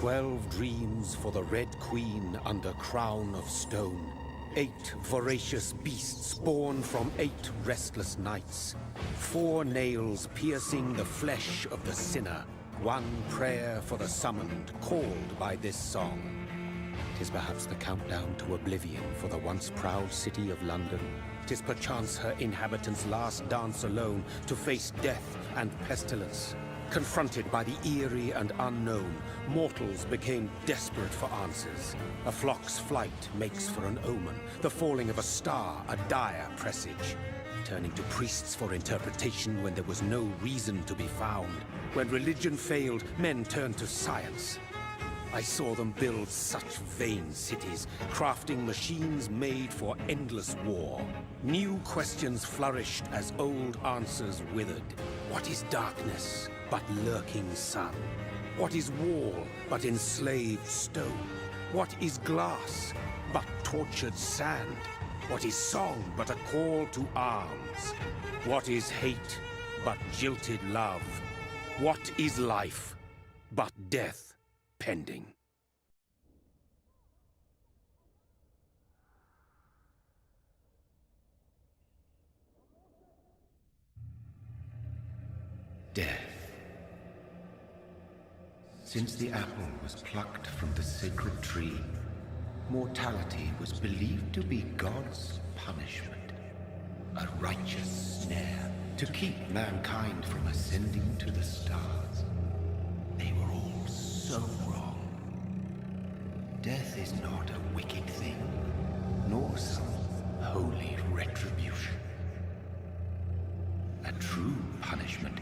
12 dreams for the Red Queen under crown of stone. 8 voracious beasts born from 8 restless nights. 4 nails piercing the flesh of the sinner. 1 prayer for the summoned, called by this song. 'Tis perhaps the countdown to oblivion for the once proud city of London. 'Tis perchance her inhabitants' last dance alone to face death and pestilence. Confronted by the eerie and unknown, mortals became desperate for answers. A flock's flight makes for an omen, the falling of a star a dire presage. Turning to priests for interpretation when there was no reason to be found. When religion failed, men turned to science. I saw them build such vain cities, crafting machines made for endless war. New questions flourished as old answers withered. What is darkness but lurking sun? What is wall but enslaved stone? What is glass but tortured sand? What is song but a call to arms? What is hate but jilted love? What is life but death pending? Death. Since the apple was plucked from the sacred tree, mortality was believed to be God's punishment, a righteous snare to keep mankind from ascending to the stars. They were all so wrong. Death is not a wicked thing, nor some holy retribution. A true punishment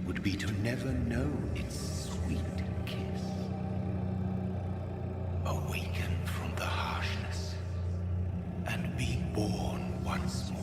would be to never know its sweet kiss. Awaken from the harshness and be born once more.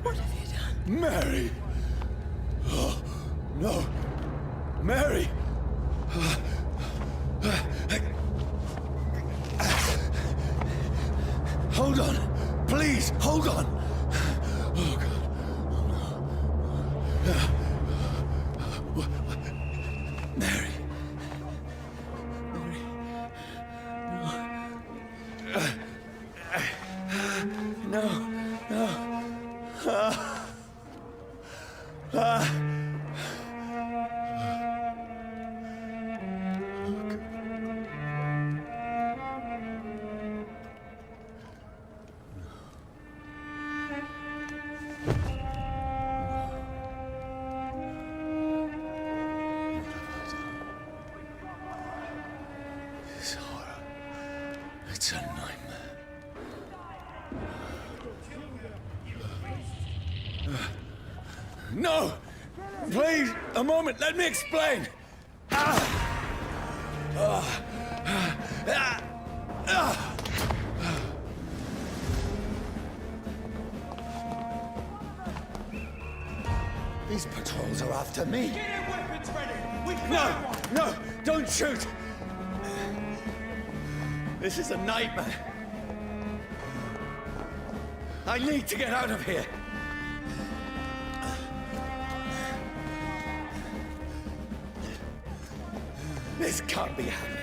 What have you done? Mary! Oh, no! Mary! Hold on! Please, hold on! Oh, God. Oh, no. Mary. Mary. This horror. It's a nightmare. No! Please, a moment, let me explain! These patrols are after me. Get your weapons ready! We No! No! Don't shoot! This is a nightmare. I need to get out of here. This can't be happening.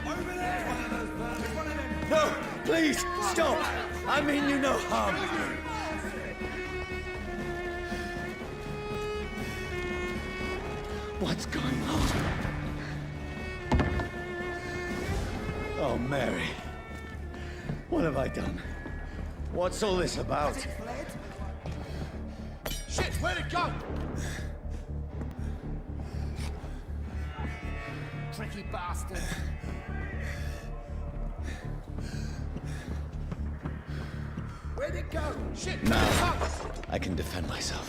Over there! It's one of them! No! Please, stop! I mean you no harm. What's going on? Oh, Mary. What have I done? What's all this about? Shit, where'd it go? Tricky bastard. Where'd it go? Shit, Now, I can defend myself.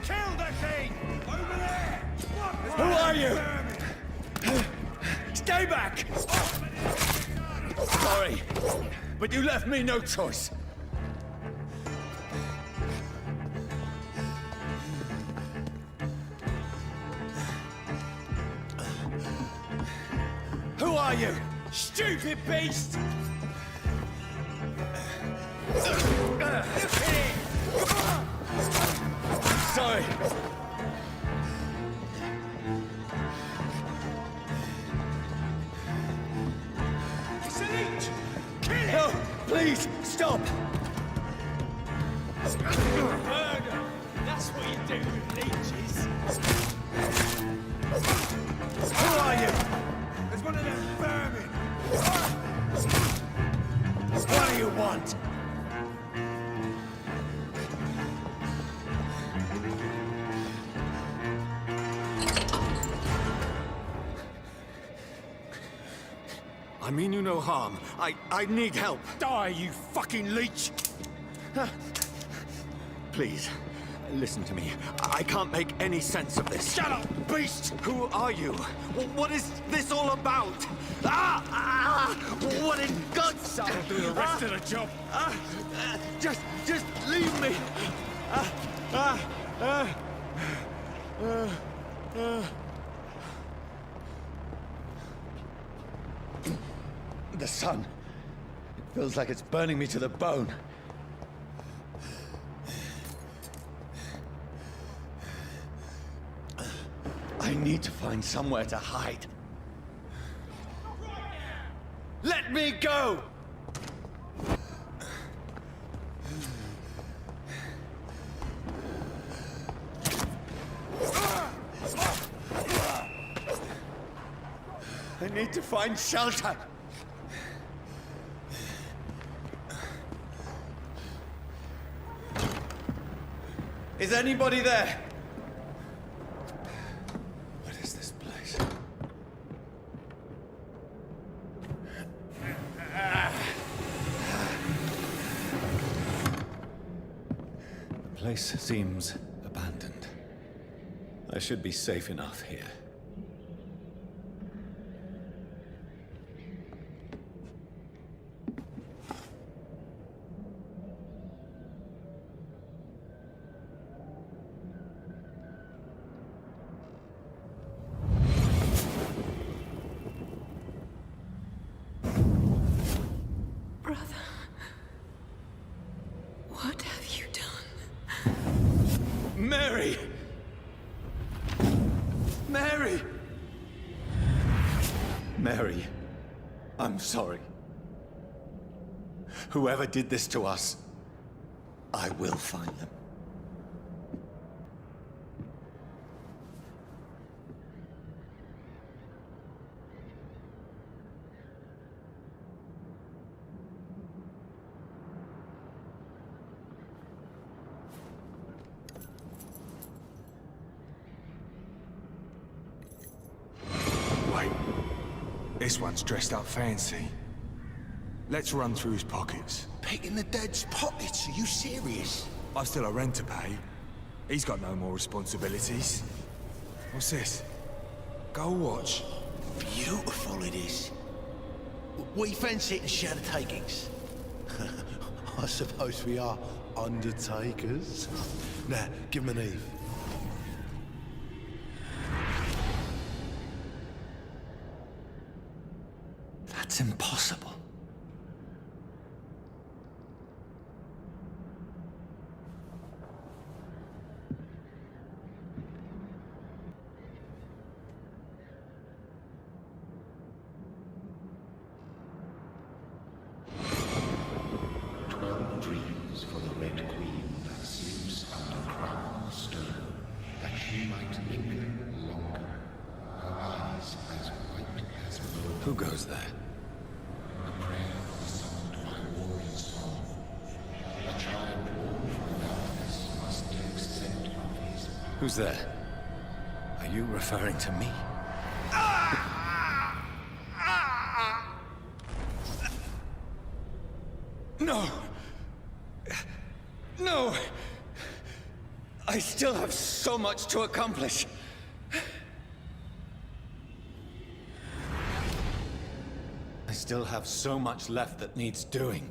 kill the thing! Over there! Who are you? Stay back! Sorry, but you left me no choice. Who are you? Stupid beast! Sorry. It's an leech! Kill it! No, please, stop! Murder! That's what you do with leeches. Who are you? There's one of them vermin! What do you want? I mean you no harm. I need help. Die, you fucking leech! Please, listen to me. I can't make any sense of this. Shut up, beast! Who are you? What is this all about? What in God's That'll do the rest of the job. Just leave me. The sun. It feels like it's burning me to the bone. I need to find somewhere to hide. Let me go! I need to find shelter. Is anybody there? What is this place? The place seems abandoned. I should be safe enough here. Brother, what have you done? Mary! Mary! Mary, I'm sorry. Whoever did this to us, I will find them. Wait. This one's dressed up fancy. Let's run through his pockets. Picking the dead's pockets? Are you serious? I've still a rent to pay. He's got no more responsibilities. What's this? Gold watch. Beautiful it is. We fence it and share the takings. I suppose we are undertakers. Now, give him an Eve. That's impossible. Dreams for the Red Queen that sleeps under crown of stone, that she might linger longer, her eyes as white as moon. Who goes there? A prayer was summoned by warrior song. A child born from darkness must take scent of his power. Who's there? Are you referring to me? No! No! I still have so much to accomplish. I still have so much left that needs doing.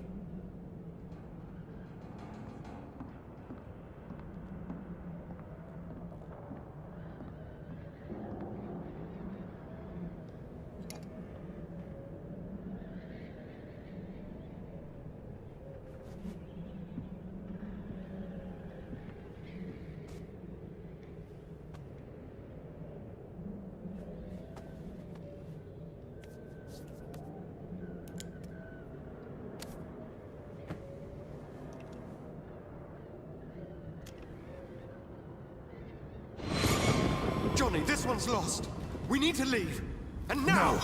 Johnny, this one's lost. We need to leave. And now! No!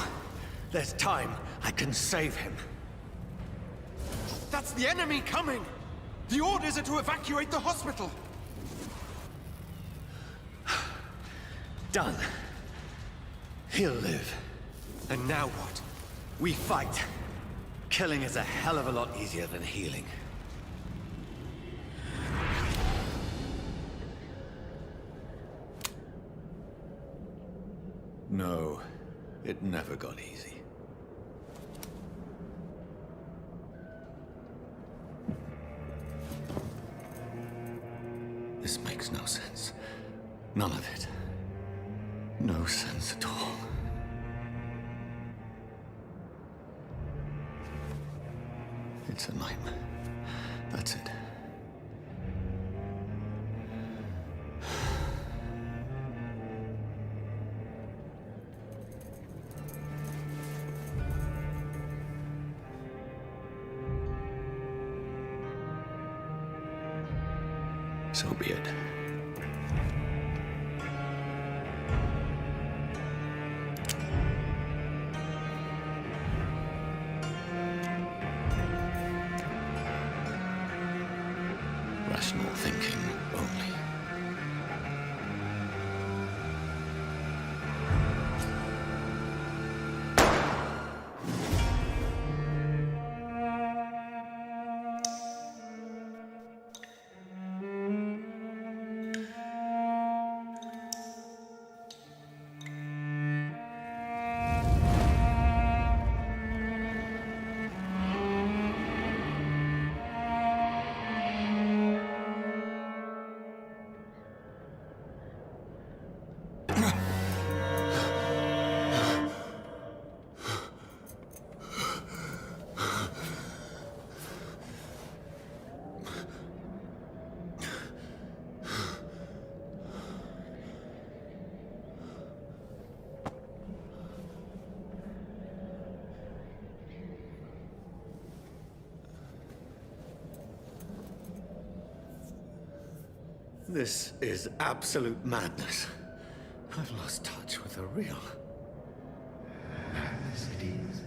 There's time. I can save him. That's the enemy coming! The orders are to evacuate the hospital! Done. He'll live. And now what? We fight. Killing is a hell of a lot easier than healing. No, it never got easy. This makes no sense. None of it. No sense at all. It's a nightmare. That's it. So be it. Rational thinking only. This is absolute madness. I've lost touch with the real. Madness it is.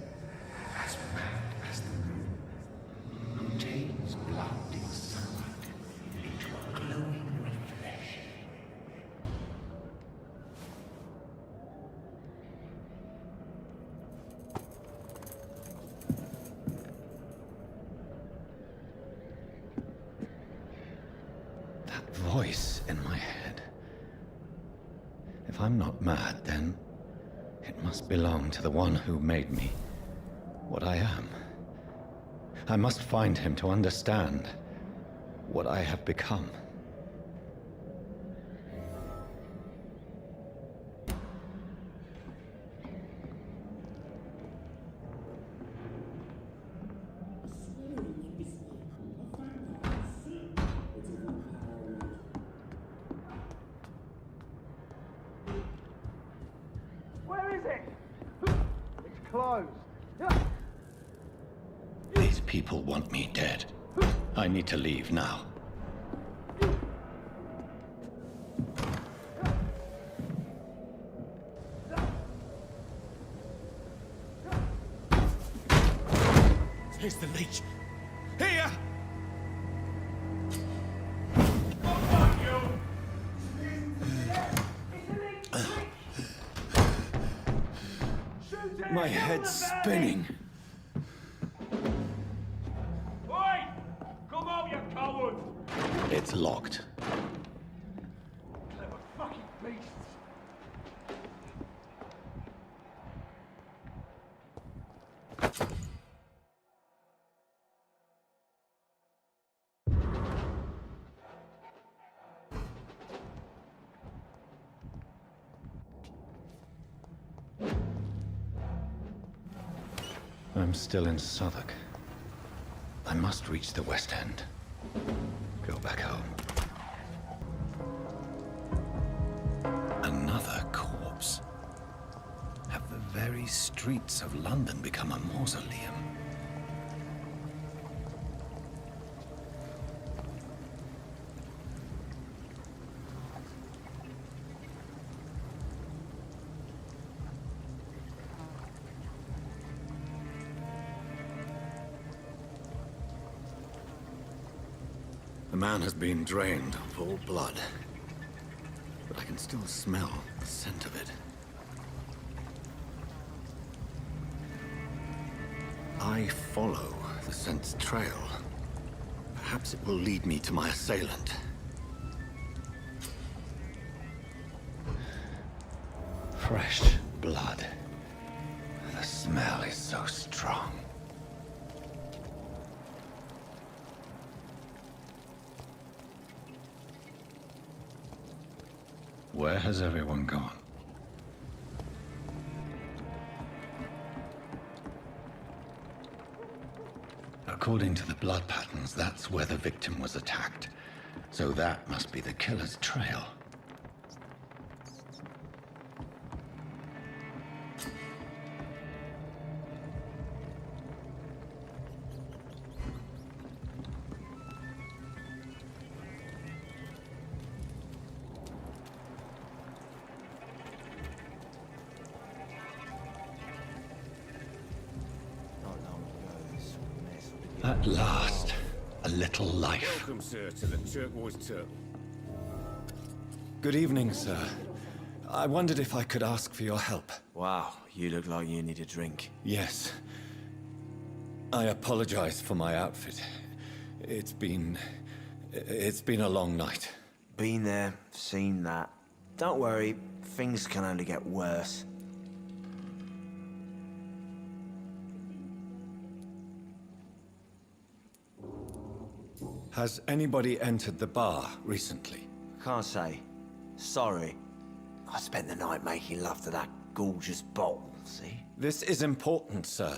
As mad as the moon. Who takes blood in sunlight into a glowing reflection. That voice in my head. If I'm not mad, then it must belong to the one who made me what I am. I must find him to understand what I have become. These people want me dead. I need to leave now. Here's the leech. Here! My head's spinning. Oi! Come out, you coward! It's locked. Clever fucking beasts! I'm still in Southwark. I must reach the West End. Go back home. Another corpse. Have the very streets of London become a mausoleum? The man has been drained of all blood, but I can still smell the scent of it. I follow the scent's trail. Perhaps it will lead me to my assailant. Fresh blood. The smell is so strong. Where has everyone gone? According to the blood patterns, that's where the victim was attacked. So that must be the killer's trail. At last, a little life. Welcome, sir, to the Turquoise Turtle. Good evening, sir. I wondered if I could ask for your help. Wow, you look like you need a drink. Yes. I apologize for my outfit. It's been a long night. Been there, seen that. Don't worry, things can only get worse. Has anybody entered the bar recently? Can't say. Sorry. I spent the night making love to that gorgeous bottle, see? This is important, sir.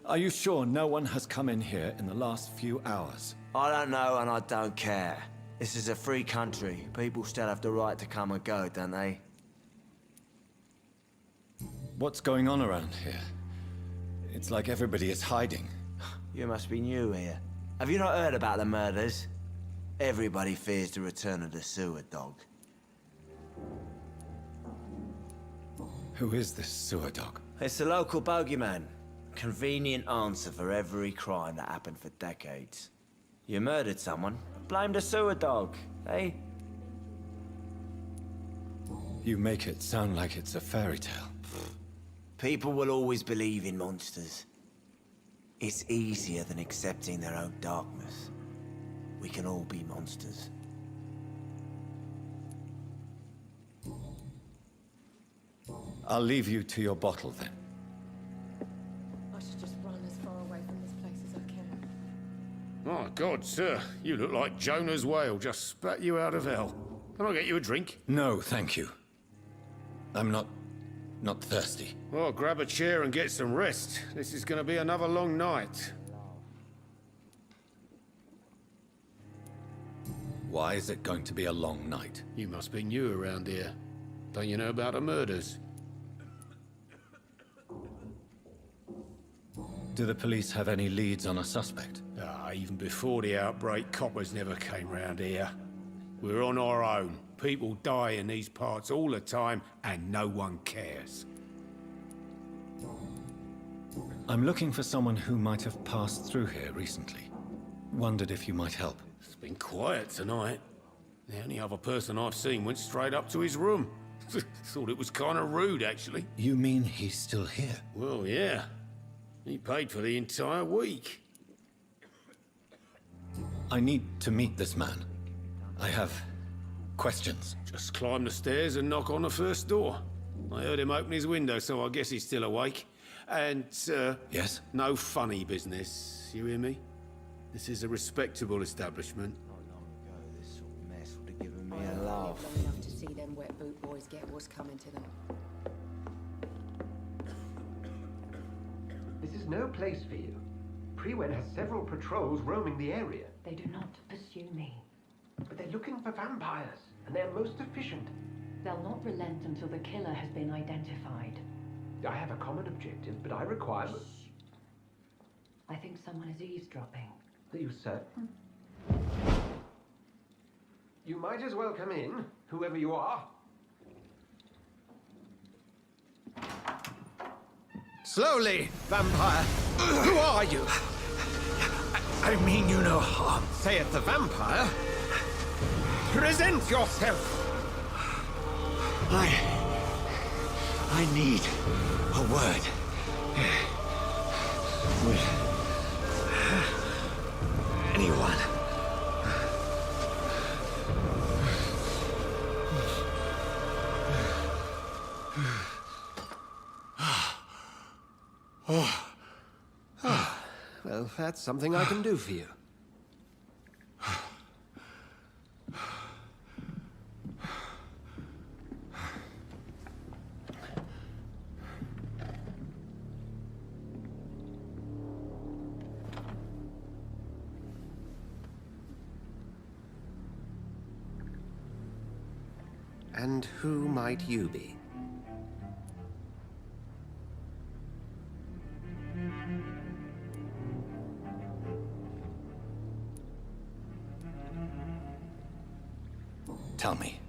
Are you sure no one has come in here in the last few hours? I don't know and I don't care. This is a free country. People still have the right to come and go, don't they? What's going on around here? It's like everybody is hiding. You must be new here. Have you not heard about the murders? Everybody fears the return of the sewer dog. Who is this sewer dog? It's the local bogeyman. Convenient answer for every crime that happened for decades. You murdered someone, blame the sewer dog, eh? You make it sound like it's a fairy tale. People will always believe in monsters. It's easier than accepting their own darkness. We can all be monsters. I'll leave you to your bottle then. I should just run as far away from this place as I can. My God, sir, you look like Jonah's whale just spat you out of hell. Can I get you a drink? No, thank you. I'm not thirsty. Well, grab a chair and get some rest. This is going to be another long night. Why is it going to be a long night? You must be new around here. Don't you know about the murders? Do the police have any leads on a suspect? Even before the outbreak, coppers never came round here. We're on our own. People die in these parts all the time, and no one cares. I'm looking for someone who might have passed through here recently. Wondered if you might help. It's been quiet tonight. The only other person I've seen went straight up to his room. Thought it was kind of rude, actually. You mean he's still here? Well, yeah. He paid for the entire week. I need to meet this man. I have questions. Just climb the stairs and knock on the first door. I heard him open his window, so I guess he's still awake. And, Yes? no funny business. You hear me? This is a respectable establishment. Not long ago, this sort of mess would have given me a Long laugh. enough to see them wet boot boys get what's coming to them. This is no place for you. Prewen has several patrols roaming the area. They do not pursue me. But they're looking for vampires, and they're most efficient. They'll not relent until the killer has been identified. I have a common objective, but I require... I think someone is eavesdropping. Are you certain? You might as well come in, whoever you are. Slowly, vampire. Who are you? I mean you no harm, saith the vampire. Present yourself. I need a word. With anyone. Well, that's something I can do for you. And who might you be? Tell me,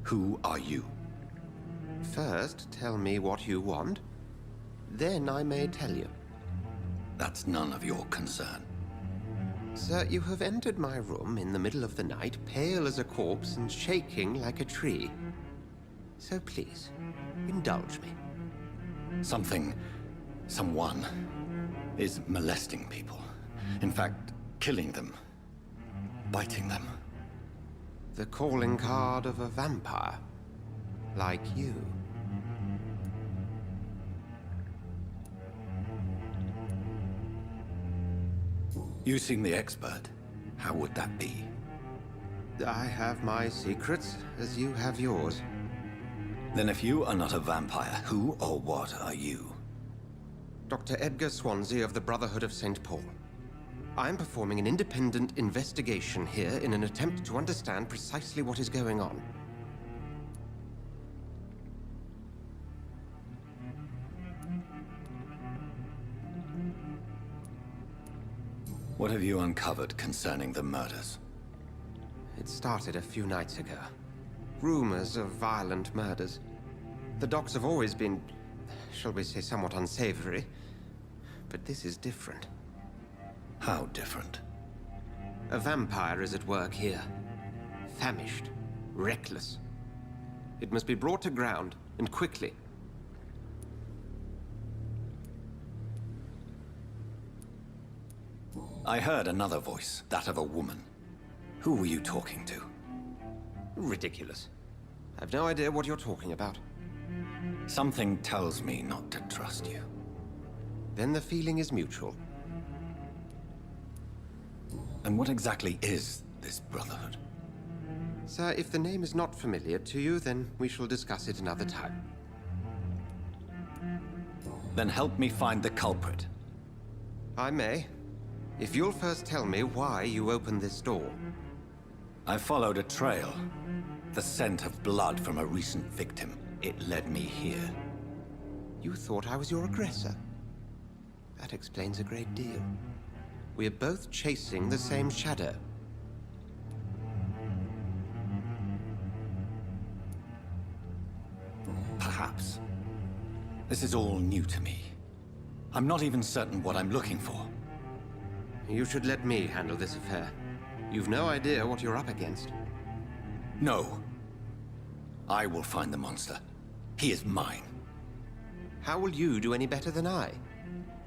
who are you? First, tell me what you want. Then I may tell you. That's none of your concern. Sir, you have entered my room in the middle of the night, pale as a corpse and shaking like a tree. So please, indulge me. Someone is molesting people. In fact, killing them. Biting them. The calling card of a vampire. Like you. You seem the expert. How would that be? I have my secrets, as you have yours. Then if you are not a vampire, who or what are you? Dr. Edgar Swansea of the Brotherhood of St. Paul. I'm performing an independent investigation here in an attempt to understand precisely what is going on. What have you uncovered concerning the murders? It started a few nights ago. Rumors of violent murders. The docks have always been, shall we say, somewhat unsavory. But this is different. How different? A vampire is at work here. Famished. Reckless. It must be brought to ground, and quickly. I heard another voice, that of a woman. Who were you talking to? Ridiculous. I've no idea what you're talking about. Something tells me not to trust you. Then the feeling is mutual. And what exactly is this Brotherhood? Sir, if the name is not familiar to you, then we shall discuss it another time. Then help me find the culprit. I may. If you'll first tell me why you opened this door. I followed a trail. The scent of blood from a recent victim. It led me here. You thought I was your aggressor? That explains a great deal. We're both chasing the same shadow. Perhaps. This is all new to me. I'm not even certain what I'm looking for. You should let me handle this affair. You've no idea what you're up against. No. I will find the monster. He is mine. How will you do any better than I?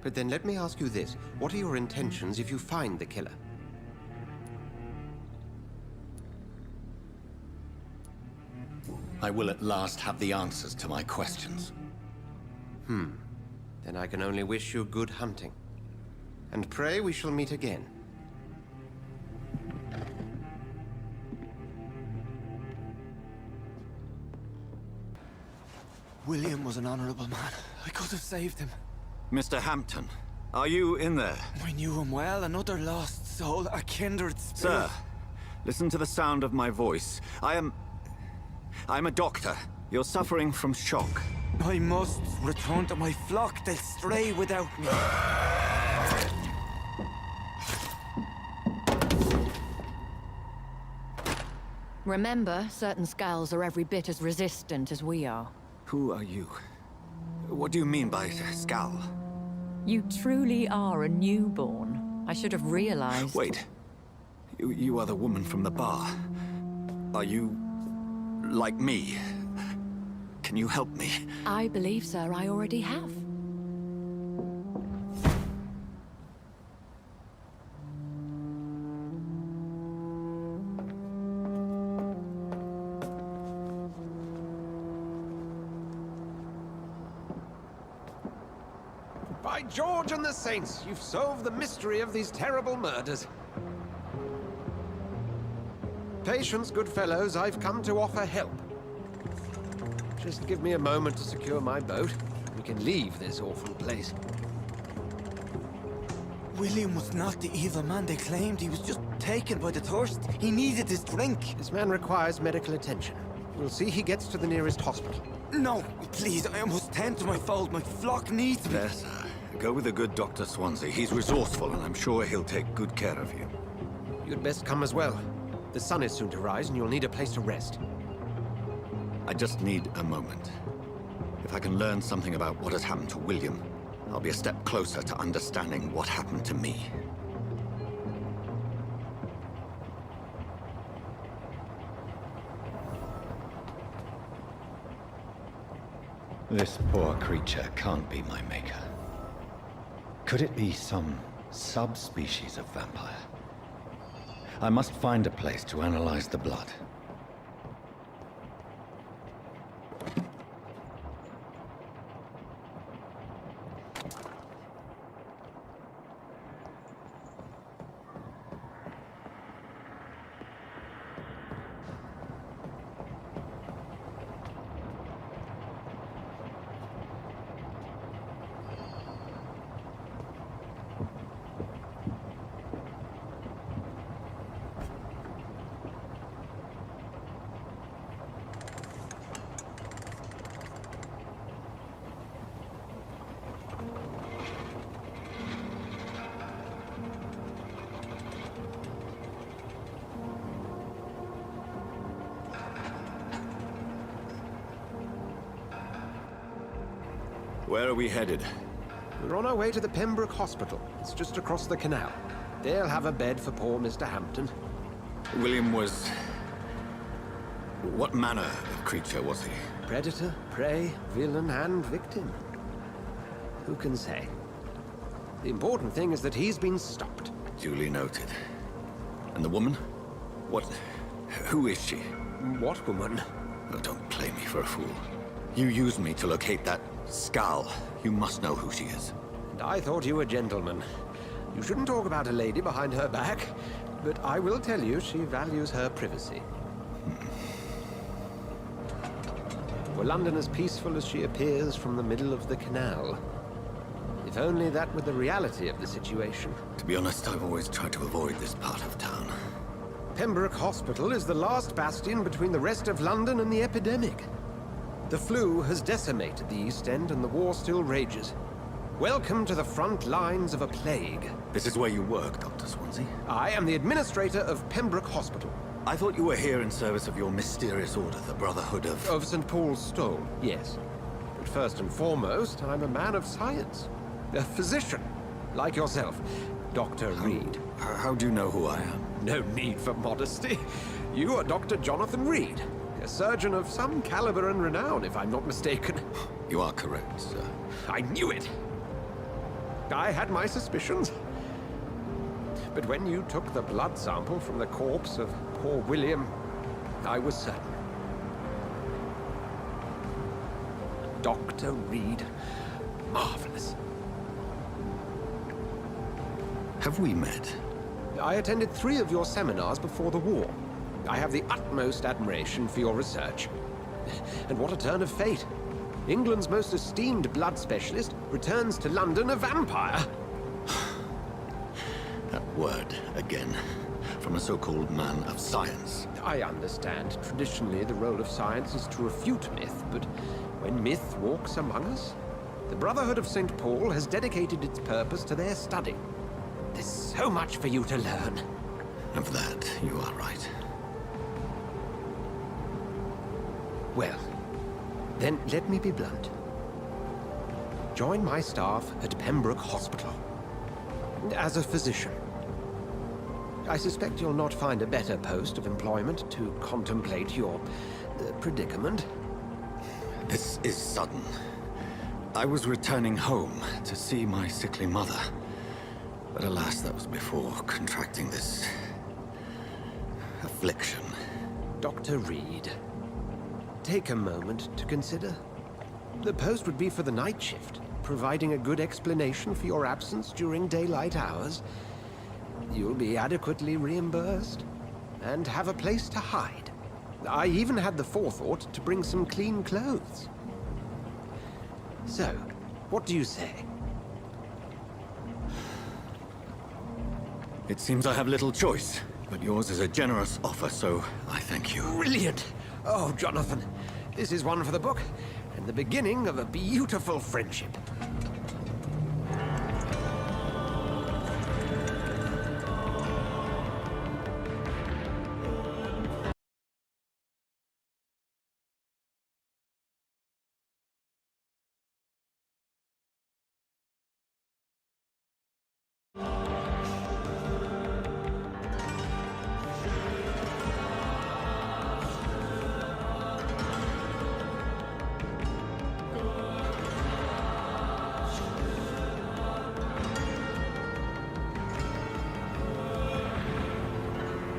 But then let me ask you this. What are your intentions if you find the killer? I will at last have the answers to my questions. Then I can only wish you good hunting. And pray we shall meet again. William was an honorable man. I could have saved him. Mr. Hampton, are you in there? I knew him well, another lost soul, a kindred spirit. Sir, listen to the sound of my voice. I'm a doctor. You're suffering from shock. I must return to my flock. They'll stray without me. Remember, certain skulls are every bit as resistant as we are. Who are you? What do you mean by Skal? You truly are a newborn. I should have realized. Wait. You are the woman from the bar. Are you... like me? Can you help me? I believe, sir, I already have. By George and the Saints, you've solved the mystery of these terrible murders. Patience, good fellows, I've come to offer help. Just give me a moment to secure my boat. We can leave this awful place. William was not the evil man they claimed. He was just taken by the thirst. He needed his drink. This man requires medical attention. We'll see he gets to the nearest hospital. No, please, I must tend to my fold. My flock needs me. There, sir. Go with the good Dr. Swansea. He's resourceful, and I'm sure he'll take good care of you. You'd best come as well. The sun is soon to rise, and you'll need a place to rest. I just need a moment. If I can learn something about what has happened to William, I'll be a step closer to understanding what happened to me. This poor creature can't be my maker. Could it be some subspecies of vampire? I must find a place to analyze the blood. Where are we headed? We're on our way to the Pembroke Hospital. It's just across the canal. They'll have a bed for poor Mr. Hampton. William was... What manner of creature was he? Predator, prey, villain, and victim. Who can say? The important thing is that he's been stopped. Duly noted. And the woman? What... who is she? What woman? Oh, don't play me for a fool. You used me to locate that skull. You must know who she is. And I thought you a gentleman. You shouldn't talk about a lady behind her back, but I will tell you she values her privacy. Were London as peaceful as she appears from the middle of the canal? If only that were the reality of the situation. To be honest, I've always tried to avoid this part of town. Pembroke Hospital is the last bastion between the rest of London and the epidemic. The flu has decimated the East End and the war still rages. Welcome to the front lines of a plague. This is where you work, Dr. Swansea? I am the administrator of Pembroke Hospital. I thought you were here in service of your mysterious order, the Brotherhood of... Of St. Paul's Stole, yes. But first and foremost, I'm a man of science. A physician, like yourself, Dr. Reid. How do you know who I am? No need for modesty. You are Dr. Jonathan Reid, a surgeon of some caliber and renown, if I'm not mistaken. You are correct, sir. I knew it! I had my suspicions. But when you took the blood sample from the corpse of poor William, I was certain. Dr. Reid, marvelous. Have we met? I attended 3 of your seminars before the war. I have the utmost admiration for your research. And what a turn of fate. England's most esteemed blood specialist returns to London a vampire. That word, again, from a so-called man of science. I understand. Traditionally, the role of science is to refute myth, but when myth walks among us, the Brotherhood of St. Paul has dedicated its purpose to their study. There's so much for you to learn. Of that, you are right. Well, then let me be blunt. Join my staff at Pembroke Hospital. As a physician. I suspect you'll not find a better post of employment to contemplate your predicament. This is sudden. I was returning home to see my sickly mother. But alas, that was before contracting this... affliction. Dr. Reid, take a moment to consider. The post would be for the night shift, providing a good explanation for your absence during daylight hours. You'll be adequately reimbursed, and have a place to hide. I even had the forethought to bring some clean clothes. So, what do you say? It seems I have little choice, but yours is a generous offer, so I thank you. Brilliant! Oh, Jonathan, this is one for the book, and the beginning of a beautiful friendship.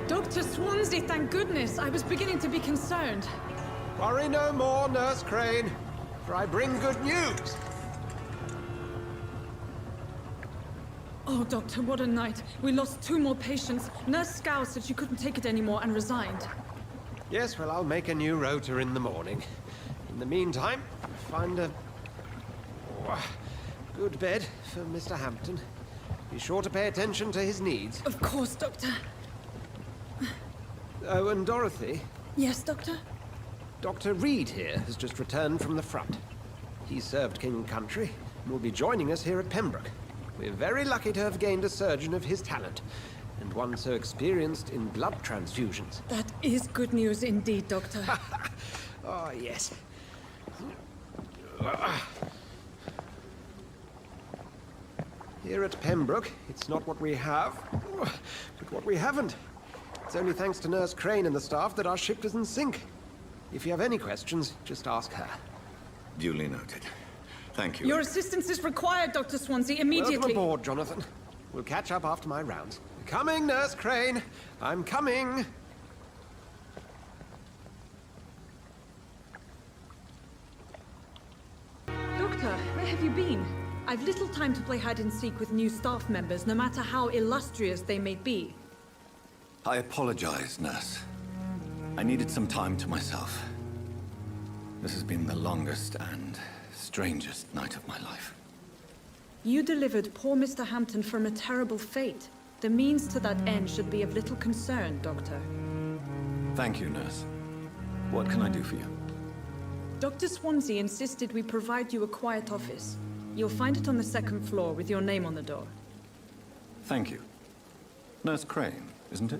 Dr. Swansea, thank goodness. I was beginning to be concerned. Worry no more, Nurse Crane, for I bring good news. Oh, Doctor, what a night. We lost 2 more patients. Nurse Scow said she couldn't take it anymore and resigned. Yes, well, I'll make a new rota in the morning. In the meantime, find a good bed for Mr. Hampton. Be sure to pay attention to his needs. Of course, Doctor. Oh, and Dorothy? Yes, Doctor? Dr. Reid here has just returned from the front. He served King and Country and will be joining us here at Pembroke. We're very lucky to have gained a surgeon of his talent, and one so experienced in blood transfusions. That is good news indeed, Doctor. Oh, yes. Here at Pembroke, it's not what we have, but what we haven't. It's only thanks to Nurse Crane and the staff that our ship doesn't sink. If you have any questions, just ask her. Duly noted. Thank you. Your assistance is required, Dr. Swansea, immediately. Welcome aboard, Jonathan. We'll catch up after my rounds. Coming, Nurse Crane. I'm coming. Doctor, where have you been? I've little time to play hide-and-seek with new staff members, no matter how illustrious they may be. I apologize, nurse. I needed some time to myself. This has been the longest and strangest night of my life. You delivered poor Mr. Hampton from a terrible fate. The means to that end should be of little concern, Doctor. Thank you, nurse. What can I do for you? Dr. Swansea insisted we provide you a quiet office. You'll find it on the second floor with your name on the door. Thank you. Nurse Crane, isn't it?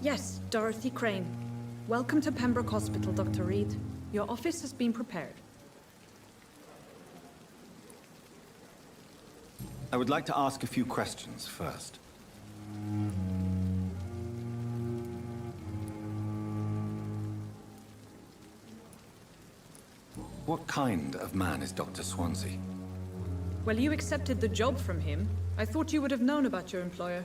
Yes, Dorothy Crane. Welcome to Pembroke Hospital, Dr. Reid. Your office has been prepared. I would like to ask a few questions first. What kind of man is Dr. Swansea? Well, you accepted the job from him. I thought you would have known about your employer.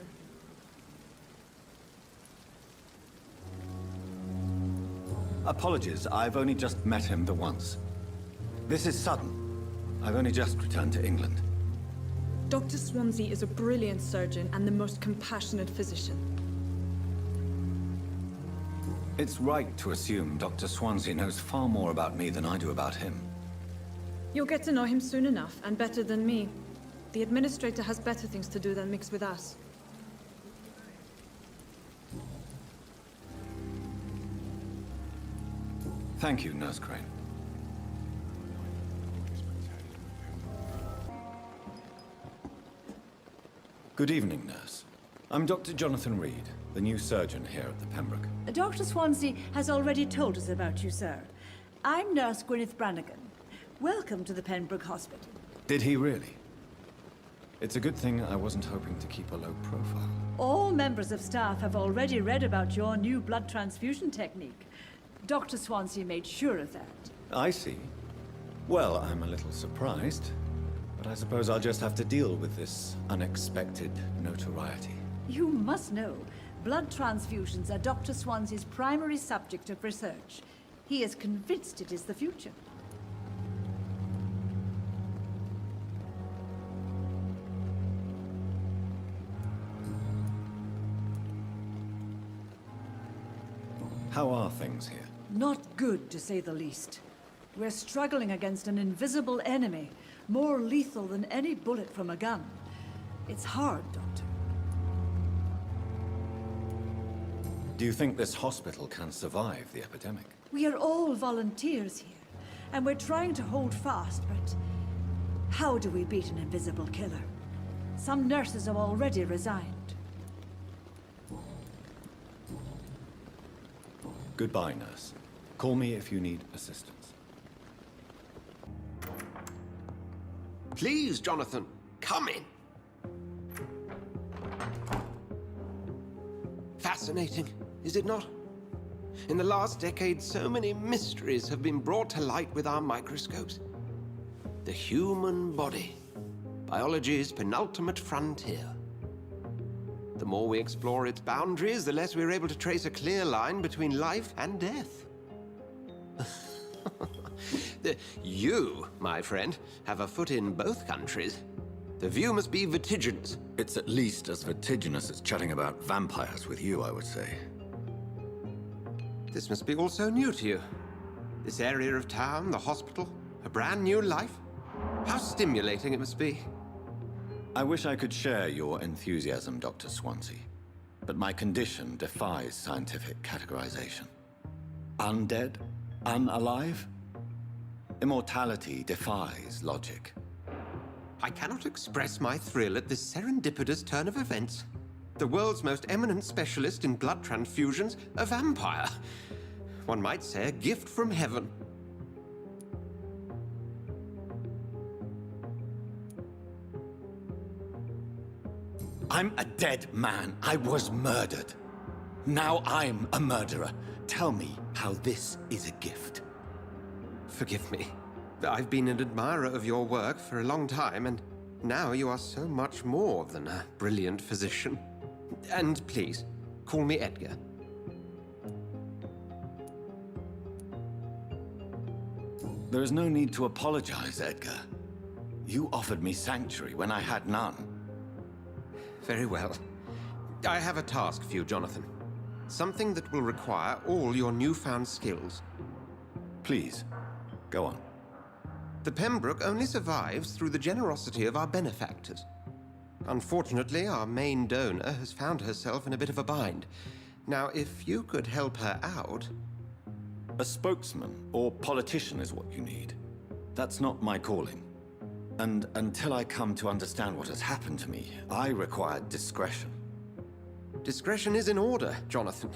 Apologies, I've only just met him the once. This is sudden. I've only just returned to England. Dr. Swansea is a brilliant surgeon and the most compassionate physician. It's right to assume Dr. Swansea knows far more about me than I do about him. You'll get to know him soon enough, and better than me. The administrator has better things to do than mix with us. Thank you, Nurse Crane. Good evening, nurse. I'm Dr. Jonathan Reid, the new surgeon here at the Pembroke. Dr. Swansea has already told us about you, sir. I'm Nurse Gwyneth Brannigan. Welcome to the Pembroke Hospital. Did he really? It's a good thing I wasn't hoping to keep a low profile. All members of staff have already read about your new blood transfusion technique. Dr. Swansea made sure of that. I see. Well, I'm a little surprised, but I suppose I'll just have to deal with this unexpected notoriety. You must know, blood transfusions are Dr. Swansea's primary subject of research. He is convinced it is the future. How are things here? Not good, to say the least. We're struggling against an invisible enemy, more lethal than any bullet from a gun. It's hard, Doctor. Do you think this hospital can survive the epidemic? We are all volunteers here, and we're trying to hold fast, but how do we beat an invisible killer? Some nurses have already resigned. Goodbye, nurse. Call me if you need assistance. Please, Jonathan, come in. Fascinating, is it not? In the last decade, so many mysteries have been brought to light with our microscopes. The human body, biology's penultimate frontier. The more we explore its boundaries, the less we're able to trace a clear line between life and death. You, my friend, have a foot in both countries. The view must be vertiginous. It's at least as vertiginous as chatting about vampires with you, I would say. This must be all so new to you. This area of town, the hospital, a brand new life. How stimulating it must be. I wish I could share your enthusiasm, Dr. Swansea, but my condition defies scientific categorization. Undead? Unalive? Immortality defies logic. I cannot express my thrill at this serendipitous turn of events. The world's most eminent specialist in blood transfusions, a vampire. One might say a gift from heaven. I'm a dead man. I was murdered. Now I'm a murderer. Tell me how this is a gift. Forgive me. I've been an admirer of your work for a long time, and now you are so much more than a brilliant physician. And please, call me Edgar. There is no need to apologize, Edgar. You offered me sanctuary when I had none. Very well. I have a task for you, Jonathan. Something that will require all your newfound skills. Please, go on. The Pembroke only survives through the generosity of our benefactors. Unfortunately, our main donor has found herself in a bit of a bind. Now, if you could help her out... A spokesman or politician is what you need. That's not my calling. And until I come to understand what has happened to me, I require discretion. Discretion is in order, Jonathan.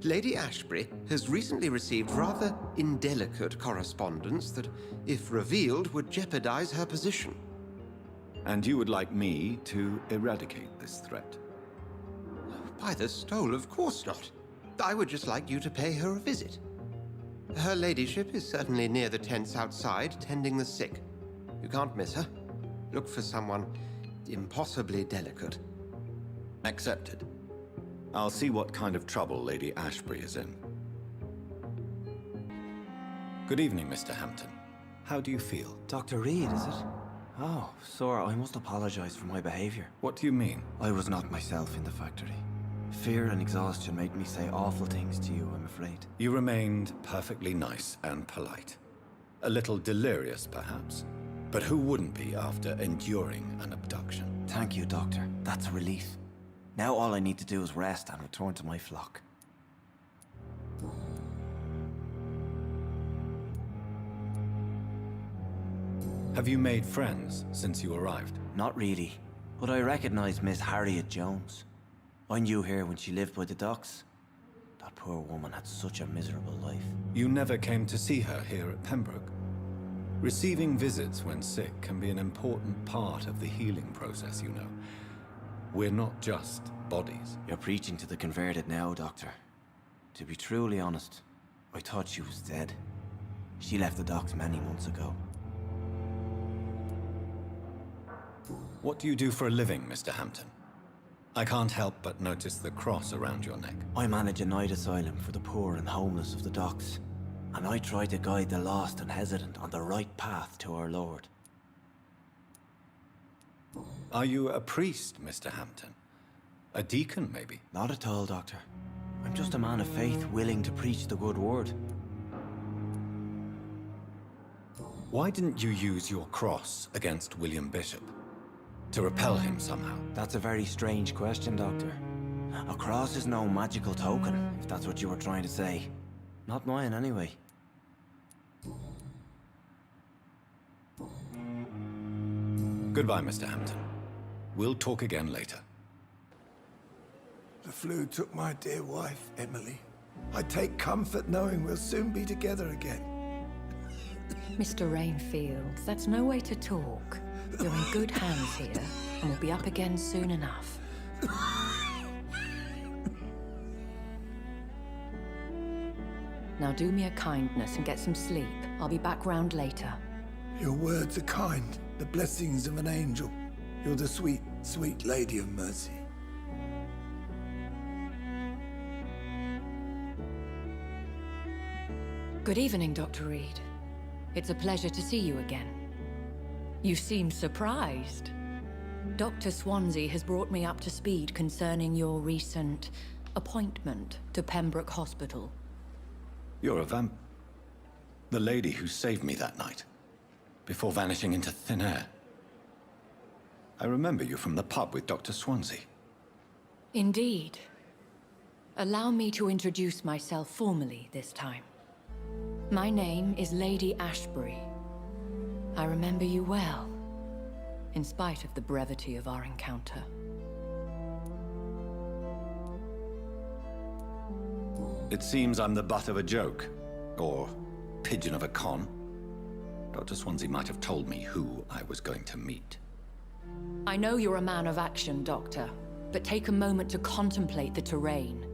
Lady Ashbury has recently received rather indelicate correspondence that, if revealed, would jeopardize her position. And you would like me to eradicate this threat? By the stole, of course not. I would just like you to pay her a visit. Her ladyship is certainly near the tents outside, tending the sick. You can't miss her. Look for someone impossibly delicate. Accepted. I'll see what kind of trouble Lady Ashbury is in. Good evening, Mr. Hampton. How do you feel? Dr. Reid, is it? Oh, sir, I must apologize for my behavior. What do you mean? I was not myself in the factory. Fear and exhaustion made me say awful things to you, I'm afraid. You remained perfectly nice and polite. A little delirious, perhaps. But who wouldn't be after enduring an abduction? Thank you, Doctor. That's a relief. Now all I need to do is rest and return to my flock. Have you made friends since you arrived? Not really, but I recognize Miss Harriet Jones. I knew her when she lived by the docks. That poor woman had such a miserable life. You never came to see her here at Pembroke? Receiving visits when sick can be an important part of the healing process, you know. We're not just bodies. You're preaching to the converted now, Doctor. To be truly honest, I thought she was dead. She left the docks many months ago. What do you do for a living, Mr. Hampton? I can't help but notice the cross around your neck. I manage a night asylum for the poor and homeless of the docks. And I try to guide the lost and hesitant on the right path to our Lord. Are you a priest, Mr. Hampton? A deacon, maybe? Not at all, Doctor. I'm just a man of faith willing to preach the good word. Why didn't you use your cross against William Bishop? To repel him somehow? That's a very strange question, Doctor. A cross is no magical token, if that's what you were trying to say. Not mine, anyway. Goodbye, Mr. Hampton. We'll talk again later. The flu took my dear wife, Emily. I take comfort knowing we'll soon be together again. Mr. Rainfield, that's no way to talk. You're in good hands here, and we'll be up again soon enough. Now do me a kindness and get some sleep. I'll be back round later. Your words are kind, the blessings of an angel. You're the sweet, sweet Lady of Mercy. Good evening, Dr. Reid. It's a pleasure to see you again. You seem surprised. Dr. Swansea has brought me up to speed concerning your recent appointment to Pembroke Hospital. You're a the lady who saved me that night, before vanishing into thin air. I remember you from the pub with Dr. Swansea. Indeed. Allow me to introduce myself formally this time. My name is Lady Ashbury. I remember you well, in spite of the brevity of our encounter. It seems I'm the butt of a joke, or pigeon of a con. Dr. Swansea might have told me who I was going to meet. I know you're a man of action, Doctor, but take a moment to contemplate the terrain.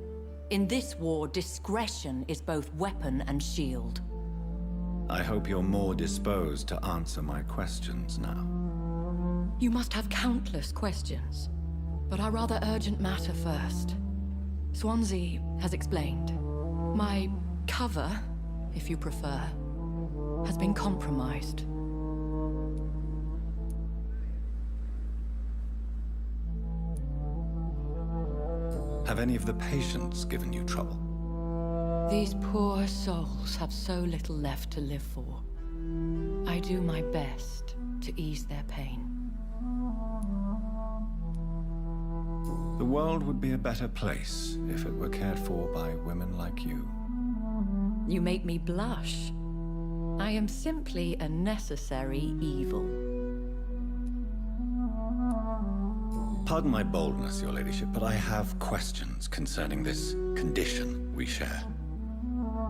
In this war, discretion is both weapon and shield. I hope you're more disposed to answer my questions now. You must have countless questions, but our rather urgent matter first. Swansea has explained. My cover, if you prefer, has been compromised. Have any of the patients given you trouble? These poor souls have so little left to live for. I do my best to ease their pain. The world would be a better place if it were cared for by women like you. You make me blush. I am simply a necessary evil. Pardon my boldness, Your Ladyship, but I have questions concerning this condition we share.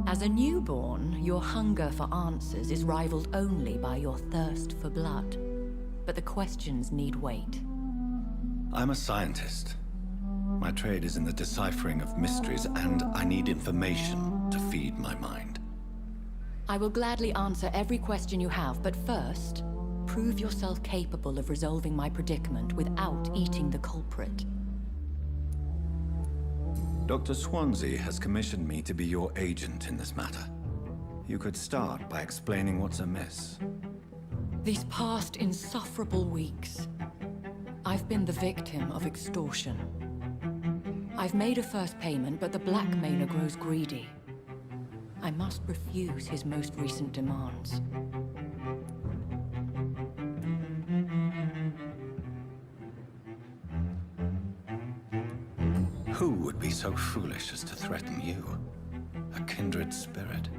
As a newborn, your hunger for answers is rivaled only by your thirst for blood. But the questions need wait. I'm a scientist. My trade is in the deciphering of mysteries, and I need information to feed my mind. I will gladly answer every question you have, but first, prove yourself capable of resolving my predicament without eating the culprit. Dr. Swansea has commissioned me to be your agent in this matter. You could start by explaining what's amiss. These past insufferable weeks, I've been the victim of extortion. I've made a first payment, but the blackmailer grows greedy. I must refuse his most recent demands. Who would be so foolish as to threaten you? A kindred spirit.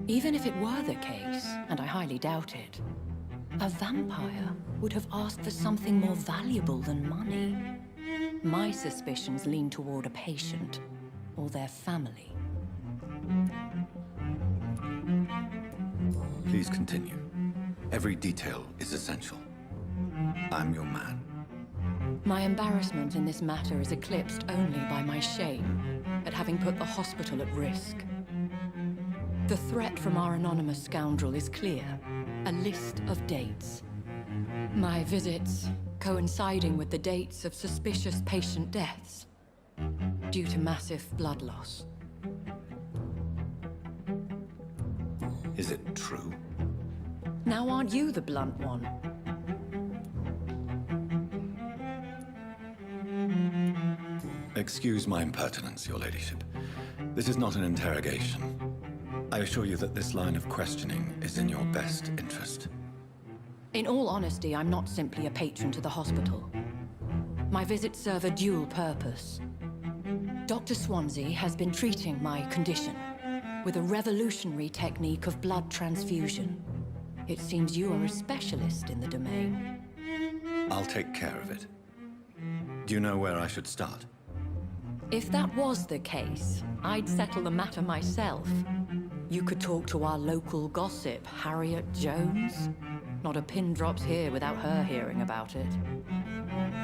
Even if it were the case, and I highly doubt it, a vampire would have asked for something more valuable than money. My suspicions lean toward a patient, or their family. Please continue. Every detail is essential. I'm your man. My embarrassment in this matter is eclipsed only by my shame at having put the hospital at risk. The threat from our anonymous scoundrel is clear. A list of dates. My visits coinciding with the dates of suspicious patient deaths due to massive blood loss. Is it true? Now aren't you the blunt one? Excuse my impertinence, Your Ladyship. This is not an interrogation. I assure you that this line of questioning is in your best interest. In all honesty, I'm not simply a patron to the hospital. My visits serve a dual purpose. Dr. Swansea has been treating my condition with a revolutionary technique of blood transfusion. It seems you are a specialist in the domain. I'll take care of it. Do you know where I should start? If that was the case, I'd settle the matter myself. You could talk to our local gossip, Harriet Jones. Not a pin drops here without her hearing about it.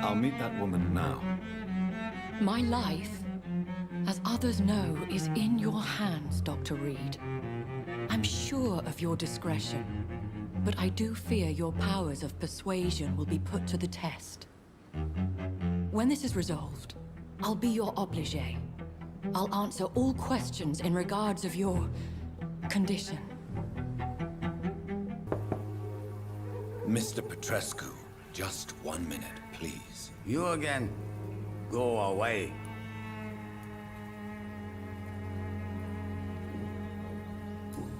I'll meet that woman now. My life, as others know, is in your hands, Dr. Reid. I'm sure of your discretion, but I do fear your powers of persuasion will be put to the test. When this is resolved, I'll be your obligé. I'll answer all questions in regards of your condition. Mr. Petrescu, just 1 minute, please. You again? Go away.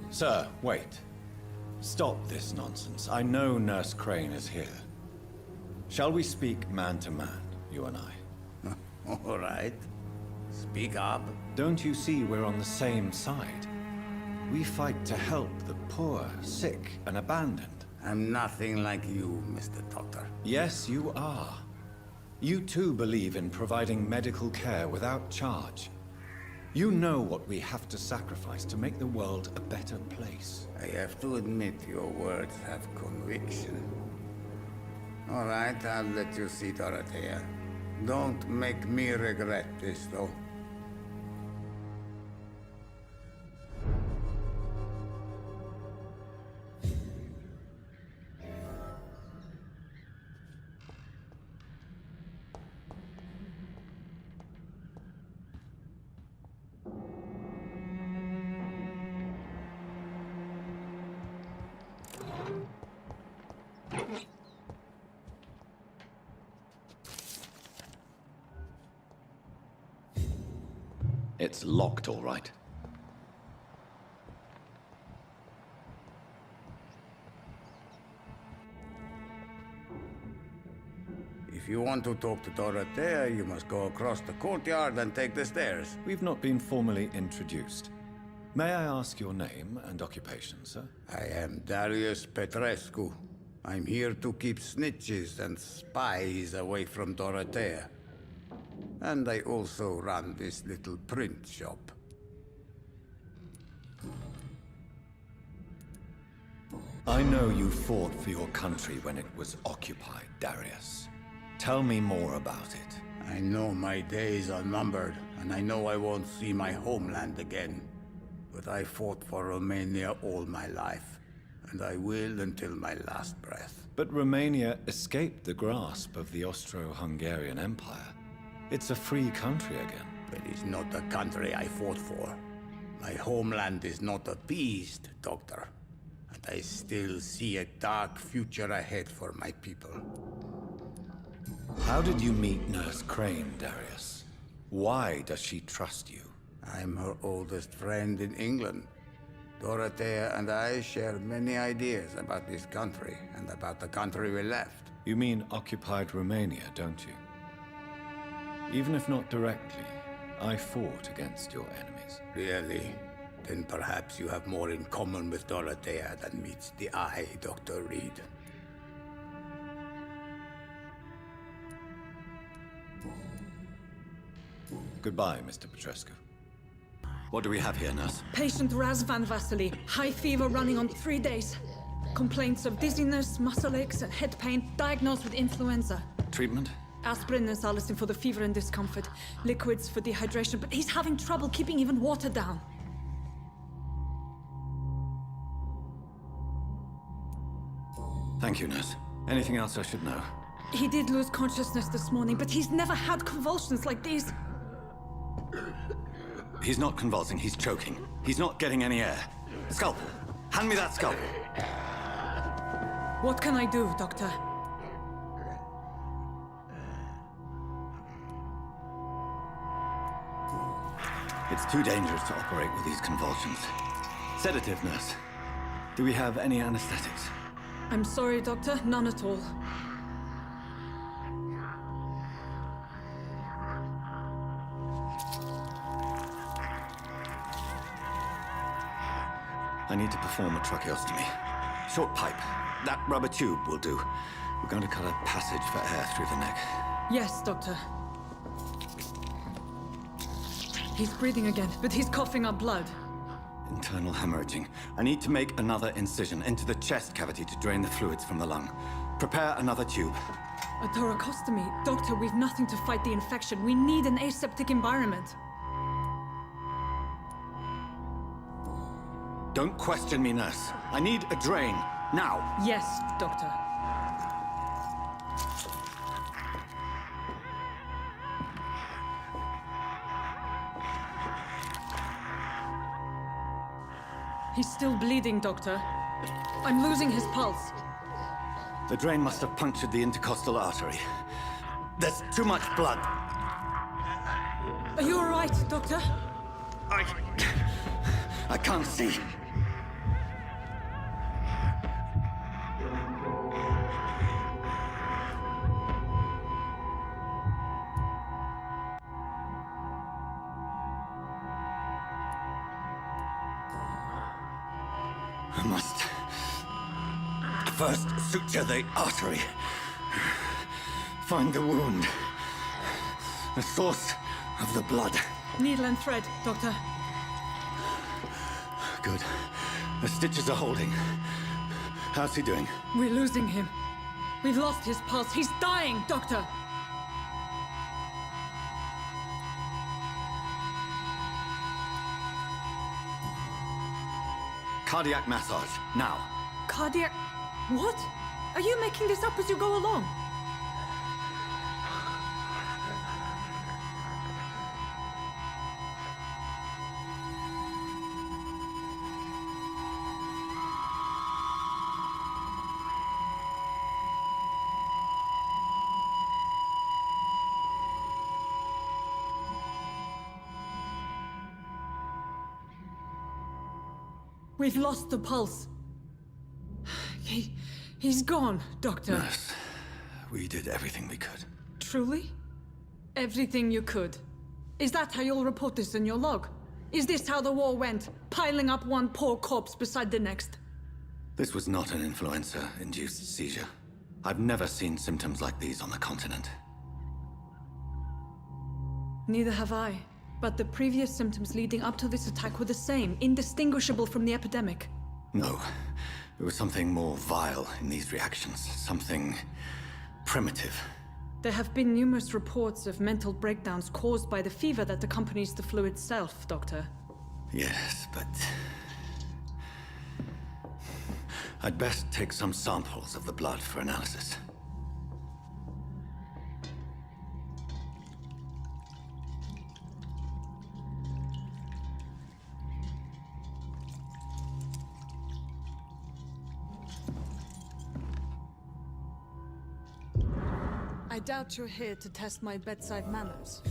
Sir, wait. Stop this nonsense. I know Nurse Crane is here. Shall we speak man to man, you and I? All right. Speak up. Don't you see we're on the same side? We fight to help the poor, sick, and abandoned. I'm nothing like you, Mr. Doctor. Yes, you are. You too believe in providing medical care without charge. You know what we have to sacrifice to make the world a better place. I have to admit your words have conviction. All right, I'll let you see Dorothea. Don't make me regret this, though. It's locked, all right. If you want to talk to Dorothea, you must go across the courtyard and take the stairs. We've not been formally introduced. May I ask your name and occupation, sir? I am Darius Petrescu. I'm here to keep snitches and spies away from Dorothea. And I also run this little print shop. I know you fought for your country when it was occupied, Darius. Tell me more about it. I know my days are numbered, and I know I won't see my homeland again. But I fought for Romania all my life, and I will until my last breath. But Romania escaped the grasp of the Austro-Hungarian Empire. It's a free country again. But it's not the country I fought for. My homeland is not appeased, Doctor. And I still see a dark future ahead for my people. How did you meet Nurse Crane, Darius? Why does she trust you? I'm her oldest friend in England. Dorothea and I share many ideas about this country and about the country we left. You mean occupied Romania, don't you? Even if not directly, I fought against your enemies. Really? Then perhaps you have more in common with Dorothea than meets the eye, Dr. Reid. Goodbye, Mr. Petrescu. What do we have here, nurse? Patient Razvan Vasily. High fever running on 3 days. Complaints of dizziness, muscle aches, and head pain. Diagnosed with influenza. Treatment? Aspirin and salicin for the fever and discomfort. Liquids for dehydration, but he's having trouble keeping even water down. Thank you, nurse. Anything else I should know? He did lose consciousness this morning, but he's never had convulsions like these. He's not convulsing, he's choking. He's not getting any air. Scalpel! Hand me that scalpel! What can I do, Doctor? It's too dangerous to operate with these convulsions. Sedative, nurse. Do we have any anesthetics? I'm sorry, Doctor. None at all. I need to perform a tracheostomy. Short pipe. That rubber tube will do. We're going to cut a passage for air through the neck. Yes, Doctor. He's breathing again, but he's coughing up blood. Internal hemorrhaging. I need to make another incision into the chest cavity to drain the fluids from the lung. Prepare another tube. A thoracostomy? Doctor, we've nothing to fight the infection. We need an aseptic environment. Don't question me, nurse. I need a drain. Now. Yes, Doctor. He's still bleeding, Doctor. I'm losing his pulse. The drain must have punctured the intercostal artery. There's too much blood. Are you all right, Doctor? I can't see. I must first suture the artery. Find the wound. The source of the blood. Needle and thread, Doctor. Good. The stitches are holding. How's he doing? We're losing him. We've lost his pulse. He's dying, Doctor! Cardiac massage, now. Cardiac... What? Are you making this up as you go along? We've lost the pulse. He's gone, Doctor. Nurse, we did everything we could. Truly? Everything you could? Is that how you'll report this in your log? Is this how the war went? Piling up one poor corpse beside the next? This was not an influenza-induced seizure. I've never seen symptoms like these on the continent. Neither have I. But the previous symptoms leading up to this attack were the same, indistinguishable from the epidemic. No. There was something more vile in these reactions. Something primitive. There have been numerous reports of mental breakdowns caused by the fever that accompanies the flu itself, Doctor. Yes, but... I'd best take some samples of the blood for analysis. I doubt you're here to test my bedside manners.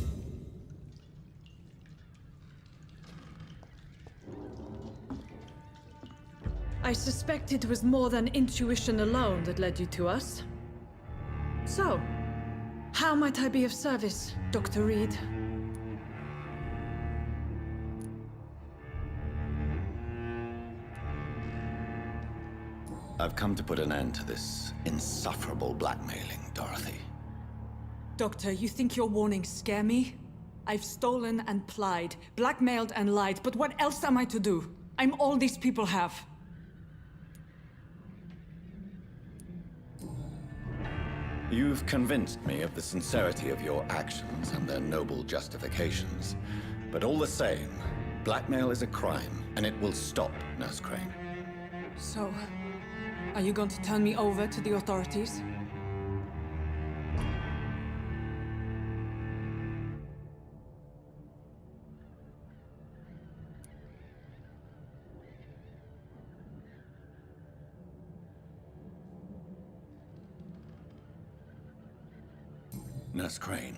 I suspect it was more than intuition alone that led you to us. So, how might I be of service, Dr. Reid? I've come to put an end to this insufferable blackmailing, Dorothy. Doctor, you think your warnings scare me? I've stolen and plied, blackmailed and lied, but what else am I to do? I'm all these people have. You've convinced me of the sincerity of your actions and their noble justifications. But all the same, blackmail is a crime, and it will stop, Nurse Crane. So, are you going to turn me over to the authorities? Nurse Crane,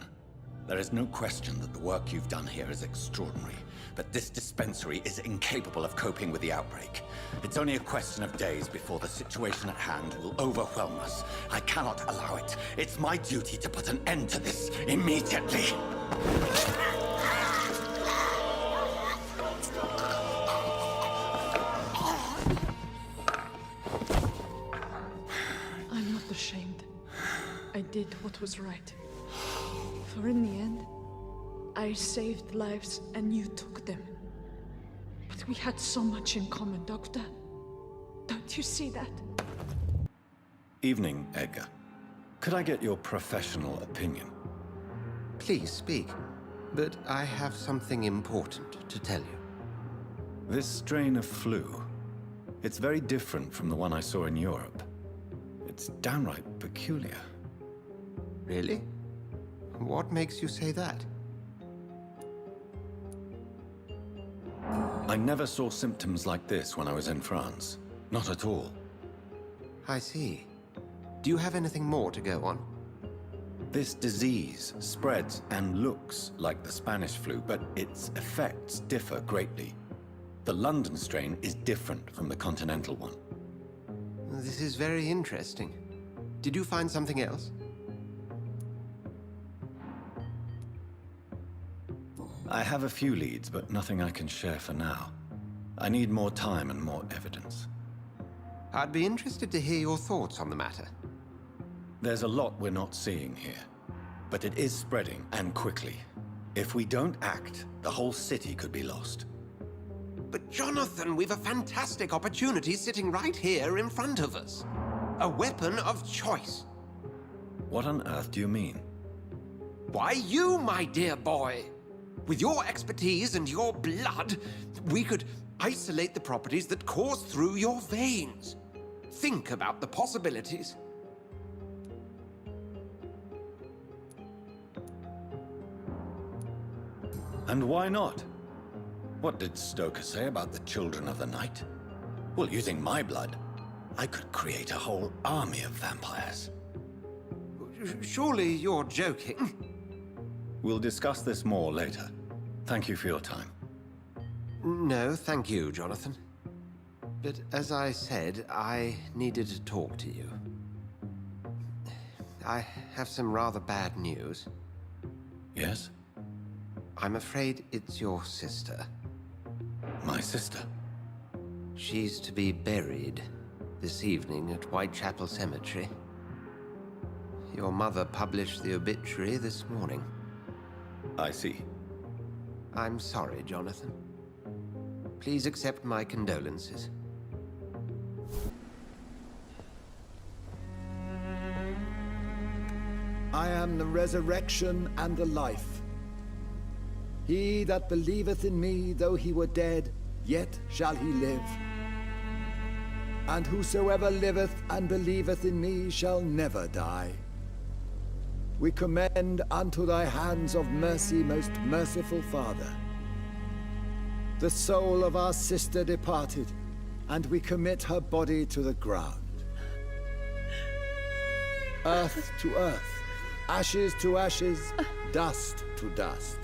there is no question that the work you've done here is extraordinary, but this dispensary is incapable of coping with the outbreak. It's only a question of days before the situation at hand will overwhelm us. I cannot allow it. It's my duty to put an end to this immediately. I'm not ashamed. I did what was right. For in the end, I saved lives and you took them. But we had so much in common, Doctor. Don't you see that? Evening, Edgar. Could I get your professional opinion? Please speak, but I have something important to tell you. This strain of flu, it's very different from the one I saw in Europe. It's downright peculiar. Really? What makes you say that? I never saw symptoms like this when I was in France. Not at all. I see. Do you have anything more to go on? This disease spreads and looks like the Spanish flu, but its effects differ greatly. The London strain is different from the continental one. This is very interesting. Did you find something else? I have a few leads, but nothing I can share for now. I need more time and more evidence. I'd be interested to hear your thoughts on the matter. There's a lot we're not seeing here, but it is spreading, and quickly. If we don't act, the whole city could be lost. But Jonathan, we've a fantastic opportunity sitting right here in front of us. A weapon of choice. What on earth do you mean? Why, you, my dear boy. With your expertise and your blood, we could isolate the properties that course through your veins. Think about the possibilities. And why not? What did Stoker say about the Children of the Night? Well, using my blood, I could create a whole army of vampires. Surely you're joking. We'll discuss this more later. Thank you for your time. No, thank you, Jonathan. But as I said, I needed to talk to you. I have some rather bad news. Yes? I'm afraid it's your sister. My sister? She's to be buried this evening at Whitechapel Cemetery. Your mother published the obituary this morning. I see. I'm sorry, Jonathan. Please accept my condolences. I am the resurrection and the life. He that believeth in me, though he were dead, yet shall he live. And whosoever liveth and believeth in me shall never die. We commend unto thy hands of mercy, most merciful Father, the soul of our sister departed, and we commit her body to the ground. Earth to earth, ashes to ashes, dust to dust.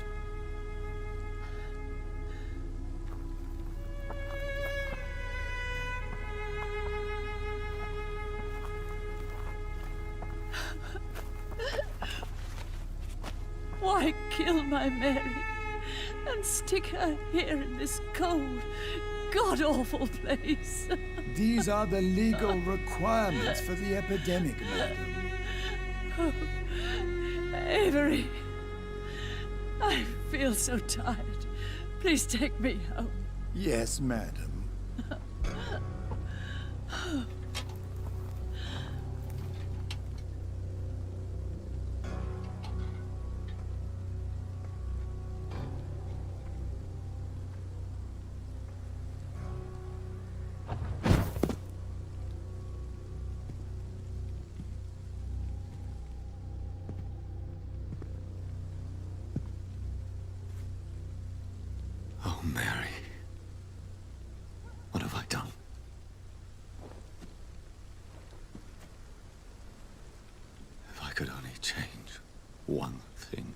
Why kill my Mary and stick her here in this cold, god-awful place? These are the legal requirements for the epidemic, madam. Oh, Avery, I feel so tired. Please take me home. Yes, madam. Oh, Mary. What have I done? If I could only change one thing.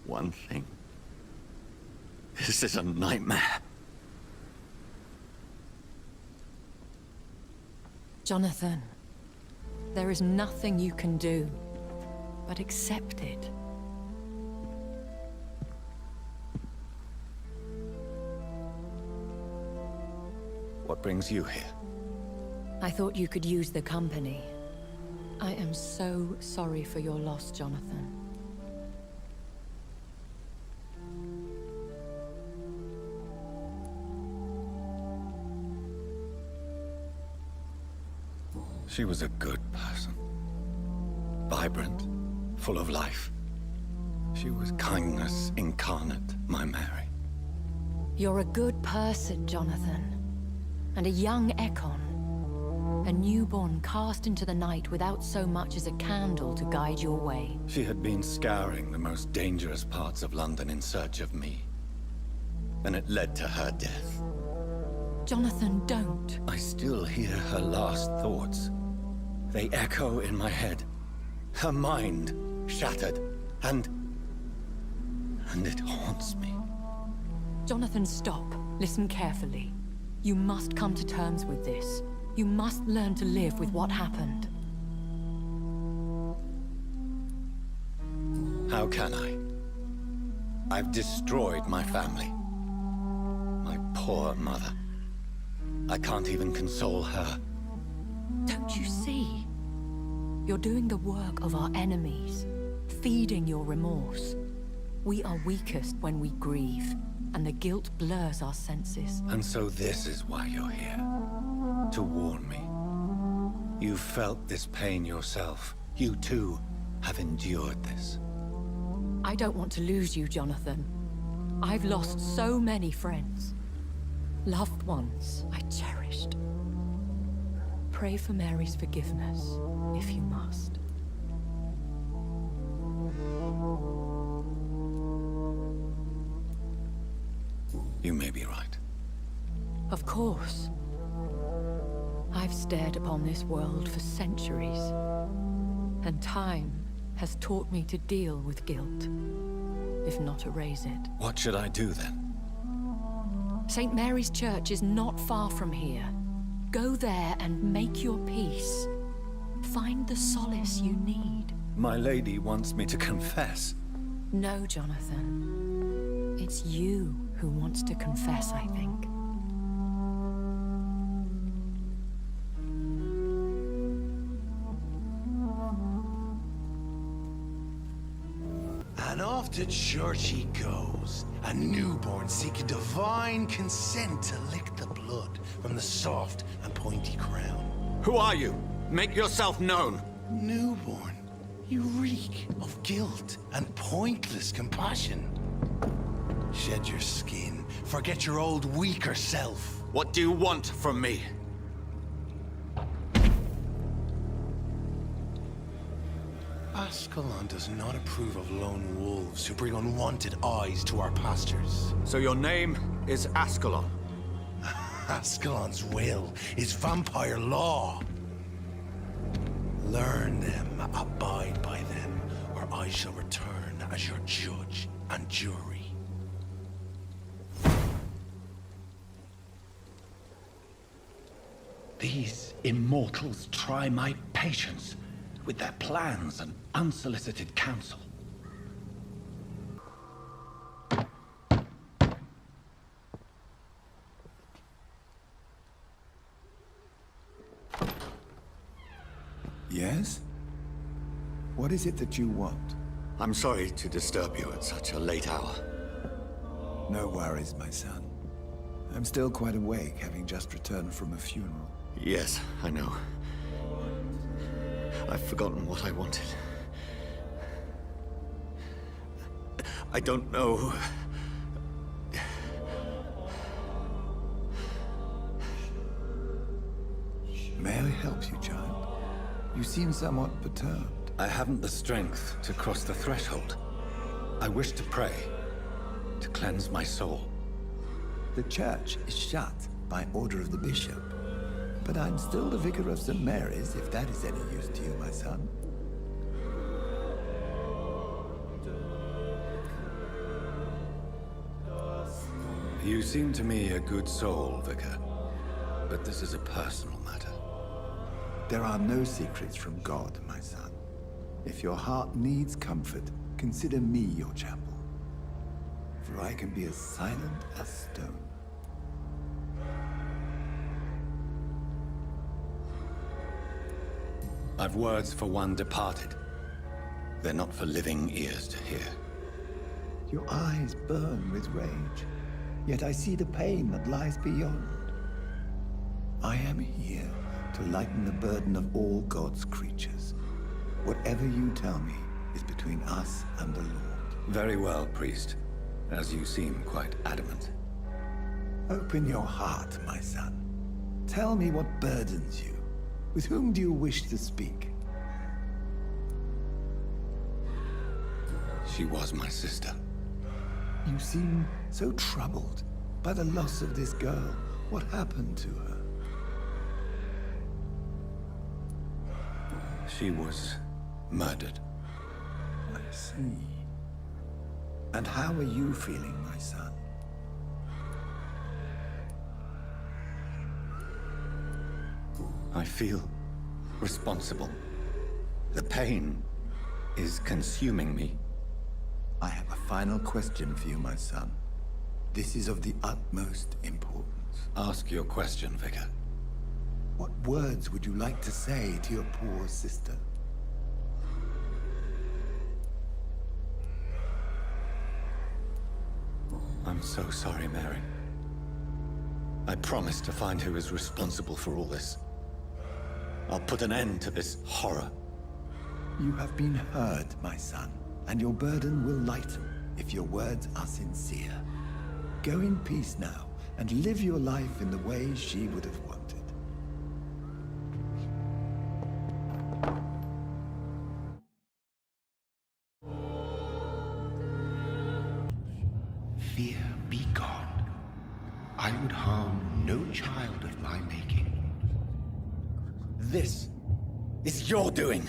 One thing. This is a nightmare. Jonathan, there is nothing you can do but accept it. What brings you here? I thought you could use the company. I am so sorry for your loss, Jonathan. She was a good person. Vibrant, full of life. She was kindness incarnate, my Mary. You're a good person, Jonathan. And a young Ekon. A newborn cast into the night without so much as a candle to guide your way. She had been scouring the most dangerous parts of London in search of me. And it led to her death. Jonathan, don't. I still hear her last thoughts. They echo in my head. Her mind shattered, and it haunts me. Jonathan, stop. Listen carefully. You must come to terms with this. You must learn to live with what happened. How can I? I've destroyed my family. My poor mother. I can't even console her. Don't you see? You're doing the work of our enemies, feeding your remorse. We are weakest when we grieve, and the guilt blurs our senses. And so this is why you're here. To warn me. You've felt this pain yourself. You too have endured this. I don't want to lose you, Jonathan. I've lost so many friends. Loved ones I cherished. Pray for Mary's forgiveness, if you must. You may be right. Of course. I've stared upon this world for centuries, and time has taught me to deal with guilt, if not erase it. What should I do then? St. Mary's Church is not far from here. Go there and make your peace. Find the solace you need. My lady wants me to confess. No, Jonathan. It's you who wants to confess, I think. And off to church he goes, a newborn seeking divine consent to lick the blood from the soft and pointy crown. Who are you? Make yourself known. Newborn, you reek of guilt and pointless compassion. Shed your skin, forget your old weaker self. What do you want from me? Ascalon does not approve of lone wolves who bring unwanted eyes to our pastures. So your name is Ascalon? Ascalon's will is vampire law. Learn them, abide by them, or I shall return as your judge and jury. These immortals try my patience with their plans and unsolicited counsel. Yes? What is it that you want? I'm sorry to disturb you at such a late hour. No worries, my son. I'm still quite awake, having just returned from a funeral. Yes, I know. I've forgotten what I wanted. I don't know. May I help you, child? You seem somewhat perturbed. I haven't the strength to cross the threshold. I wish to pray, to cleanse my soul. The church is shut by order of the bishop. But I'm still the vicar of St. Mary's, if that is any use to you, my son. You seem to me a good soul, Vicar. But this is a personal matter. There are no secrets from God, my son. If your heart needs comfort, consider me your chapel. For I can be as silent as stone. I've words for one departed. They're not for living ears to hear. Your eyes burn with rage, yet I see the pain that lies beyond. I am here to lighten the burden of all God's creatures. Whatever you tell me is between us and the Lord. Very well, priest, as you seem quite adamant. Open your heart, my son. Tell me what burdens you. With whom do you wish to speak? She was my sister. You seem so troubled by the loss of this girl. What happened to her? She was murdered. I see. And how are you feeling, my son? I feel responsible. The pain is consuming me. I have a final question for you, my son. This is of the utmost importance. Ask your question, Vicar. What words would you like to say to your poor sister? I'm so sorry, Mary. I promise to find who is responsible for all this. I'll put an end to this horror. You have been heard, my son, and your burden will lighten if your words are sincere. Go in peace now, and live your life in the way she would have wanted. Fear be gone. I would harm no child of my making. This is your doing.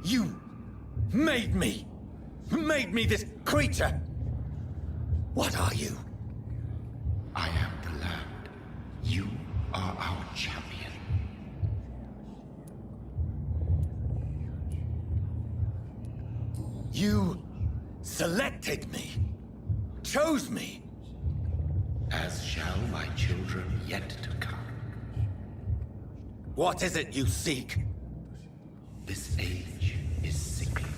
You made me this creature. What are you? I am the land. You are our champion. You selected me, chose me. As shall my children yet to come. What is it you seek? This age is sickly.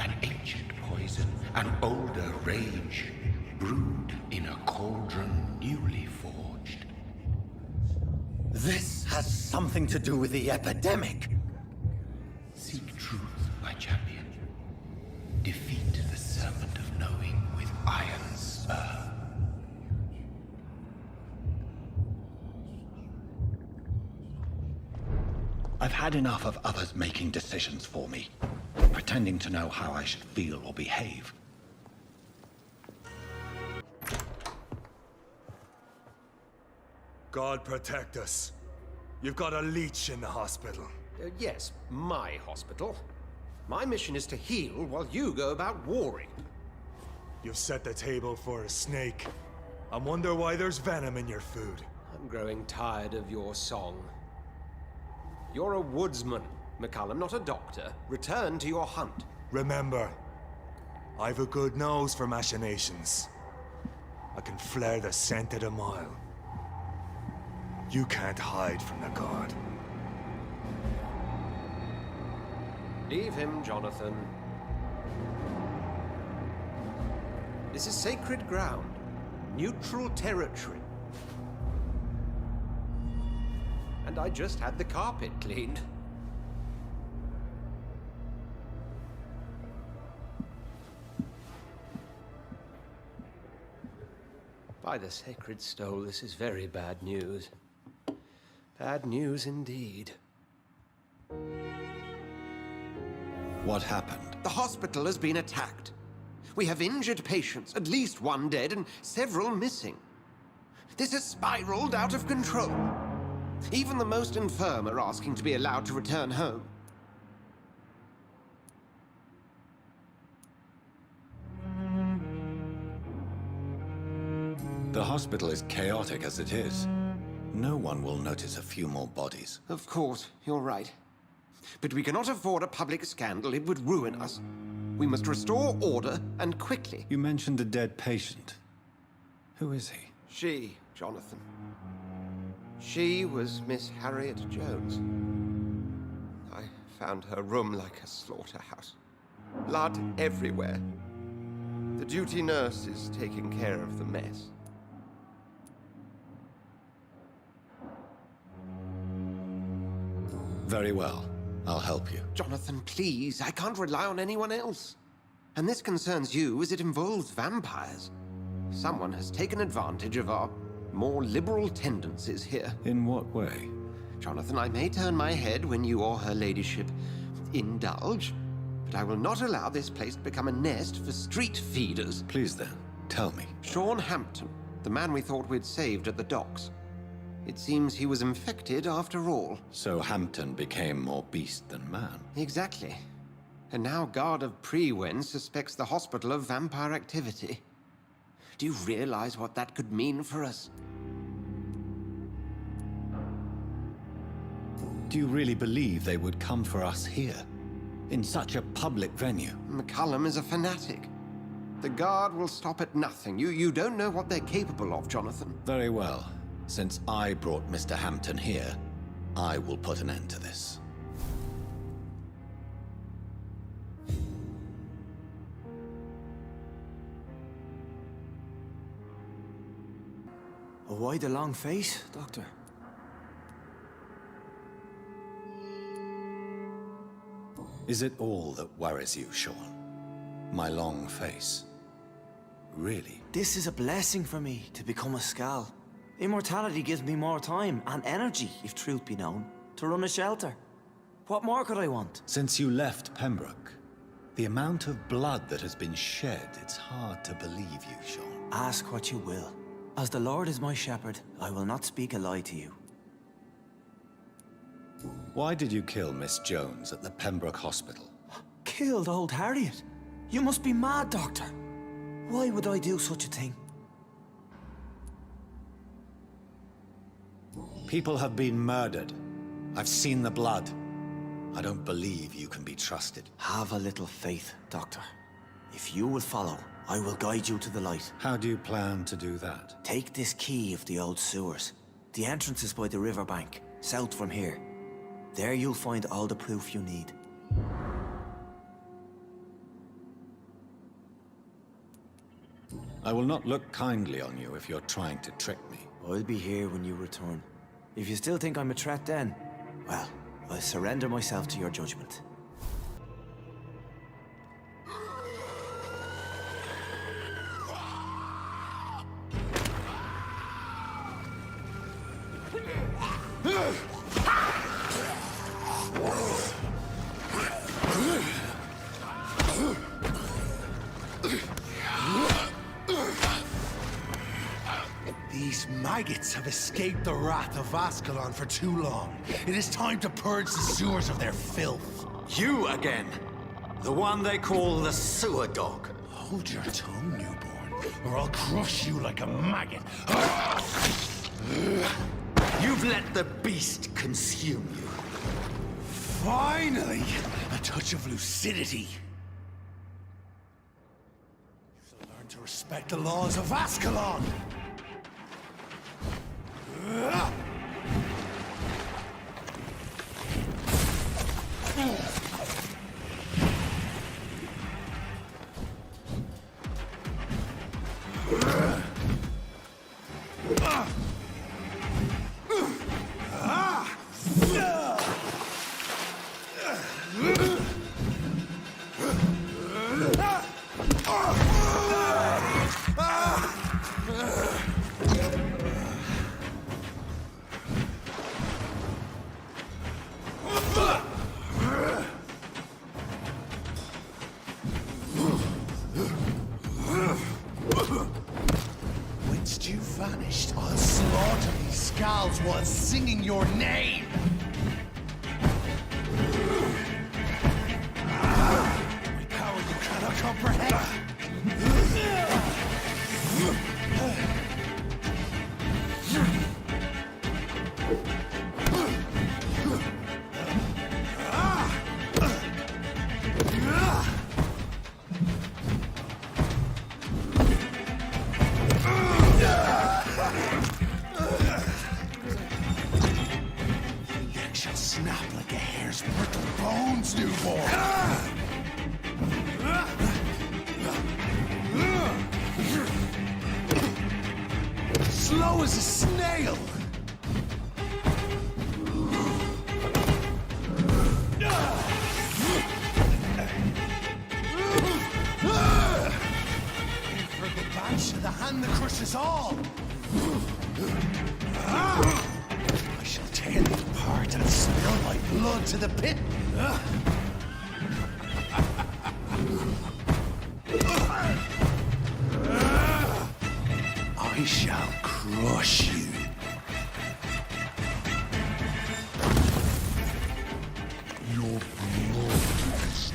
An ancient poison, an older rage, brewed in a cauldron newly forged. This has something to do with the epidemic. Seek truth, my champion. Defeat the serpent of knowing with iron spur. I've had enough of others making decisions for me, pretending to know how I should feel or behave. God protect us. You've got a leech in the hospital. Yes, my hospital. My mission is to heal while you go about warring. You've set the table for a snake. I wonder why there's venom in your food. I'm growing tired of your song. You're a woodsman, McCullum, not a doctor. Return to your hunt. Remember, I've a good nose for machinations. I can flare the scent at a mile. You can't hide from the god. Leave him, Jonathan. This is sacred ground. Neutral territory. And I just had the carpet cleaned. By the sacred stole, this is very bad news. Bad news indeed. What happened? The hospital has been attacked. We have injured patients, at least one dead and several missing. This has spiraled out of control. Even the most infirm are asking to be allowed to return home. The hospital is chaotic as it is. No one will notice a few more bodies. Of course, you're right. But we cannot afford a public scandal. It would ruin us. We must restore order, and quickly. You mentioned a dead patient. Who is he? She, Jonathan. She was Miss Harriet Jones. I found her room like a slaughterhouse. Blood everywhere. The duty nurse is taking care of the mess. Very well. I'll help you. Jonathan, please. I can't rely on anyone else. And this concerns you as it involves vampires. Someone has taken advantage of our more liberal tendencies here. In what way? Jonathan, I may turn my head when you or her ladyship indulge, but I will not allow this place to become a nest for street feeders. Please then, tell me. Sean Hampton, the man we thought we'd saved at the docks. It seems he was infected after all. So Hampton became more beast than man. Exactly. And now Guard of Prewen suspects the hospital of vampire activity. Do you realize what that could mean for us? Do you really believe they would come for us here? In such a public venue? McCullum is a fanatic. The Guard will stop at nothing. You don't know what they're capable of, Jonathan. Very well. Since I brought Mr. Hampton here, I will put an end to this. Why the long face, Doctor? Is it all that worries you, Sean? My long face? Really? This is a blessing for me, to become a Skal. Immortality gives me more time and energy, if truth be known, to run a shelter. What more could I want? Since you left Pembroke, the amount of blood that has been shed, it's hard to believe you, Sean. Ask what you will. As the Lord is my shepherd, I will not speak a lie to you. Why did you kill Miss Jones at the Pembroke Hospital? Killed old Harriet? You must be mad, Doctor. Why would I do such a thing? People have been murdered. I've seen the blood. I don't believe you can be trusted. Have a little faith, Doctor. If you will follow, I will guide you to the light. How do you plan to do that? Take this key of the old sewers. The entrance is by the riverbank, south from here. There you'll find all the proof you need. I will not look kindly on you if you're trying to trick me. I'll be here when you return. If you still think I'm a threat then, well, I'll surrender myself to your judgment. These maggots have escaped the wrath of Ascalon for too long. It is time to purge the sewers of their filth. You again? The one they call the sewer dog? Hold your tongue, newborn, or I'll crush you like a maggot. You've let the beast consume you. Finally! A touch of lucidity. So learn to respect the laws of Ascalon! Whence you vanished, I'll slaughter these Skals while singing your name! My power you cannot comprehend! Snap like a hare's brittle bones, newborn! Slow as a snail! For the bash of the hand that crushes all! I shall tear you apart and spill my blood to the pit. I shall crush you. Your blood is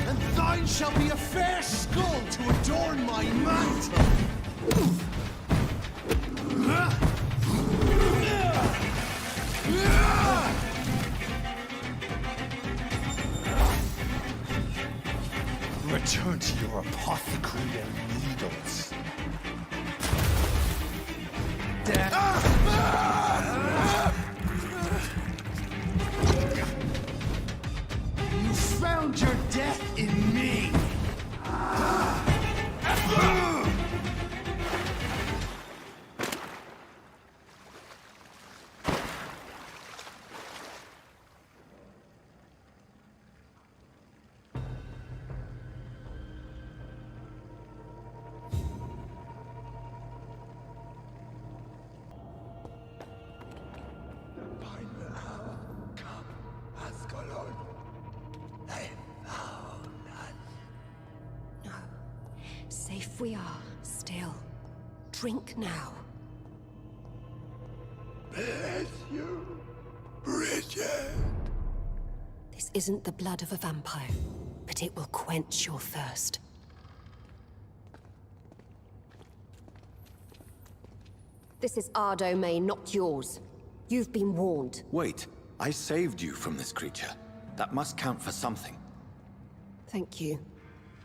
and thine shall be a fair skull to adorn my mantle. Return to your apothecary and needles. You found your death in me. If we are still, drink now. Bless you, Bridget. This isn't the blood of a vampire, but it will quench your thirst. This is our domain, not yours. You've been warned. Wait, I saved you from this creature. That must count for something. Thank you.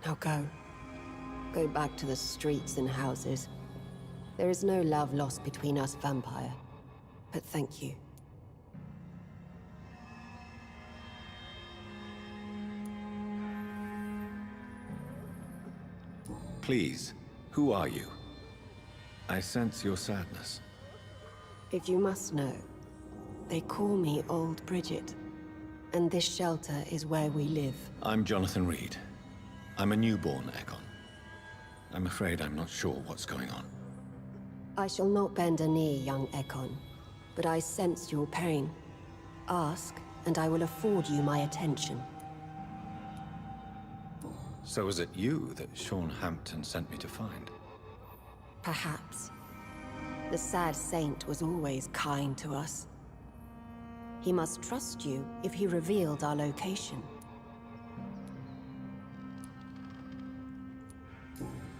Now go. Go back to the streets and houses. There is no love lost between us, vampire. But thank you. Please, who are you? I sense your sadness. If you must know, they call me Old Bridget. And this shelter is where we live. I'm Jonathan Reid. I'm a newborn Ekon. I'm afraid I'm not sure what's going on. I shall not bend a knee, young Ekon. But I sense your pain. Ask, and I will afford you my attention. So is it you that Sean Hampton sent me to find? Perhaps. The sad saint was always kind to us. He must trust you if he revealed our location.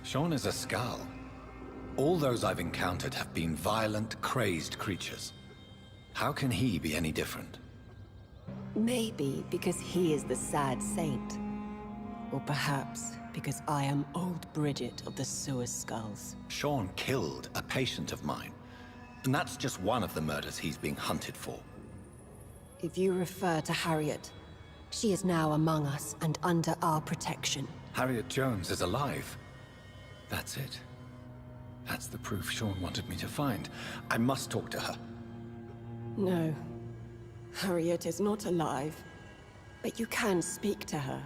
Sean is a Skal. All those I've encountered have been violent, crazed creatures. How can he be any different? Maybe because he is the sad saint. Or perhaps because I am Old Bridget of the Sewer Skulls. Sean killed a patient of mine. And that's just one of the murders he's being hunted for. If you refer to Harriet, she is now among us and under our protection. Harriet Jones is alive. That's it. That's the proof Sean wanted me to find. I must talk to her. No. Harriet is not alive. But you can speak to her.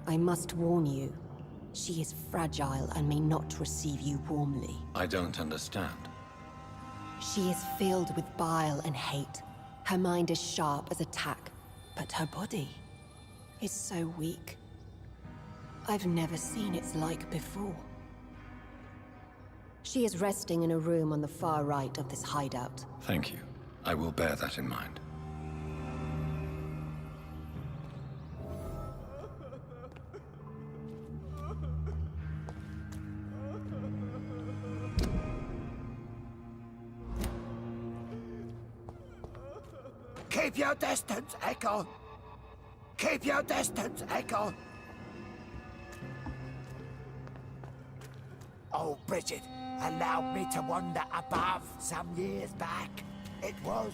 I must warn you. She is fragile and may not receive you warmly. I don't understand. She is filled with bile and hate. Her mind is sharp as a tack, but her body is so weak. I've never seen its like before. She is resting in a room on the far right of this hideout. Thank you. I will bear that in mind. Keep your distance, Ekon! Keep your distance, Ekon! Oh, Bridget allowed me to wander above some years back. It was...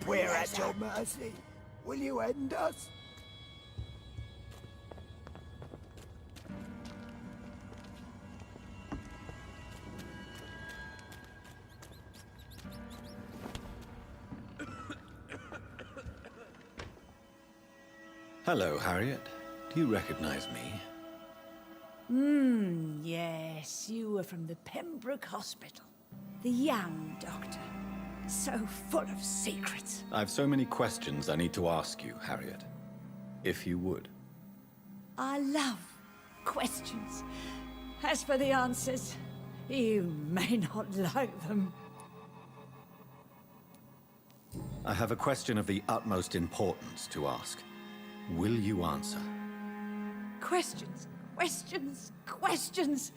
we're at your mercy. Will you end us? Hello, Harriet. Do you recognize me? Yes, you were from the Pembroke Hospital. The young doctor. So full of secrets. I've so many questions I need to ask you, Harriet. If you would. I love questions. As for the answers, you may not like them. I have a question of the utmost importance to ask. Will you answer? Questions, questions, questions.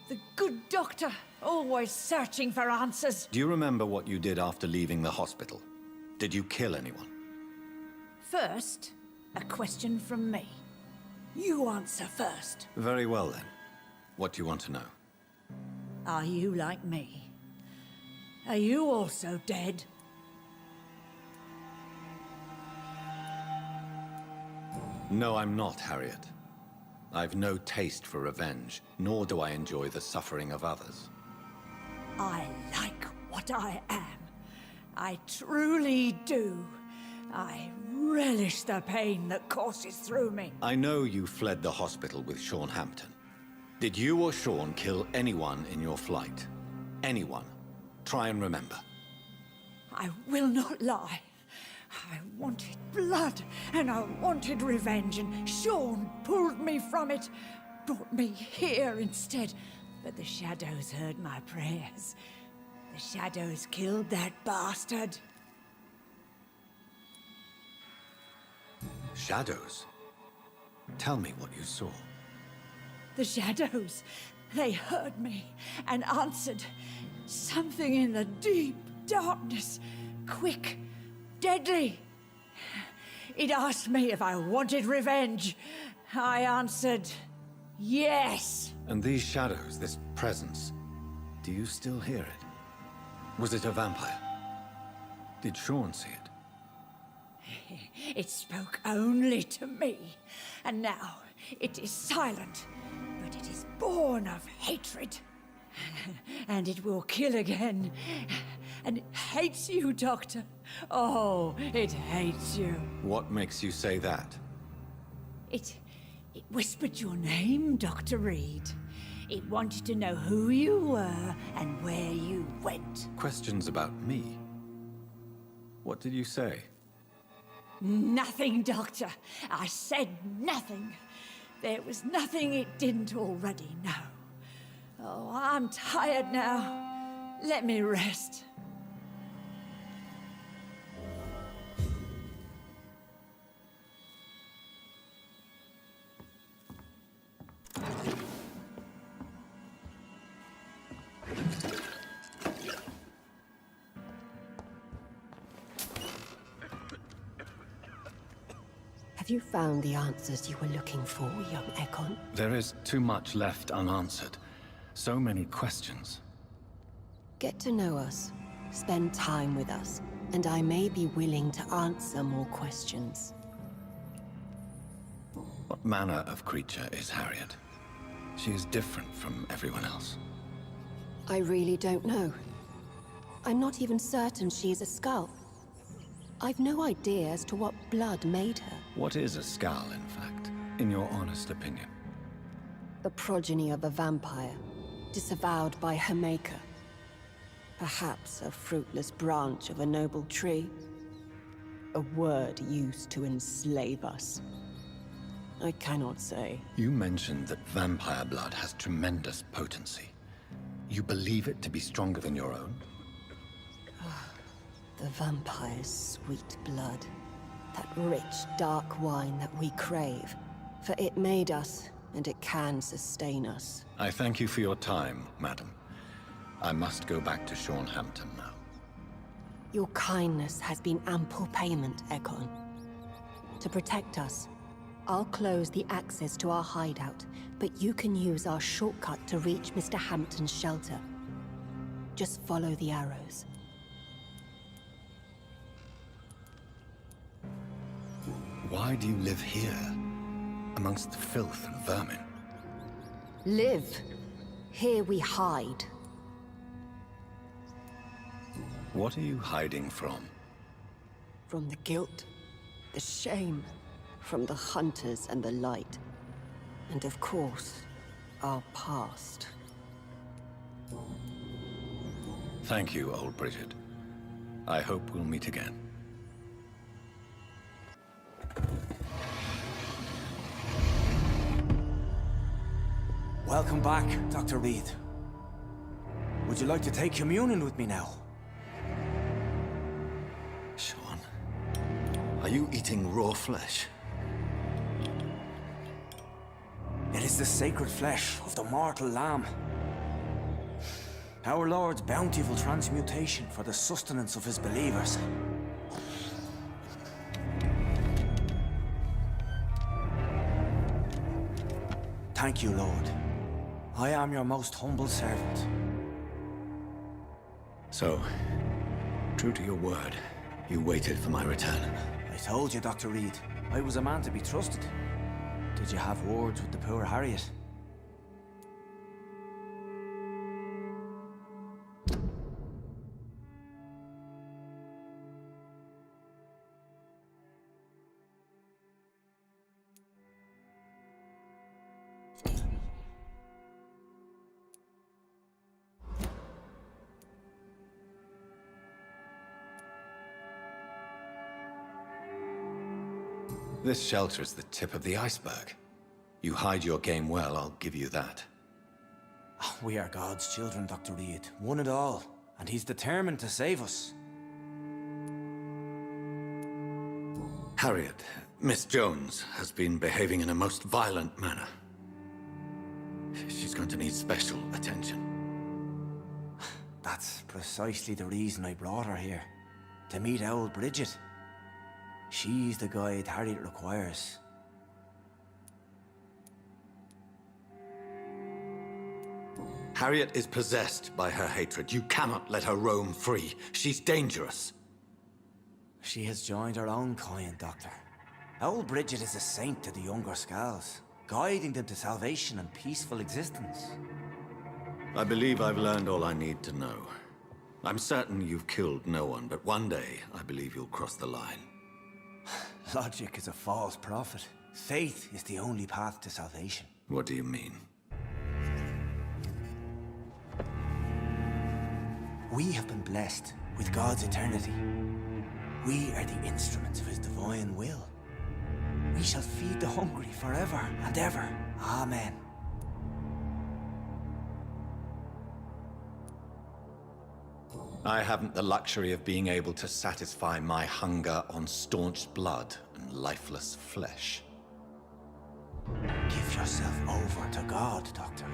The good doctor, always searching for answers. Do you remember what you did after leaving the hospital? Did you kill anyone? First, a question from me. You answer first. Very well then. What do you want to know? Are you like me? Are you also dead? No, I'm not, Harriet. I've no taste for revenge, nor do I enjoy the suffering of others. I like what I am. I truly do. I relish the pain that courses through me. I know you fled the hospital with Sean Hampton. Did you or Sean kill anyone in your flight? Anyone? Try and remember. I will not lie. I wanted blood, and I wanted revenge, and Sean pulled me from it. brought me here instead. But the shadows heard my prayers. The shadows killed that bastard. Shadows? Tell me what you saw. The shadows, they heard me and answered. Something in the deep darkness, quick, deadly. It asked me if I wanted revenge. I answered, yes. And these shadows, this presence, do you still hear it? Was it a vampire? Did Sean see it? It spoke only to me, and now it is silent, but it is born of hatred. And it will kill again. And it hates you, Doctor. Oh, it hates you. What makes you say that? It whispered your name, Dr. Reid. It wanted to know who you were and where you went. Questions about me? What did you say? Nothing, Doctor. I said nothing. There was nothing it didn't already know. Oh, I'm tired now. Let me rest. Have you found the answers you were looking for, young Ekon? There is too much left unanswered. So many questions. Get to know us, spend time with us, and I may be willing to answer more questions. What manner of creature is Harriet? She is different from everyone else. I really don't know. I'm not even certain she is a skull. I've no idea as to what blood made her. What is a skull, in fact, in your honest opinion? The progeny of a vampire, disavowed by her maker. Perhaps a fruitless branch of a noble tree. A word used to enslave us. I cannot say. You mentioned that vampire blood has tremendous potency. You believe it to be stronger than your own? The vampire's sweet blood. That rich, dark wine that we crave. For it made us, and it can sustain us. I thank you for your time, madam. I must go back to Hampton now. Your kindness has been ample payment, Ekon. To protect us, I'll close the access to our hideout, but you can use our shortcut to reach Mr. Hampton's shelter. Just follow the arrows. Why do you live here, amongst filth and vermin? Live. Here we hide. What are you hiding from? From the guilt, the shame, from the hunters and the light. And of course, our past. Thank you, old Bridget. I hope we'll meet again. Welcome back, Dr. Reid. Would you like to take communion with me now? Sean, are you eating raw flesh? It is the sacred flesh of the mortal lamb. Our Lord's bountiful transmutation for the sustenance of his believers. Thank you, Lord. I am your most humble servant. So, true to your word, you waited for my return. I told you, Dr. Reid, I was a man to be trusted. Did you have words with the poor Harriet? This shelter is the tip of the iceberg. You hide your game well, I'll give you that. We are God's children, Dr. Reid, one and all, and he's determined to save us. Harriet, Miss Jones has been behaving in a most violent manner. She's going to need special attention. That's precisely the reason I brought her here. To meet old Bridget. She's the guide Harriet requires. Harriet is possessed by her hatred. You cannot let her roam free. She's dangerous. She has joined her own kind, Doctor. Old Bridget is a saint to the younger Scals, guiding them to salvation and peaceful existence. I believe I've learned all I need to know. I'm certain you've killed no one, but one day I believe you'll cross the line. Logic is a false prophet. Faith is the only path to salvation. What do you mean? We have been blessed with God's eternity. We are the instruments of his divine will. We shall feed the hungry forever and ever. Amen. I haven't the luxury of being able to satisfy my hunger on staunched blood and lifeless flesh. Give yourself over to God, Doctor.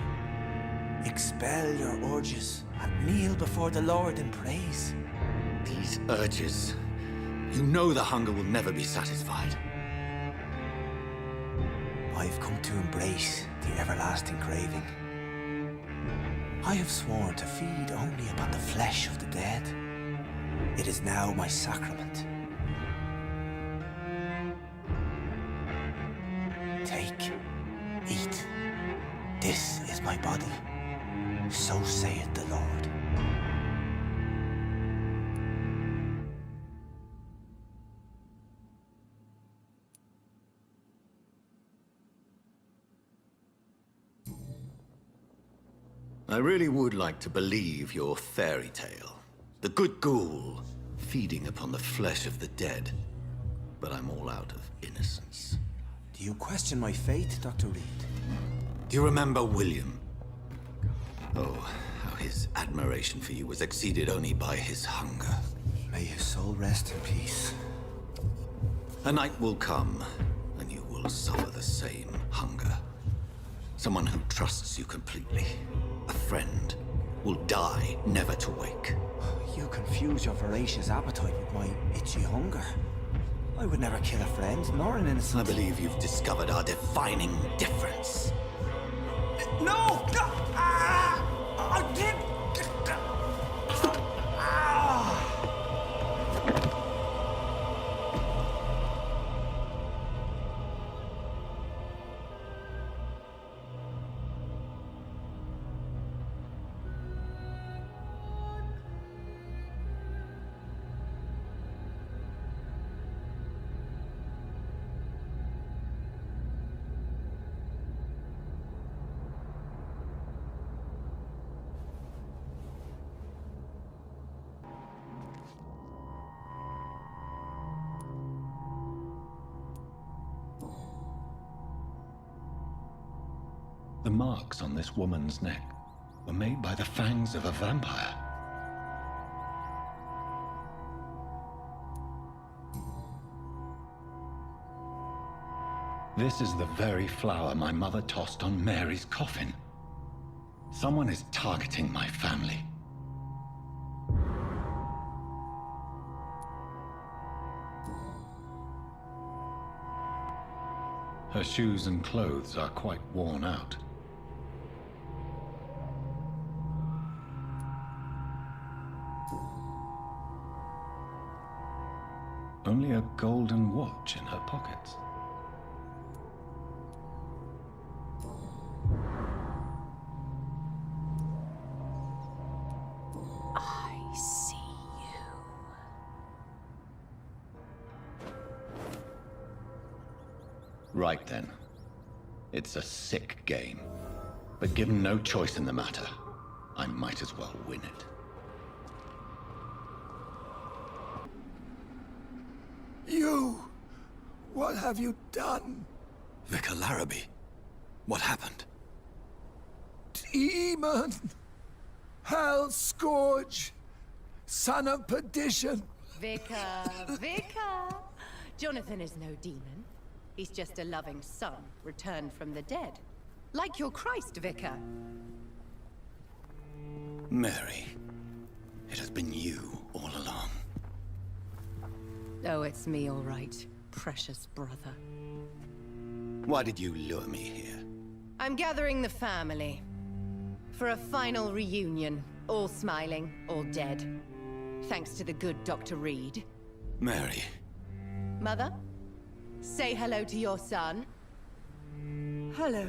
Expel your urges and kneel before the Lord in praise. These urges... You know the hunger will never be satisfied. I've come to embrace the everlasting craving. I have sworn to feed only upon the flesh of the dead. It is now my sacrament. Take, eat. This is my body. So saith the Lord. I really would like to believe your fairy tale. The good ghoul feeding upon the flesh of the dead. But I'm all out of innocence. Do you question my faith, Dr. Reid? Do you remember William? Oh, how his admiration for you was exceeded only by his hunger. May his soul rest in peace. A night will come, and you will suffer the same hunger. Someone who trusts you completely. A friend will die, never to wake. You confuse your voracious appetite with my itchy hunger. I would never kill a friend, nor an innocent. I believe you've discovered our defining difference. No! I did... The marks on this woman's neck were made by the fangs of a vampire. This is the very flower my mother tossed on Mary's coffin. Someone is targeting my family. Her shoes and clothes are quite worn out. Only a golden watch in her pockets. I see you. Right then. It's a sick game. But given no choice in the matter, I might as well win it. You! What have you done? Vicar Larrabee, What happened? Demon! Hell scourge! Son of perdition! Vicar! Jonathan is no demon. He's just a loving son, returned from the dead. Like your Christ, Vicar. Mary, it has been you all along. Oh, it's me, all right. Precious brother. Why did you lure me here? I'm gathering the family. For a final reunion. All smiling, all dead. Thanks to the good Dr. Reid. Mary. Mother? Say hello to your son. Hello,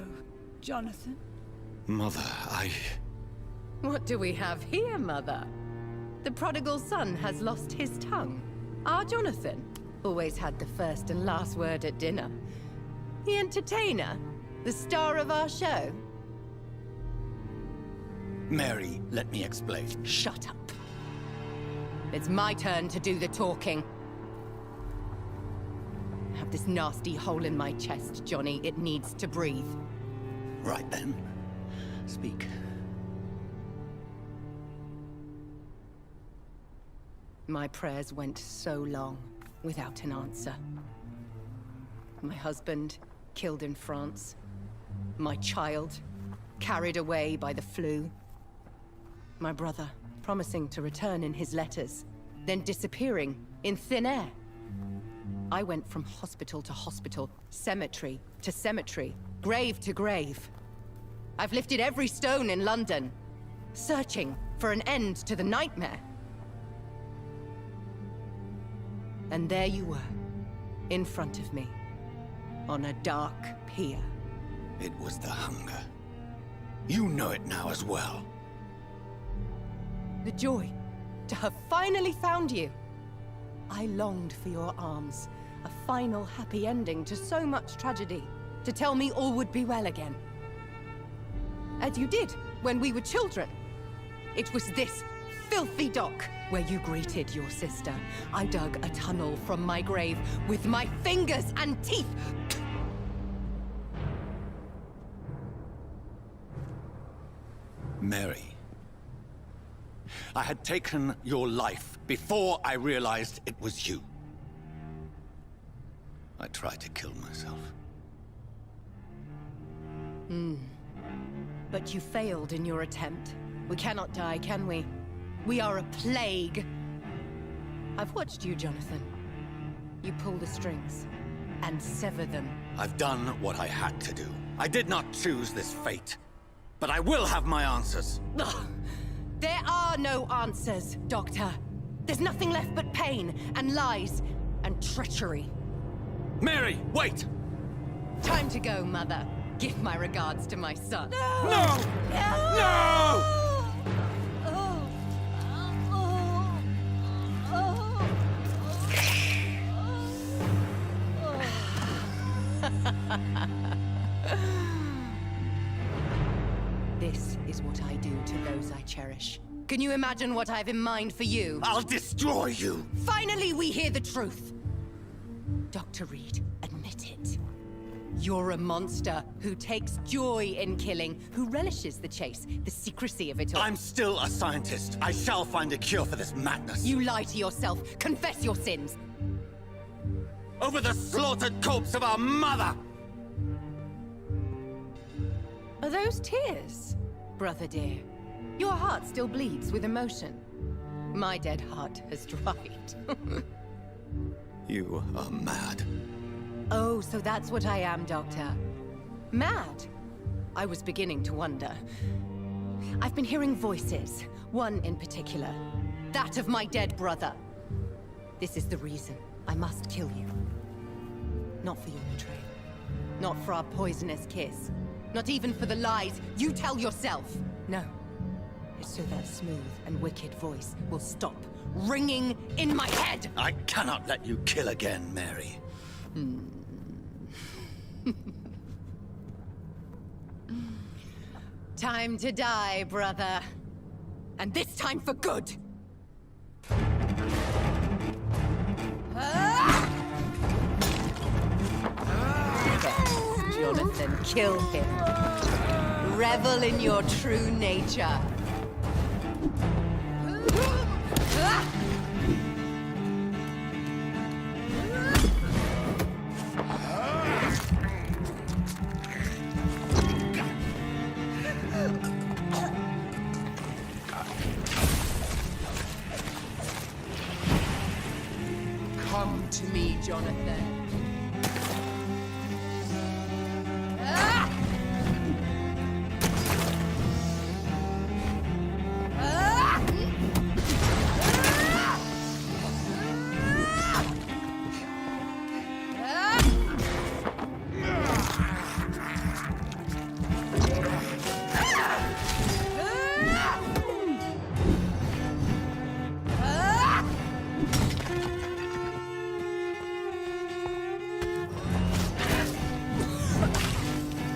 Jonathan. Mother, What do we have here, Mother? The prodigal son has lost his tongue. Our Jonathan always had the first and last word at dinner. The entertainer, the star of our show. Mary, let me explain. Shut up. It's my turn to do the talking. I have this nasty hole in my chest, Johnny. It needs to breathe. Right then. Speak. My prayers went so long without an answer. My husband killed in France. My child carried away by the flu. My brother promising to return in his letters, then disappearing in thin air. I went from hospital to hospital, cemetery to cemetery, grave to grave. I've lifted every stone in London, searching for an end to the nightmare. And there you were, in front of me, on a dark pier. It was the hunger. You know it now as well. The joy to have finally found you. I longed for your arms, a final happy ending to so much tragedy, to tell me all would be well again. As you did when we were children. It was this filthy dock where you greeted your sister. I dug a tunnel from my grave with my fingers and teeth. Mary. I had taken your life before I realized it was you. I tried to kill myself. But you failed in your attempt. We cannot die, can we? We are a plague. I've watched you, Jonathan. You pull the strings and sever them. I've done what I had to do. I did not choose this fate. But I will have my answers. Ugh. There are no answers, Doctor. There's nothing left but pain and lies and treachery. Mary, wait! Time to go, Mother. Give my regards to my son. No! No! No! This is what I do to those I cherish. Can you imagine what I've in mind for you? I'll destroy you! Finally, we hear the truth! Dr. Reid, admit it. You're a monster who takes joy in killing, who relishes the chase, the secrecy of it all. I'm still a scientist. I shall find a cure for this madness. You lie to yourself. Confess your sins. Over the slaughtered corpse of our mother! Are those tears, brother dear? Your heart still bleeds with emotion. My dead heart has dried. You are mad. Oh, so that's what I am, Doctor. Mad? I was beginning to wonder. I've been hearing voices, one in particular. That of my dead brother. This is the reason I must kill you. Not for your betrayal. Not for our poisonous kiss. Not even for the lies you tell yourself. No. It's so that smooth and wicked voice will stop ringing in my head! I cannot let you kill again, Mary. Time to die, brother. And this time for good! Jonathan. Kill him. Revel in your true nature. Come to me, Jonathan.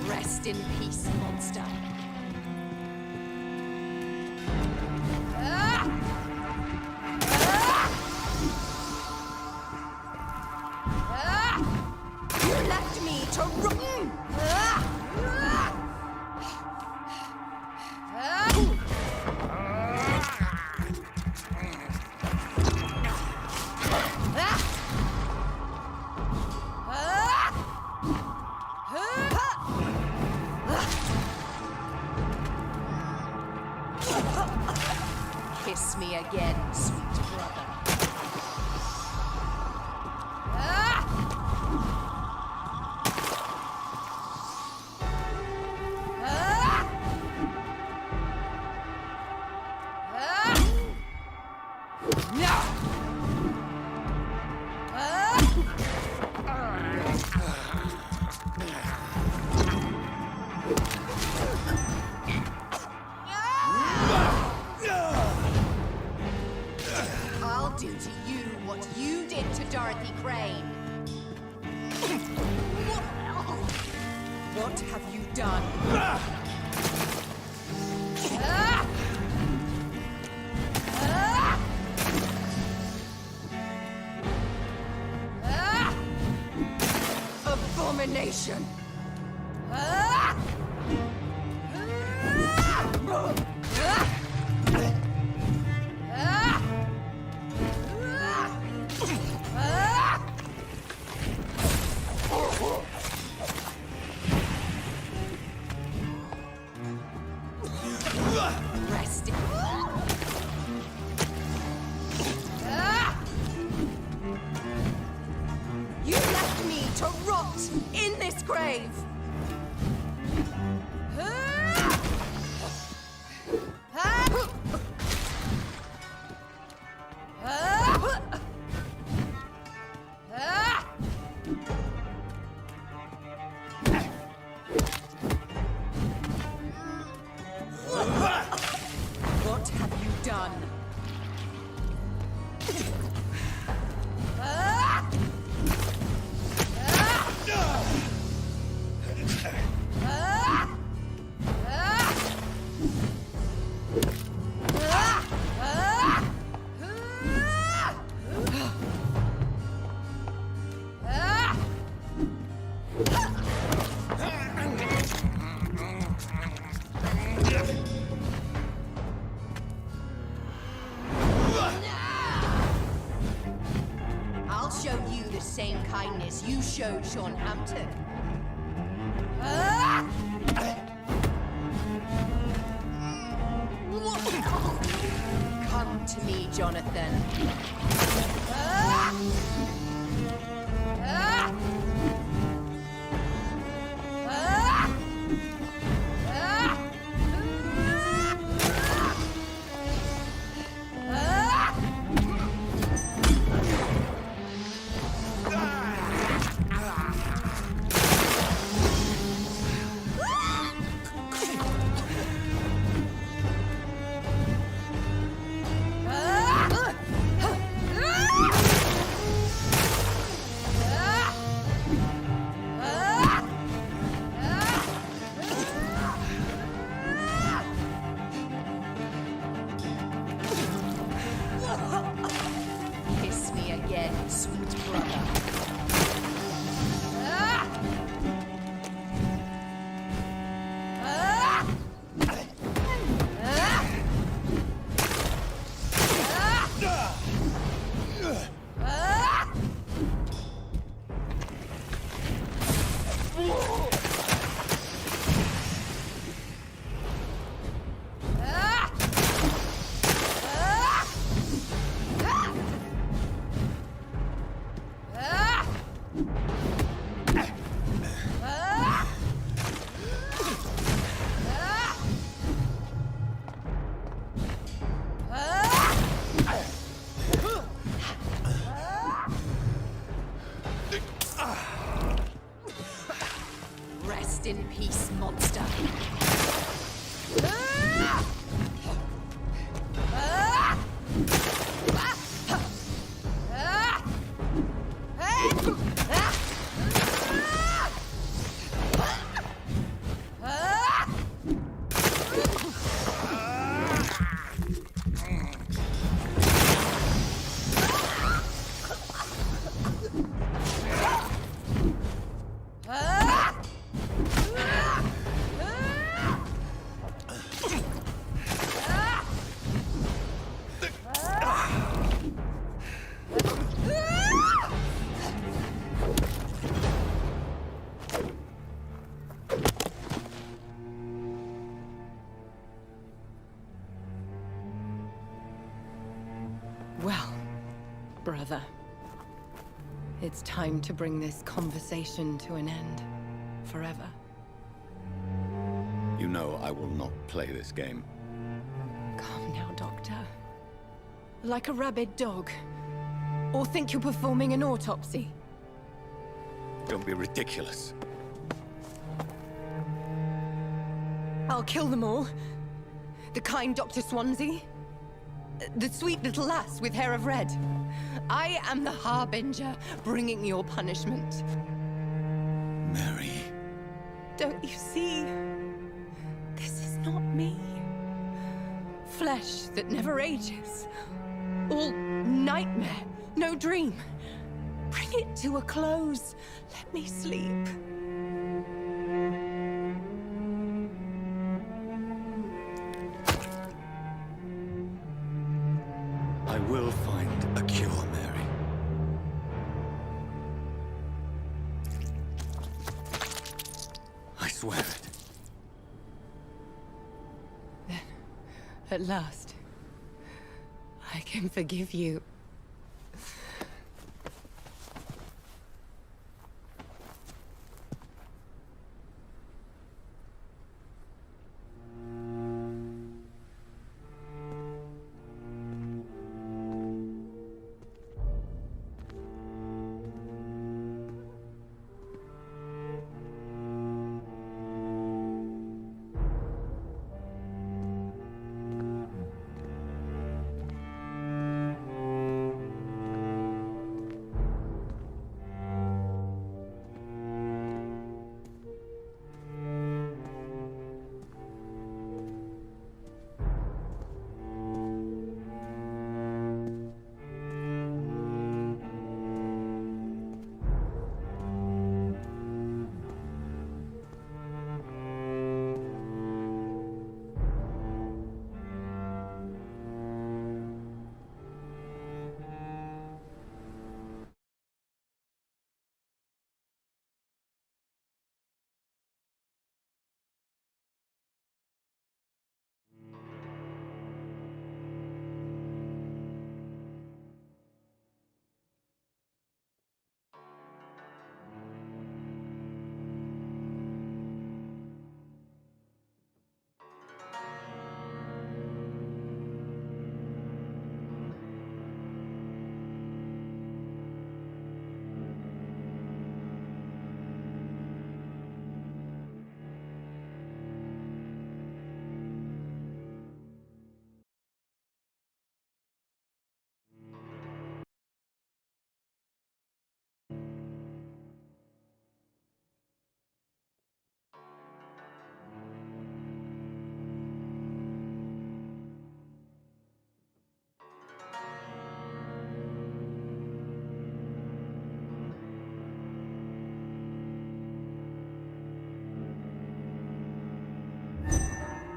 Rest in peace, monster. You left me to run. Kiss me again, sweet brother. I'll do to you what you did to Dorothy Crane. What have you done? Abomination! Rest. You left me to rot in this grave. What have you done? I'll show you the same kindness you showed Sean Hampton. Come to me, Jonathan. Rest in peace, monster. Well, brother, it's time to bring this conversation to an end. Forever. You know I will not play this game. Calm now, Doctor. Like a rabid dog. Or think you're performing an autopsy. Don't be ridiculous. I'll kill them all. The kind Dr. Swansea. The sweet little lass with hair of red. I am the Harbinger, bringing your punishment. Mary. Don't you see? This is not me. Flesh that never ages. All nightmare, no dream. Bring it to a close. Let me sleep. I will find a cure, Mary. I swear it. Then, at last, I can forgive you.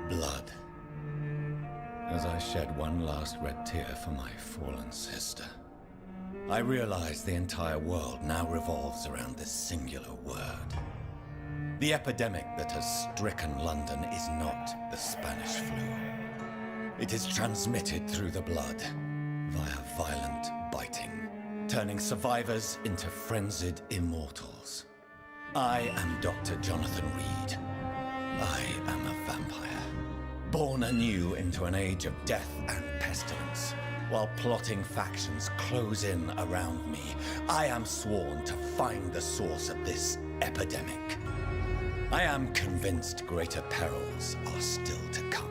Blood. As I shed one last red tear for my fallen sister, I realize the entire world now revolves around this singular word. The epidemic that has stricken London is not the Spanish flu. It is transmitted through the blood, via violent biting, turning survivors into frenzied immortals. I am Dr. Jonathan Reid. I am a vampire, born anew into an age of death and pestilence. While plotting factions close in around me, I am sworn to find the source of this epidemic. I am convinced greater perils are still to come.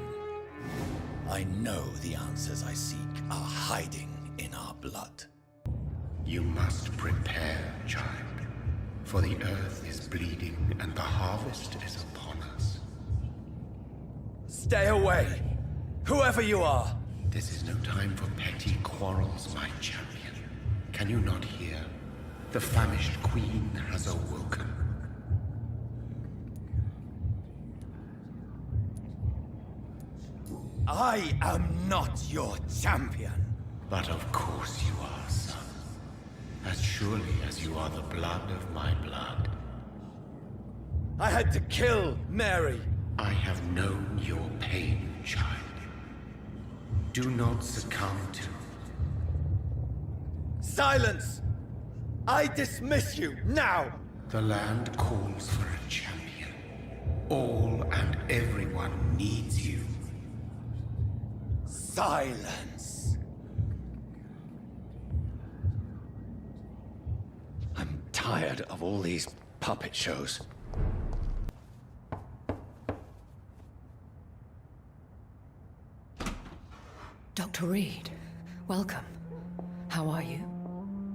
I know the answers I seek are hiding in our blood. You must prepare, child, for the earth is bleeding and the harvest is upon us. Stay away, whoever you are! This is no time for petty quarrels, my champion. Can you not hear? The famished queen has awoken. I am not your champion. But of course you are, son. As surely as you are the blood of my blood. I had to kill Mary. I have known your pain, child. Do not succumb to... Silence! I dismiss you, now! The land calls for a champion. All and everyone needs you. Silence! I'm tired of all these puppet shows. Dr. Reid, welcome. How are you?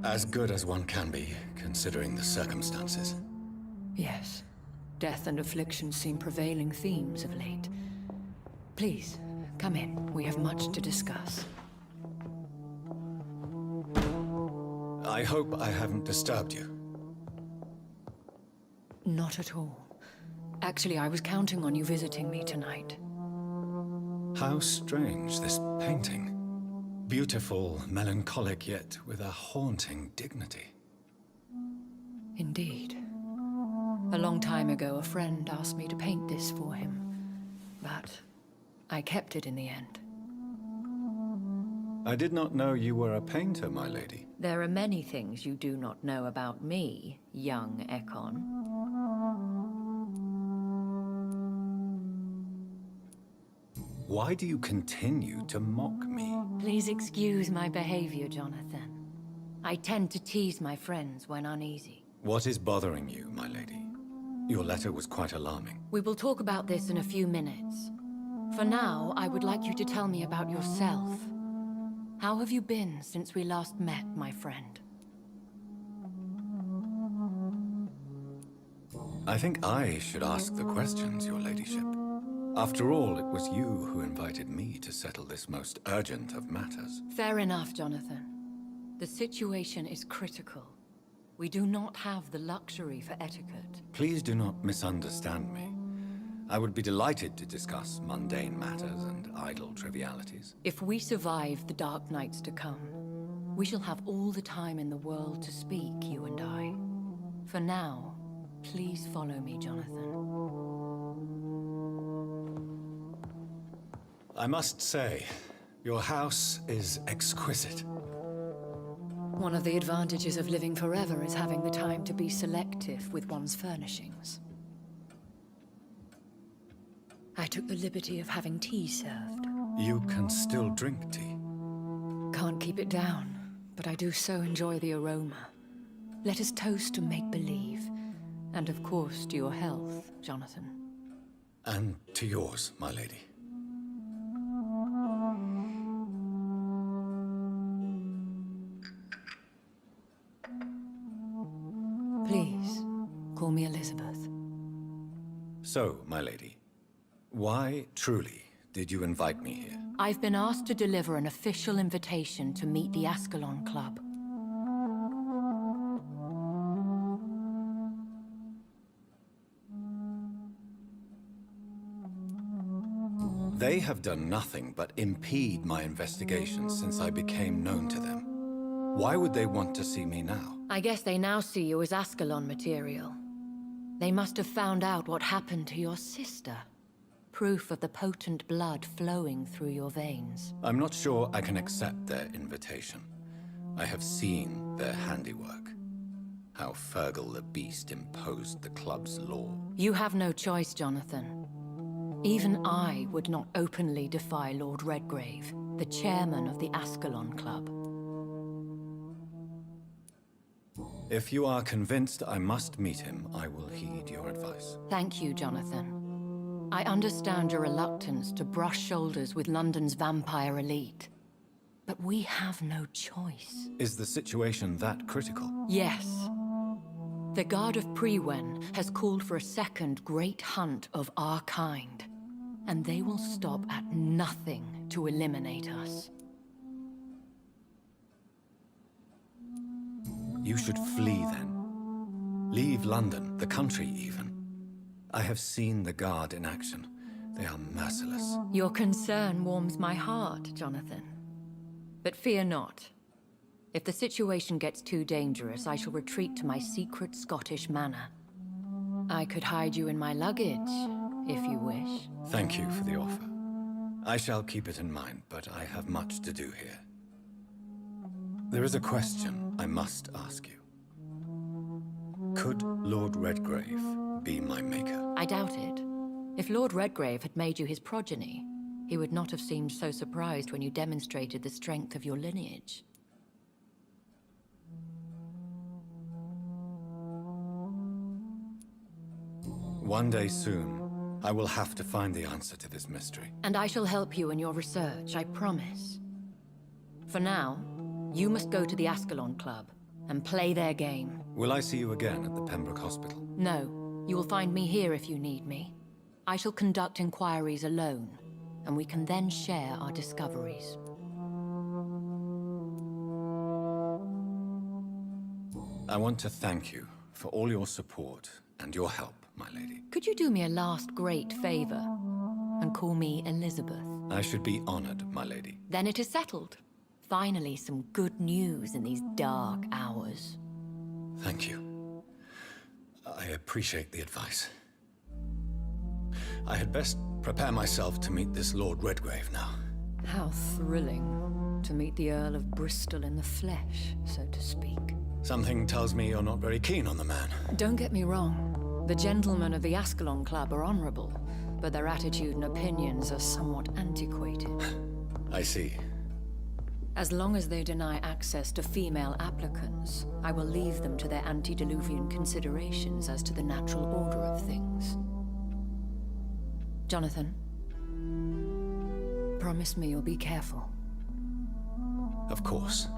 As good as one can be, considering the circumstances. Yes. Death and affliction seem prevailing themes of late. Please, come in. We have much to discuss. I hope I haven't disturbed you. Not at all. Actually, I was counting on you visiting me tonight. How strange, this painting. Beautiful, melancholic, yet with a haunting dignity. Indeed. A long time ago, a friend asked me to paint this for him. But I kept it in the end. I did not know you were a painter, my lady. There are many things you do not know about me, young Ekon. Why do you continue to mock me? Please excuse my behavior, Jonathan. I tend to tease my friends when uneasy. What is bothering you, my lady? Your letter was quite alarming. We will talk about this in a few minutes. For now, I would like you to tell me about yourself. How have you been since we last met, my friend? I think I should ask the questions, your ladyship. After all, it was you who invited me to settle this most urgent of matters. Fair enough, Jonathan. The situation is critical. We do not have the luxury for etiquette. Please do not misunderstand me. I would be delighted to discuss mundane matters and idle trivialities. If we survive the dark nights to come, we shall have all the time in the world to speak, you and I. For now, please follow me, Jonathan. I must say, your house is exquisite. One of the advantages of living forever is having the time to be selective with one's furnishings. I took the liberty of having tea served. You can still drink tea. Can't keep it down, but I do so enjoy the aroma. Let us toast to make-believe. And of course, to your health, Jonathan. And to yours, my lady. Please, call me Elizabeth. So, my lady, why, truly, did you invite me here? I've been asked to deliver an official invitation to meet the Ascalon Club. They have done nothing but impede my investigations since I became known to them. Why would they want to see me now? I guess they now see you as Ascalon material. They must have found out what happened to your sister. Proof of the potent blood flowing through your veins. I'm not sure I can accept their invitation. I have seen their handiwork. How Fergal the Beast imposed the club's law. You have no choice, Jonathan. Even I would not openly defy Lord Redgrave, the chairman of the Ascalon Club. If you are convinced I must meet him, I will heed your advice. Thank you, Jonathan. I understand your reluctance to brush shoulders with London's vampire elite. But we have no choice. Is the situation that critical? Yes. The Guard of Prewen has called for a second great hunt of our kind. And they will stop at nothing to eliminate us. You should flee then. Leave London, the country even. I have seen the Guard in action. They are merciless. Your concern warms my heart, Jonathan. But fear not. If the situation gets too dangerous, I shall retreat to my secret Scottish manor. I could hide you in my luggage, if you wish. Thank you for the offer. I shall keep it in mind, but I have much to do here. There is a question I must ask you. Could Lord Redgrave be my maker? I doubt it. If Lord Redgrave had made you his progeny, he would not have seemed so surprised when you demonstrated the strength of your lineage. One day soon, I will have to find the answer to this mystery. And I shall help you in your research, I promise. For now, you must go to the Ascalon Club and play their game. Will I see you again at the Pembroke Hospital? No, you will find me here if you need me. I shall conduct inquiries alone, and we can then share our discoveries. I want to thank you for all your support and your help, my lady. Could you do me a last great favor and call me Elizabeth? I should be honored, my lady. Then it is settled. Finally, some good news in these dark hours. Thank you. I appreciate the advice. I had best prepare myself to meet this Lord Redgrave now. How thrilling to meet the Earl of Bristol in the flesh, so to speak. Something tells me you're not very keen on the man. Don't get me wrong. The gentlemen of the Ascalon Club are honorable, but their attitude and opinions are somewhat antiquated. I see. As long as they deny access to female applicants, I will leave them to their antediluvian considerations as to the natural order of things. Jonathan, promise me you'll be careful. Of course.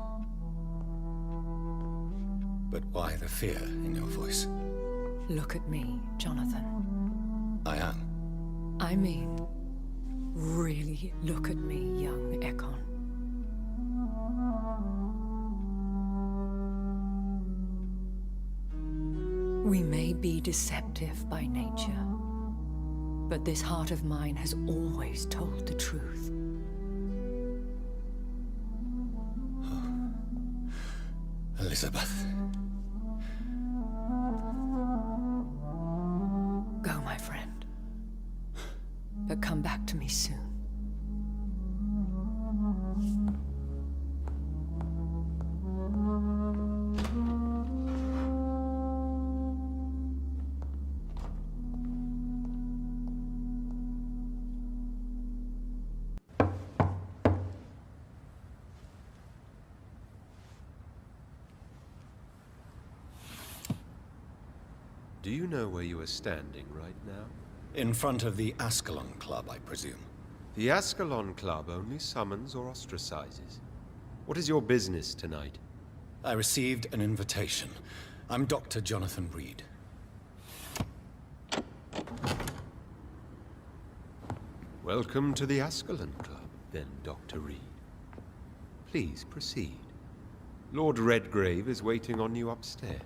But why the fear in your voice? Look at me, Jonathan. I am. I mean, really look at me, young Ekon. We may be deceptive by nature, but this heart of mine has always told the truth. Elizabeth. Go, my friend. But come back to me soon. Do you know where you are standing right now? In front of the Ascalon Club, I presume. The Ascalon Club only summons or ostracizes. What is your business tonight? I received an invitation. I'm Dr. Jonathan Reid. Welcome to the Ascalon Club, then, Dr. Reid. Please proceed. Lord Redgrave is waiting on you upstairs.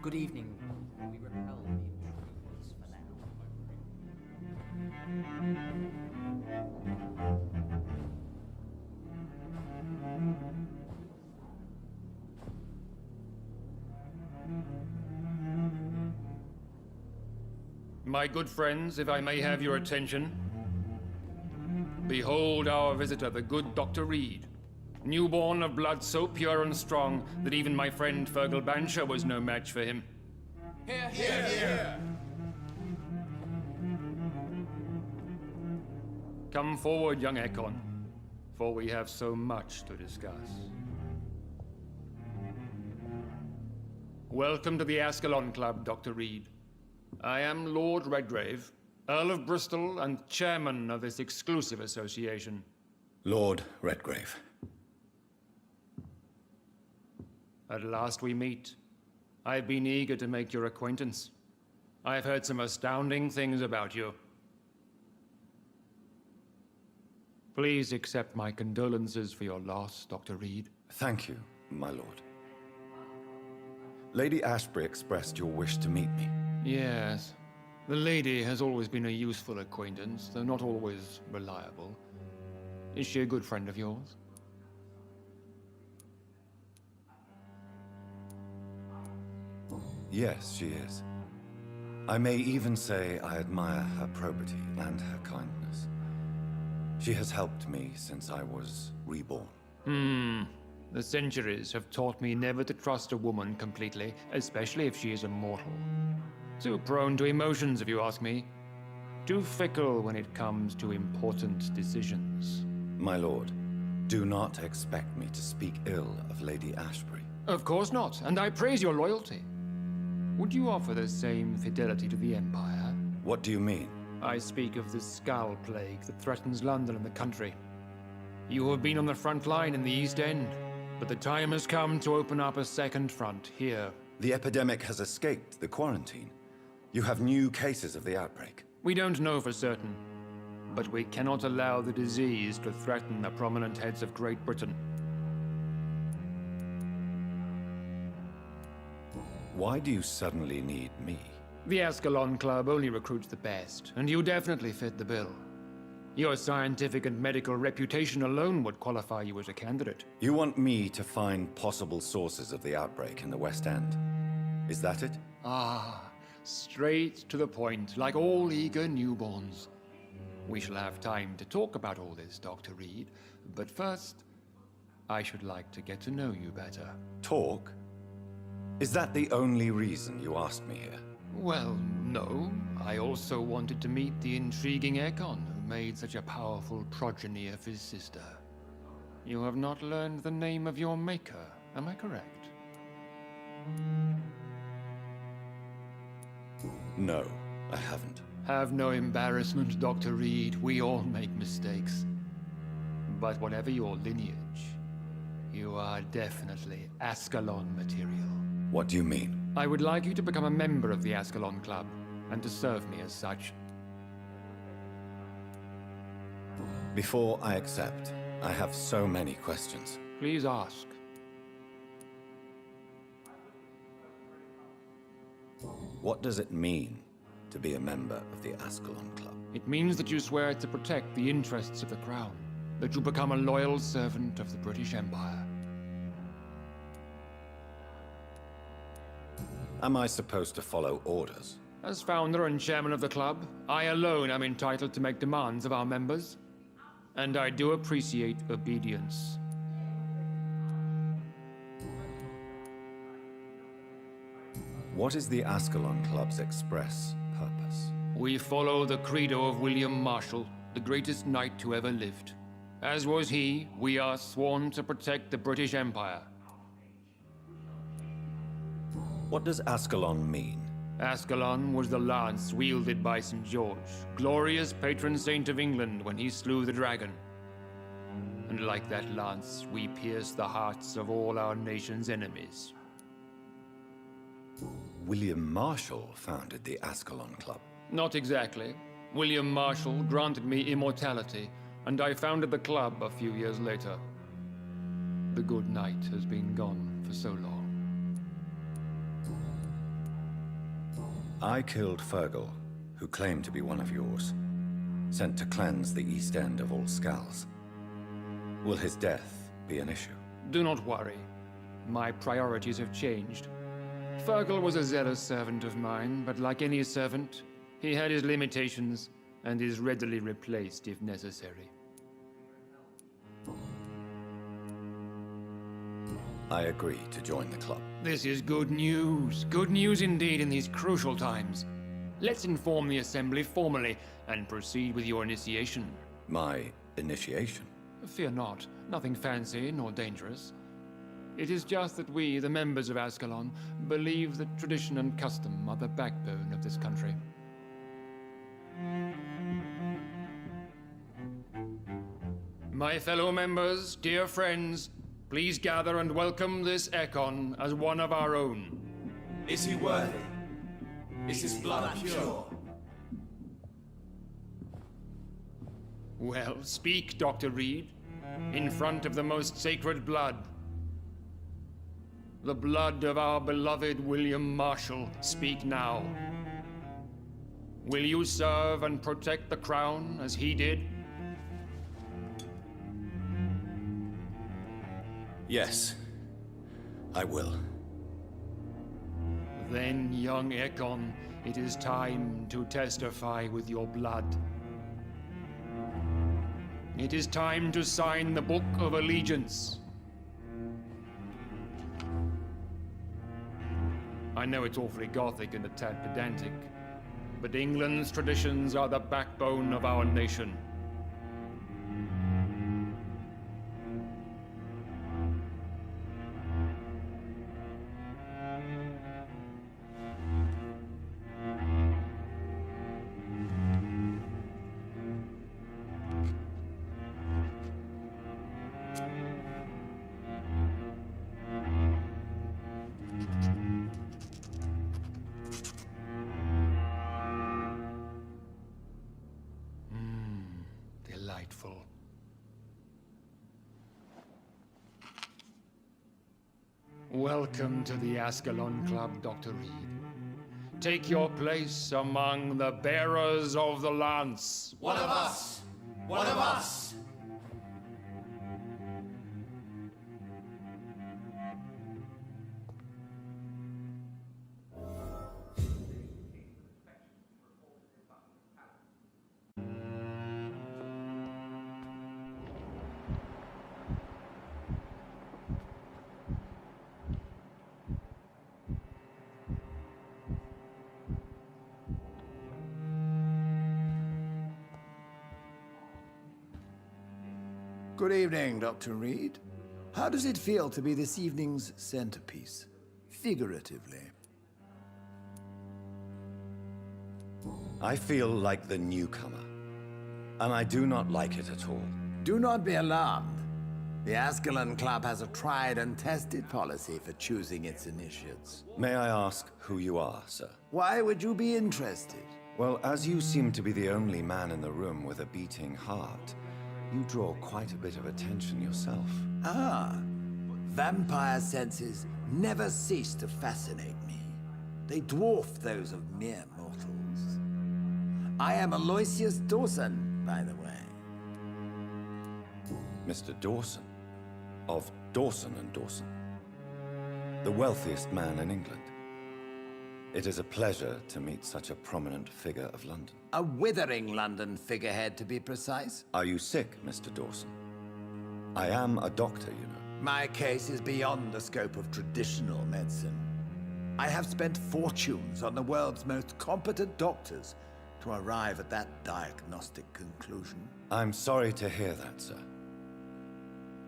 Good evening. We repel the intruders for now. My good friends, if I may have your attention. Behold our visitor, the good Dr. Reid. Newborn of blood so pure and strong that even my friend Fergal Bancher was no match for him. Here, here, here! Come forward, young Ekon, for we have so much to discuss. Welcome to the Ascalon Club, Dr. Reid. I am Lord Redgrave, Earl of Bristol and chairman of this exclusive association. Lord Redgrave. At last we meet. I've been eager to make your acquaintance. I've heard some astounding things about you. Please accept my condolences for your loss, Dr. Reid. Thank you, my lord. Lady Ashbury expressed your wish to meet me. Yes. The lady has always been a useful acquaintance, though not always reliable. Is she a good friend of yours? Yes, she is. I may even say I admire her probity and her kindness. She has helped me since I was reborn. The centuries have taught me never to trust a woman completely, especially if she is a mortal. Too prone to emotions, if you ask me. Too fickle when it comes to important decisions. My lord, do not expect me to speak ill of Lady Ashbury. Of course not, and I praise your loyalty. Would you offer the same fidelity to the Empire? What do you mean? I speak of the Skull Plague that threatens London and the country. You have been on the front line in the East End, but the time has come to open up a second front here. The epidemic has escaped the quarantine. You have new cases of the outbreak. We don't know for certain, but we cannot allow the disease to threaten the prominent heads of Great Britain. Why do you suddenly need me? The Ascalon Club only recruits the best, and you definitely fit the bill. Your scientific and medical reputation alone would qualify you as a candidate. You want me to find possible sources of the outbreak in the West End. Is that it? Straight to the point, like all eager newborns. We shall have time to talk about all this, Dr. Reid, but first, I should like to get to know you better. Talk? Is that the only reason you asked me here? Well, no. I also wanted to meet the intriguing Ekon, who made such a powerful progeny of his sister. You have not learned the name of your maker, am I correct? No, I haven't. Have no embarrassment, Dr. Reid. We all make mistakes. But whatever your lineage, you are definitely Ascalon material. What do you mean? I would like you to become a member of the Ascalon Club, and to serve me as such. Before I accept, I have so many questions. Please ask. What does it mean to be a member of the Ascalon Club? It means that you swear to protect the interests of the Crown, that you become a loyal servant of the British Empire. Am I supposed to follow orders? As founder and chairman of the club, I alone am entitled to make demands of our members. And I do appreciate obedience. What is the Ascalon Club's express purpose? We follow the credo of William Marshall, the greatest knight who ever lived. As was he, we are sworn to protect the British Empire. What does Ascalon mean? Ascalon was the lance wielded by St. George, glorious patron saint of England when he slew the dragon. And like that lance, we pierce the hearts of all our nation's enemies. William Marshall founded the Ascalon Club. Not exactly. William Marshall granted me immortality, and I founded the club a few years later. The good knight has been gone for so long. I killed Fergal, who claimed to be one of yours, sent to cleanse the East End of all skulls. Will his death be an issue? Do not worry. My priorities have changed. Fergal was a zealous servant of mine, but like any servant, He had his limitations, and is readily replaced if necessary. I agree to join the club. This is good news. Good news indeed in these crucial times. Let's inform the Assembly formally and proceed with your initiation. My initiation? Fear not. Nothing fancy nor dangerous. It is just that we, the members of Ascalon, believe that tradition and custom are the backbone of this country. My fellow members, dear friends, please gather and welcome this Ekon as one of our own. Is he worthy? Is his blood pure? Well, speak, Dr. Reid, in front of the most sacred blood. The blood of our beloved William Marshall, speak now. Will you serve and protect the crown as he did? Yes, I will. Then, young Ekon, it is time to testify with your blood. It is time to sign the Book of Allegiance. I know it's awfully gothic and a tad pedantic, but England's traditions are the backbone of our nation. Delightful. Welcome to the Ascalon Club, Dr. Reid. Take your place among the bearers of the lance. One of us! One of us! Good evening, Dr. Reid. How does it feel to be this evening's centerpiece? Figuratively. I feel like the newcomer, and I do not like it at all. Do not be alarmed. The Ascalon Club has a tried and tested policy for choosing its initiates. May I ask who you are, sir? Why would you be interested? Well, as you seem to be the only man in the room with a beating heart, you draw quite a bit of attention yourself. Ah, vampire senses never cease to fascinate me. They dwarf those of mere mortals. I am Aloysius Dawson, by the way. Mr. Dawson, of Dawson and Dawson, the wealthiest man in England. It is a pleasure to meet such a prominent figure of London. A withering London figurehead, to be precise. Are you sick, Mr. Dawson? I am a doctor, you know. My case is beyond the scope of traditional medicine. I have spent fortunes on the world's most competent doctors to arrive at that diagnostic conclusion. I'm sorry to hear that, sir.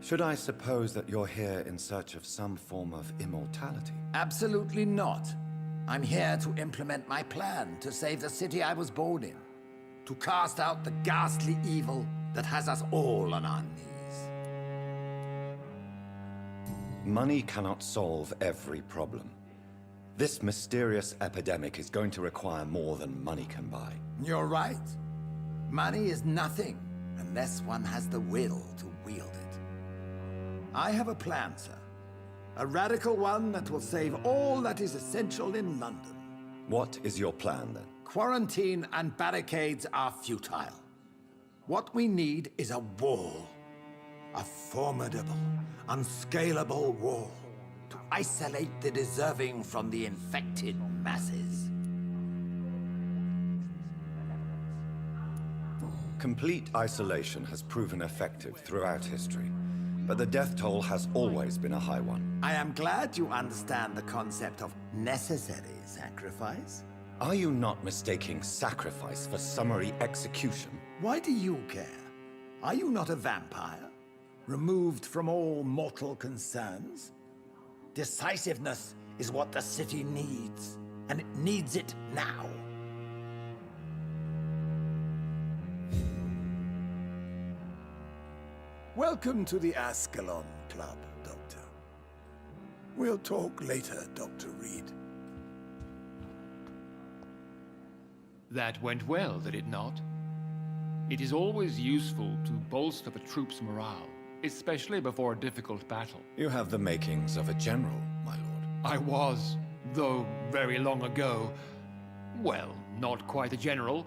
Should I suppose that you're here in search of some form of immortality? Absolutely not. I'm here to implement my plan to save the city I was born in. To cast out the ghastly evil that has us all on our knees. Money cannot solve every problem. This mysterious epidemic is going to require more than money can buy. You're right. Money is nothing unless one has the will to wield it. I have a plan, sir. A radical one that will save all that is essential in London. What is your plan, then? Quarantine and barricades are futile. What we need is a wall. A formidable, unscalable wall to isolate the deserving from the infected masses. Complete isolation has proven effective throughout history, but the death toll has always been a high one. I am glad you understand the concept of necessary sacrifice. Are you not mistaking sacrifice for summary execution? Why do you care? Are you not a vampire? Removed from all mortal concerns? Decisiveness is what the city needs, and it needs it now. Welcome to the Ascalon Club, Doctor. We'll talk later, Dr. Reid. That went well, did it not? It is always useful to bolster the troops' morale, especially before a difficult battle. You have the makings of a general, my lord. I was, though very long ago. Well, not quite a general,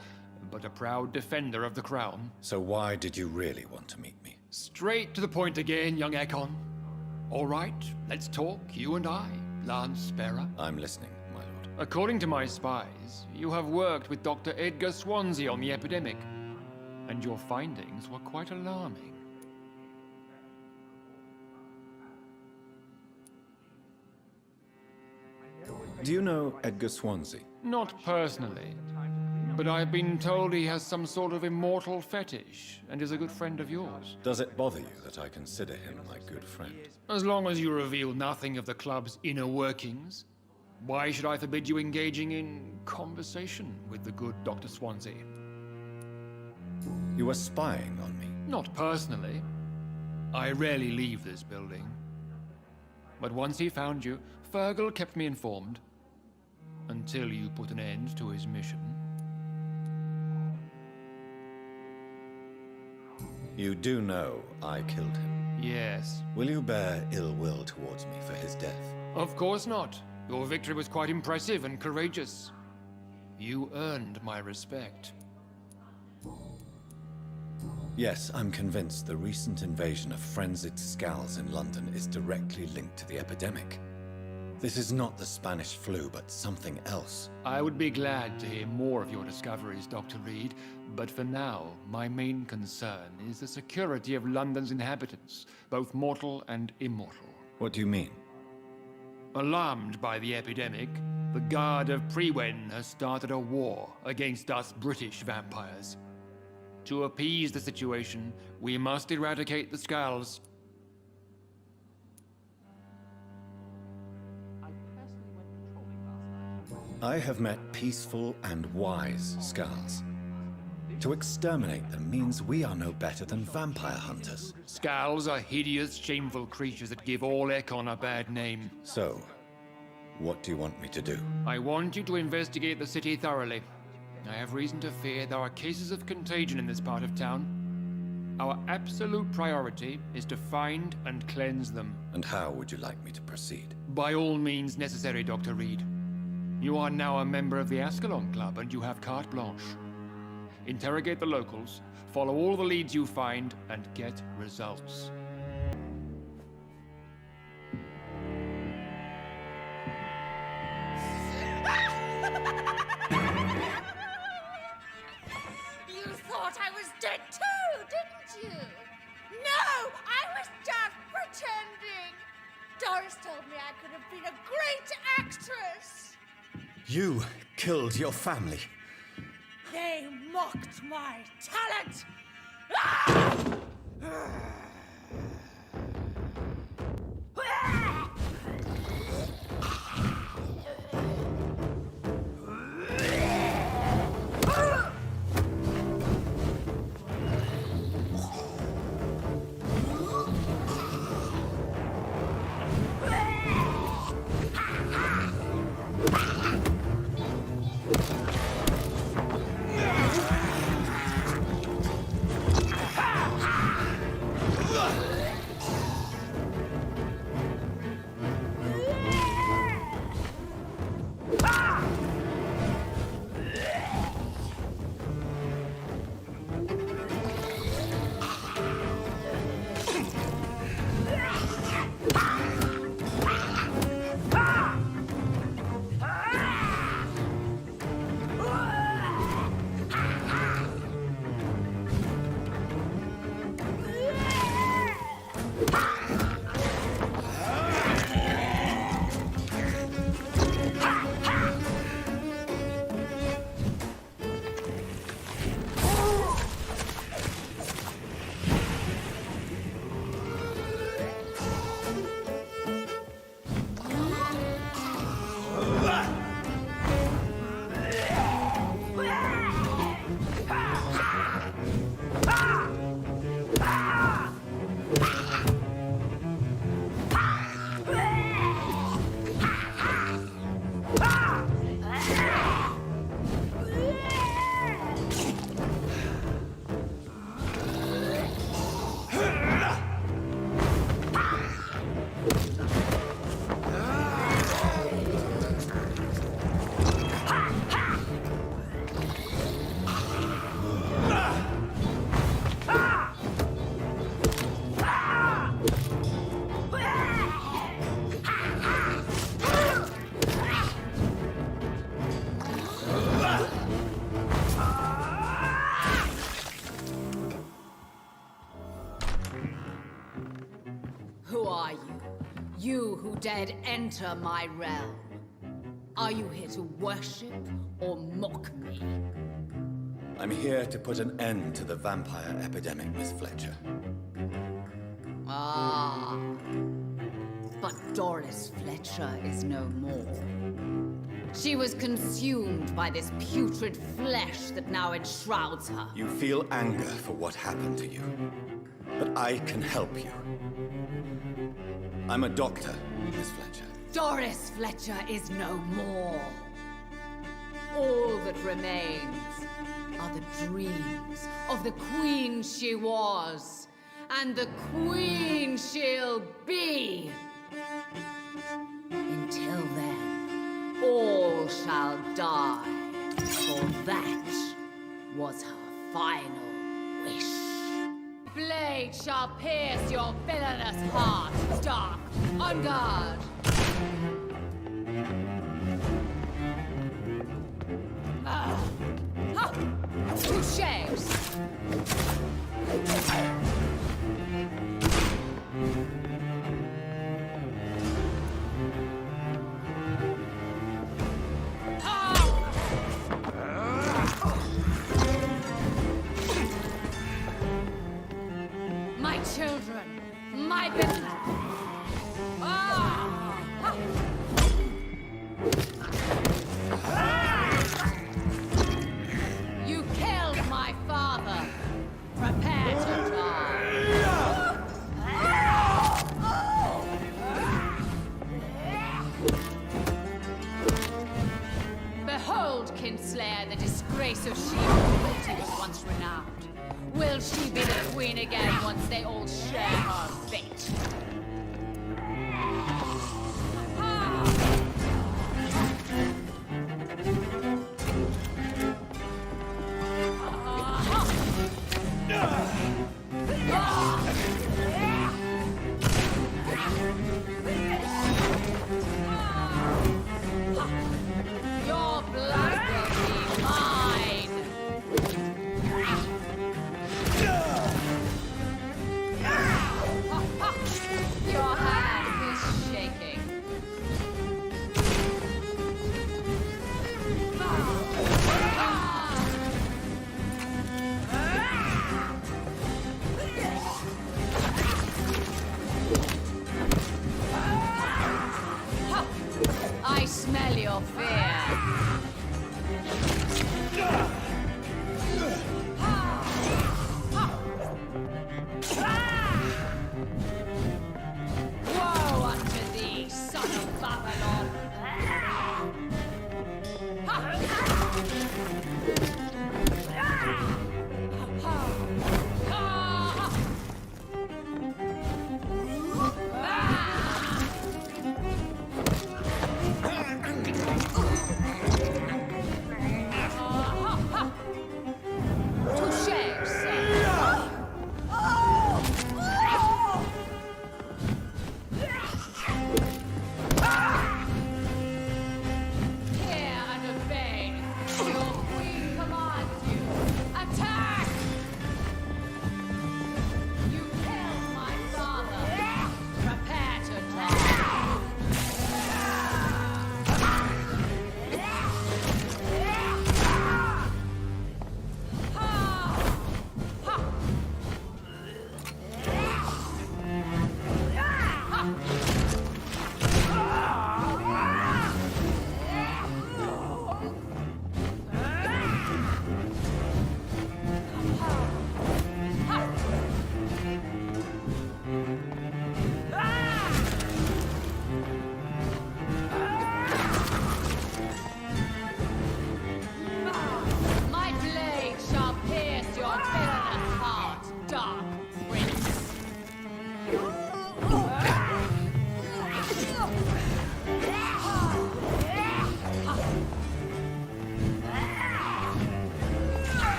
but a proud defender of the crown. So why did you really want to meet me? Straight to the point again, young Ekon. All right, let's talk, you and I, Lance Sparrow. I'm listening, my lord. According to my spies, you have worked with Dr. Edgar Swansea on the epidemic, and your findings were quite alarming. Do you know Edgar Swansea? Not personally, but I've been told he has some sort of immortal fetish and is a good friend of yours. Does it bother you that I consider him my good friend? As long as you reveal nothing of the club's inner workings, why should I forbid you engaging in conversation with the good Dr. Swansea? You were spying on me? Not personally. I rarely leave this building. But once he found you, Fergal kept me informed. Until you put an end to his mission. You do know I killed him? Yes. Will you bear ill will towards me for his death? Of course not. Your victory was quite impressive and courageous. You earned my respect. Yes, I'm convinced the recent invasion of frenzied Scals in London is directly linked to the epidemic. This is not the Spanish flu, but something else. I would be glad to hear more of your discoveries, Dr. Reid, but for now, my main concern is the security of London's inhabitants, both mortal and immortal. What do you mean? Alarmed by the epidemic, the Guard of Prewen has started a war against us British vampires. To appease the situation, we must eradicate the Scals. I have met peaceful and wise Scals. To exterminate them means we are no better than vampire hunters. Scals are hideous, shameful creatures that give all Ekon a bad name. So, what do you want me to do? I want you to investigate the city thoroughly. I have reason to fear there are cases of contagion in this part of town. Our absolute priority is to find and cleanse them. And how would you like me to proceed? By all means necessary, Dr. Reid. You are now a member of the Ascalon Club, and you have carte blanche. Interrogate the locals, follow all the leads you find, and get results. You thought I was dead too, didn't you? No, I was just pretending. Doris told me I could have been a great actress. You killed your family. They mocked my talent. Ah! You who dared enter my realm. Are you here to worship or mock me? I'm here to put an end to the vampire epidemic, Miss Fletcher. Ah. But Doris Fletcher is no more. She was consumed by this putrid flesh that now enshrouds her. You feel anger for what happened to you, but I can help you. I'm a doctor, Miss Fletcher. Doris Fletcher is no more. All that remains are the dreams of the queen she was, and the queen she'll be. Until then, all shall die, for that was her final wish. Blade shall pierce your villainous heart, dark, on guard. Touché! My children, my business. You killed my father. Prepare to die. Behold, Kinslayer, the disgrace of she who was once renowned. Will she be the queen again once they all share her fate? Your blood will be mine!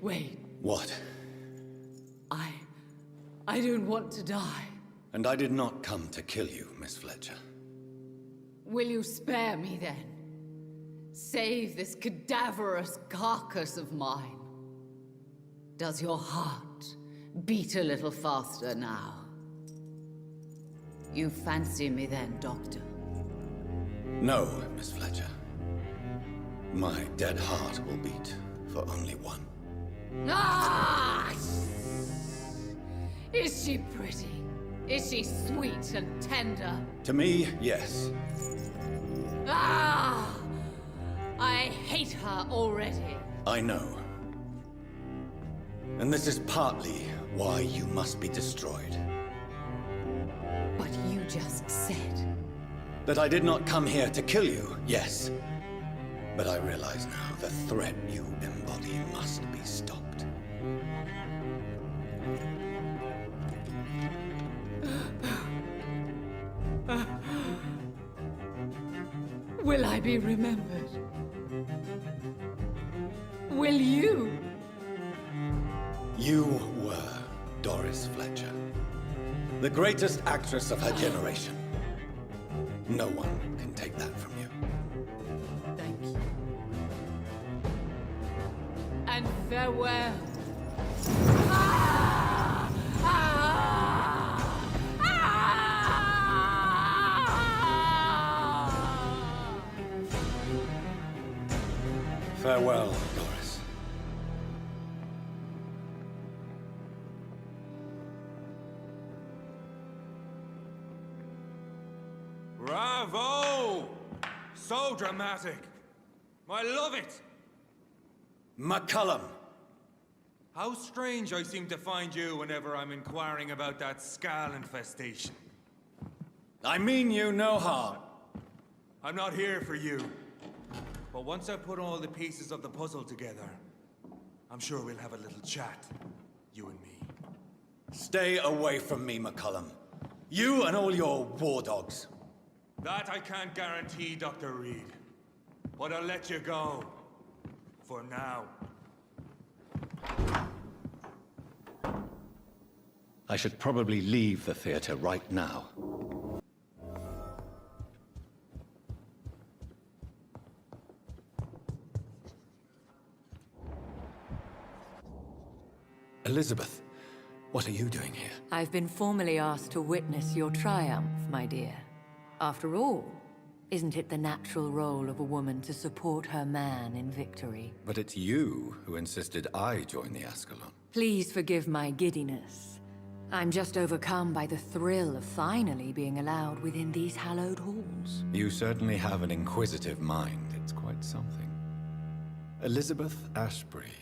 wait. What? I don't want to die. And I did not come to kill you, Miss Fletcher. Will you spare me then? Save this cadaverous carcass of mine. Does your heart beat a little faster now? You fancy me then, Doctor? No, Miss Fletcher. My dead heart will beat for only one. Ah! Is she pretty? Is she sweet and tender? To me, yes. Ah! I hate her already. I know. And this is partly why you must be destroyed. But you just said... That I did not come here to kill you, yes. But I realize now the threat you embody must be stopped. Will I be remembered? Will you? You were Doris Fletcher, the greatest actress of her generation. No one can take that from you. Thank you. And farewell. Ah! Ah! Ah! Farewell, Doris. Bravo! So dramatic. I love it. McCullum. How strange I seem to find you whenever I'm inquiring about that skull infestation. I mean you no harm. I'm not here for you. But once I put all the pieces of the puzzle together, I'm sure we'll have a little chat, you and me. Stay away from me, McCullum. You and all your war dogs. That I can't guarantee, Dr. Reid. But I'll let you go. For now. I should probably leave the theater right now. Elizabeth, what are you doing here? I've been formally asked to witness your triumph, my dear. After all, isn't it the natural role of a woman to support her man in victory? But it's you who insisted I join the Ascalon. Please forgive my giddiness. I'm just overcome by the thrill of finally being allowed within these hallowed halls. You certainly have an inquisitive mind. It's quite something. Elizabeth Ashbury,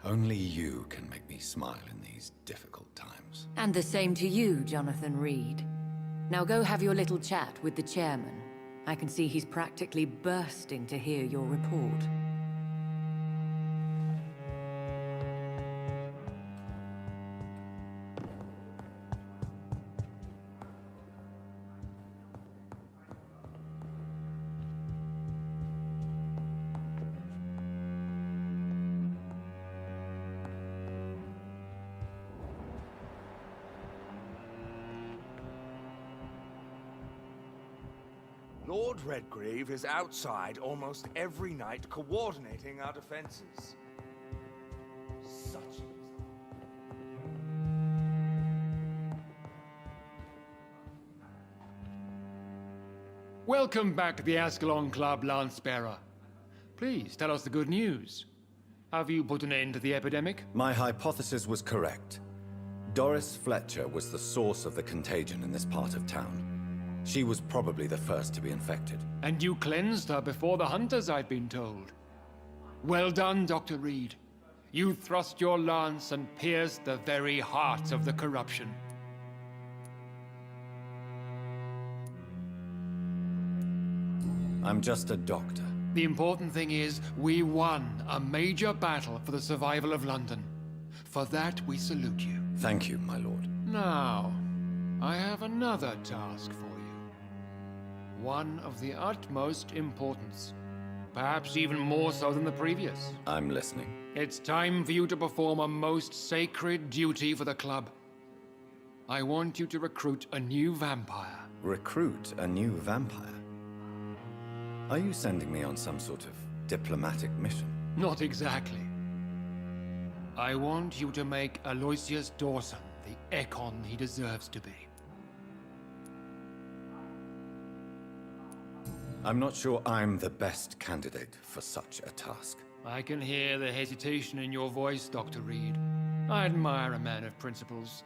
only you can make me smile in these difficult times. And the same to you, Jonathan Reid. Now go have your little chat with the chairman. I can see he's practically bursting to hear your report. Lord Redgrave is outside almost every night coordinating our defenses. Such Welcome back to the Ascalon Club, Lance-Bearer. Please tell us the good news. Have you put an end to the epidemic? My hypothesis was correct. Doris Fletcher was the source of the contagion in this part of town. She was probably the first to be infected. And you cleansed her before the hunters, I've been told. Well done, Dr. Reid. You thrust your lance and pierced the very heart of the corruption. I'm just a doctor. The important thing is, we won a major battle for the survival of London. For that, we salute you. Thank you, my lord. Now, I have another task for you. One of the utmost importance. Perhaps even more so than the previous. I'm listening. It's time for you to perform a most sacred duty for the club. I want you to recruit a new vampire. Recruit a new vampire? Are you sending me on some sort of diplomatic mission? Not exactly. I want you to make Aloysius Dawson the Ekon he deserves to be. I'm not sure I'm the best candidate for such a task. I can hear the hesitation in your voice, Dr. Reid. I admire a man of principles.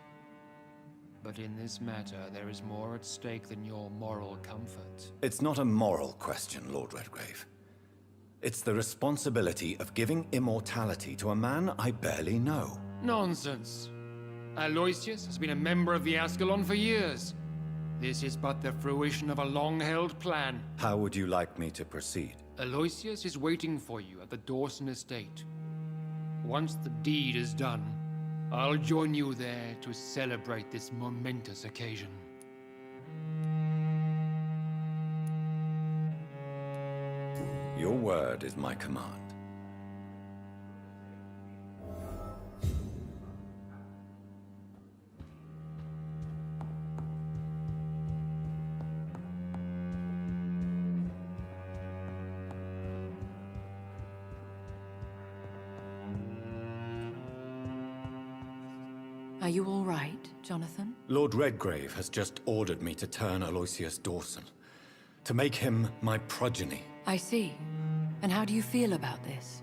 But in this matter, there is more at stake than your moral comfort. It's not a moral question, Lord Redgrave. It's the responsibility of giving immortality to a man I barely know. Nonsense. Aloysius has been a member of the Ascalon for years. This is but the fruition of a long-held plan. How would you like me to proceed? Aloysius is waiting for you at the Dawson estate. Once the deed is done, I'll join you there to celebrate this momentous occasion. Your word is my command. Are you all right, Jonathan? Lord Redgrave has just ordered me to turn Aloysius Dawson, to make him my progeny. I see. And how do you feel about this?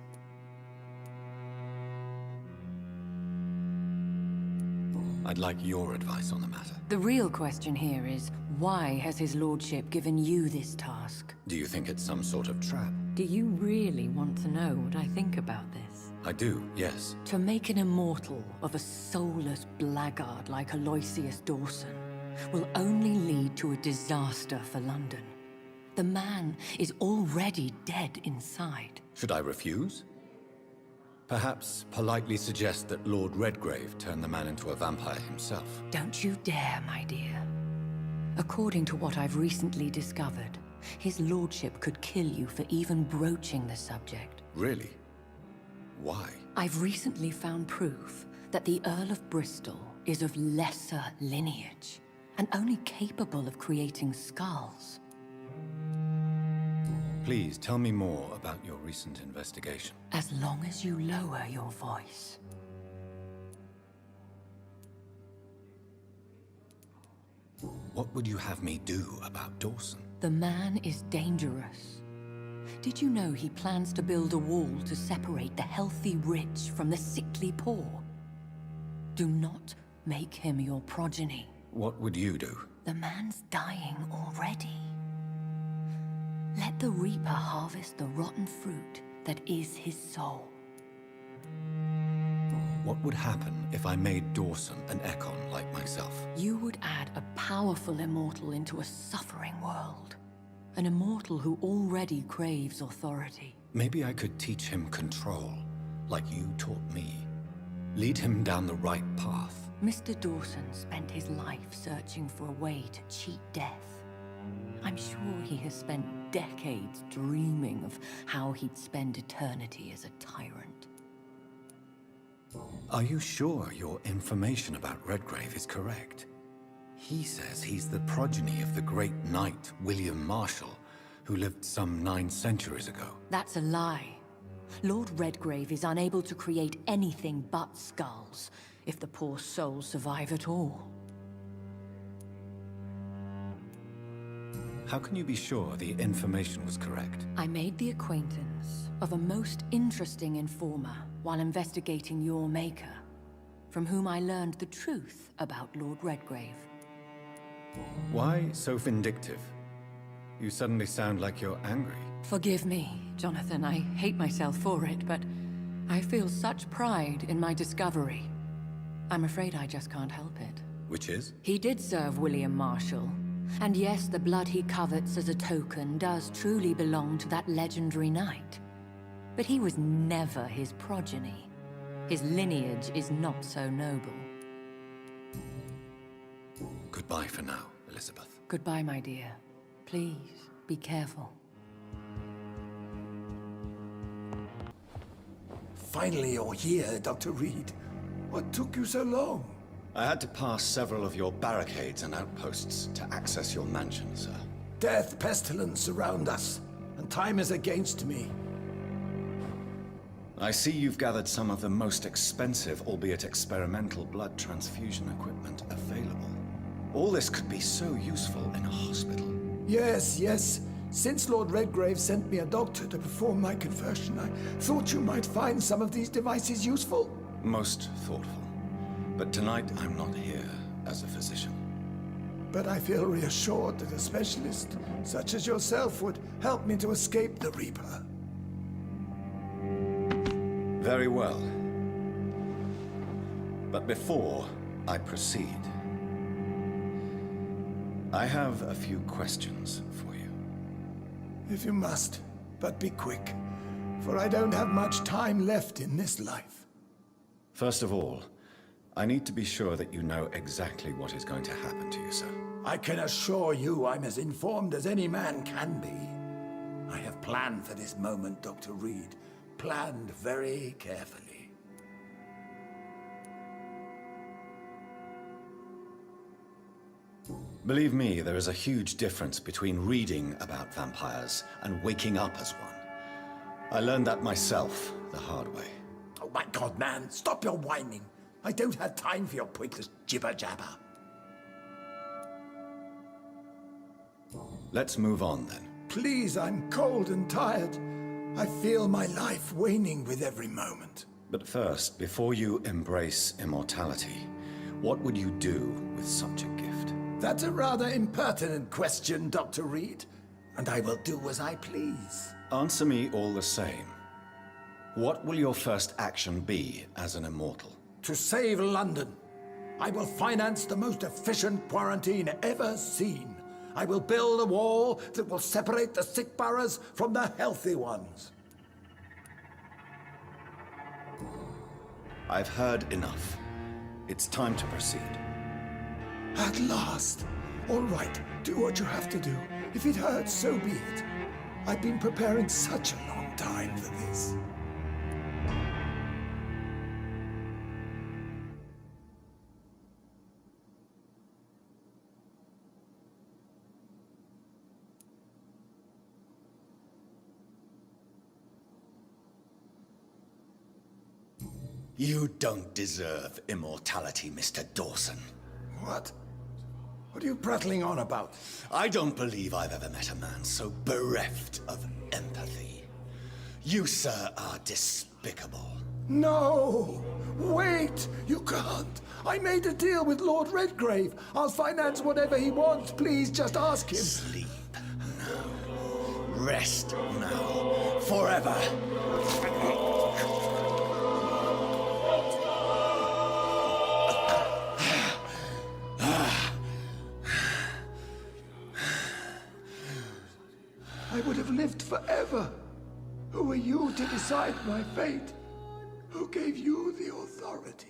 I'd like your advice on the matter. The real question here is, why has his lordship given you this task? Do you think it's some sort of trap? Do you really want to know what I think about this? I do, yes. To make an immortal of a soulless blackguard like Aloysius Dawson will only lead to a disaster for London. The man is already dead inside. Should I refuse? Perhaps politely suggest that Lord Redgrave turn the man into a vampire himself. Don't you dare, my dear. According to what I've recently discovered, his lordship could kill you for even broaching the subject. Really? Why? I've recently found proof that the Earl of Bristol is of lesser lineage, and only capable of creating skulls. Please tell me more about your recent investigation. As long as you lower your voice. What would you have me do about Dawson? The man is dangerous. Did you know he plans to build a wall to separate the healthy rich from the sickly poor? Do not make him your progeny. What would you do? The man's dying already. Let the Reaper harvest the rotten fruit that is his soul. What would happen if I made Dawson an Ekon like myself? You would add a powerful immortal into a suffering world. An immortal who already craves authority. Maybe I could teach him control, like you taught me. Lead him down the right path. Mr. Dawson spent his life searching for a way to cheat death. I'm sure he has spent decades dreaming of how he'd spend eternity as a tyrant. Are you sure your information about Redgrave is correct? He says he's the progeny of the great knight William Marshall, who lived some 9 centuries ago. That's a lie. Lord Redgrave is unable to create anything but skulls, if the poor souls survive at all. How can you be sure the information was correct? I made the acquaintance of a most interesting informer while investigating your maker, from whom I learned the truth about Lord Redgrave. Why so vindictive? You suddenly sound like you're angry. Forgive me, Jonathan. I hate myself for it, but I feel such pride in my discovery. I'm afraid I just can't help it. Which is? He did serve William Marshall. And yes, the blood he covets as a token does truly belong to that legendary knight. But he was never his progeny. His lineage is not so noble. Goodbye for now, Elizabeth. Goodbye, my dear. Please, be careful. finally you're here, Dr. Reid. What took you so long? I had to pass several of your barricades and outposts to access your mansion, sir. Death, pestilence surround us, and time is against me. I see you've gathered some of the most expensive, albeit experimental, blood transfusion equipment available. All this could be so useful in a hospital. Yes, yes. Since Lord Redgrave sent me a doctor to perform my conversion, I thought you might find some of these devices useful. Most thoughtful. But tonight I'm not here as a physician. But I feel reassured that a specialist such as yourself would help me to escape the Reaper. Very well. But before I proceed, I have a few questions for you. If you must, but be quick, for I don't have much time left in this life. First of all, I need to be sure that you know exactly what is going to happen to you, sir. I can assure you I'm as informed as any man can be. I have planned for this moment, Dr. Reid. Planned very carefully. Believe me, there is a huge difference between reading about vampires and waking up as one. I learned that myself the hard way. Oh my God, man, stop your whining. I don't have time for your pointless jibber-jabber. Let's move on then. Please, I'm cold and tired. I feel my life waning with every moment. But first, before you embrace immortality, what would you do with such a gift? That's a rather impertinent question, Dr. Reid, and I will do as I please. Answer me all the same. What will your first action be as an immortal? To save London, I will finance the most efficient quarantine ever seen. I will build a wall that will separate the sick boroughs from the healthy ones. I've heard enough. It's time to proceed. At last. All right, do what you have to do. If it hurts, so be it. I've been preparing such a long time for this. You don't deserve immortality, Mr. Dawson. What? What are you prattling on about? I don't believe I've ever met a man so bereft of empathy. You, sir, are despicable. No! Wait! You can't! I made a deal with Lord Redgrave. I'll finance whatever he wants. Please, just ask him. Sleep now. Rest now. Forever. I would have lived forever. Who are you to decide my fate? Who gave you the authority?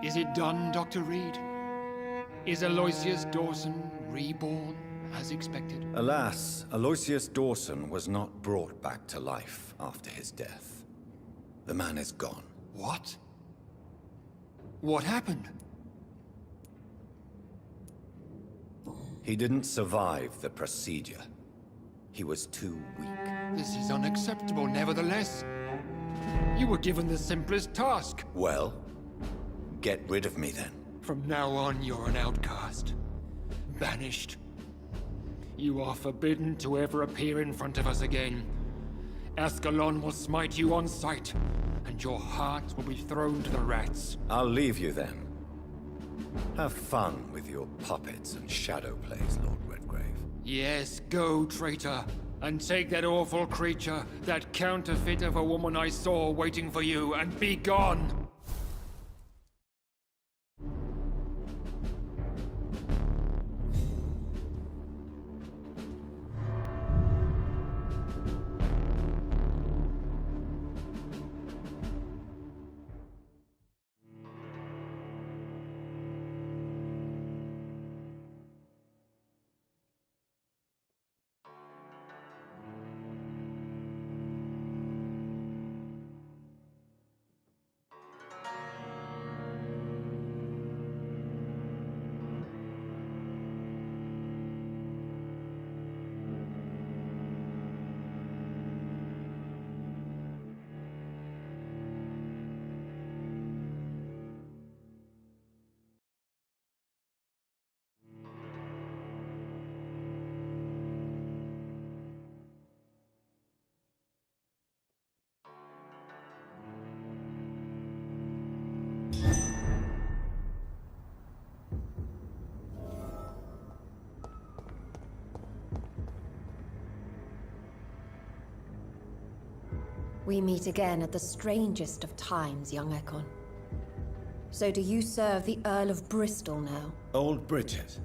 Is it done, Dr. Reid? Is Aloysius Dawson reborn as expected. Alas, Aloysius Dawson was not brought back to life after his death. The man is gone. What? What happened? He didn't survive the procedure. He was too weak. This is unacceptable, nevertheless. You were given the simplest task. Well, get rid of me then. From now on, you're an outcast. Banished. You are forbidden to ever appear in front of us again. Ascalon will smite you on sight, and your heart will be thrown to the rats. I'll leave you then. Have fun with your puppets and shadow plays, Lord Redgrave. Yes, go, traitor, and take that awful creature, that counterfeit of a woman I saw waiting for you, and be gone! We meet again at the strangest of times, young Ekon. So do you serve the Earl of Bristol now? Old Bridget.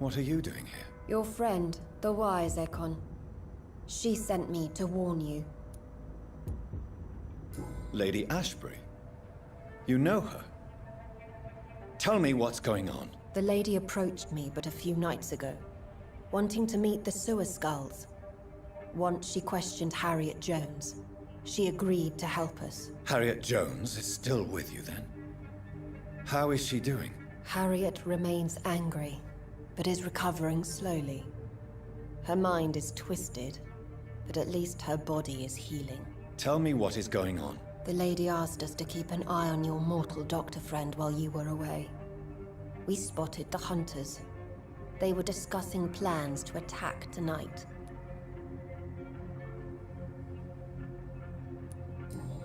What are you doing here? Your friend, the wise Ekon. She sent me to warn you. Lady Ashbury? You know her? Tell me what's going on. The lady approached me but a few nights ago, wanting to meet the sewer skulls. Once she questioned Harriet Jones. She agreed to help us. Harriet Jones is still with you then? How is she doing? Harriet remains angry, but is recovering slowly. Her mind is twisted, but at least her body is healing. Tell me what is going on. The lady asked us to keep an eye on your mortal doctor friend while you were away. We spotted the hunters. They were discussing plans to attack tonight.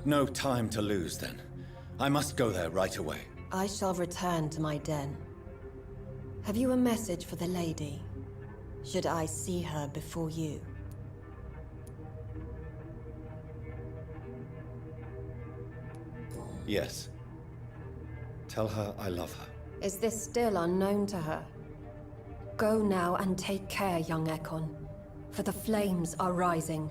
No time to lose, then. I must go there right away. I shall return to my den. Have you a message for the lady? Should I see her before you? Yes. Tell her I love her. Is this still unknown to her? Go now and take care, young Ekon, for the flames are rising.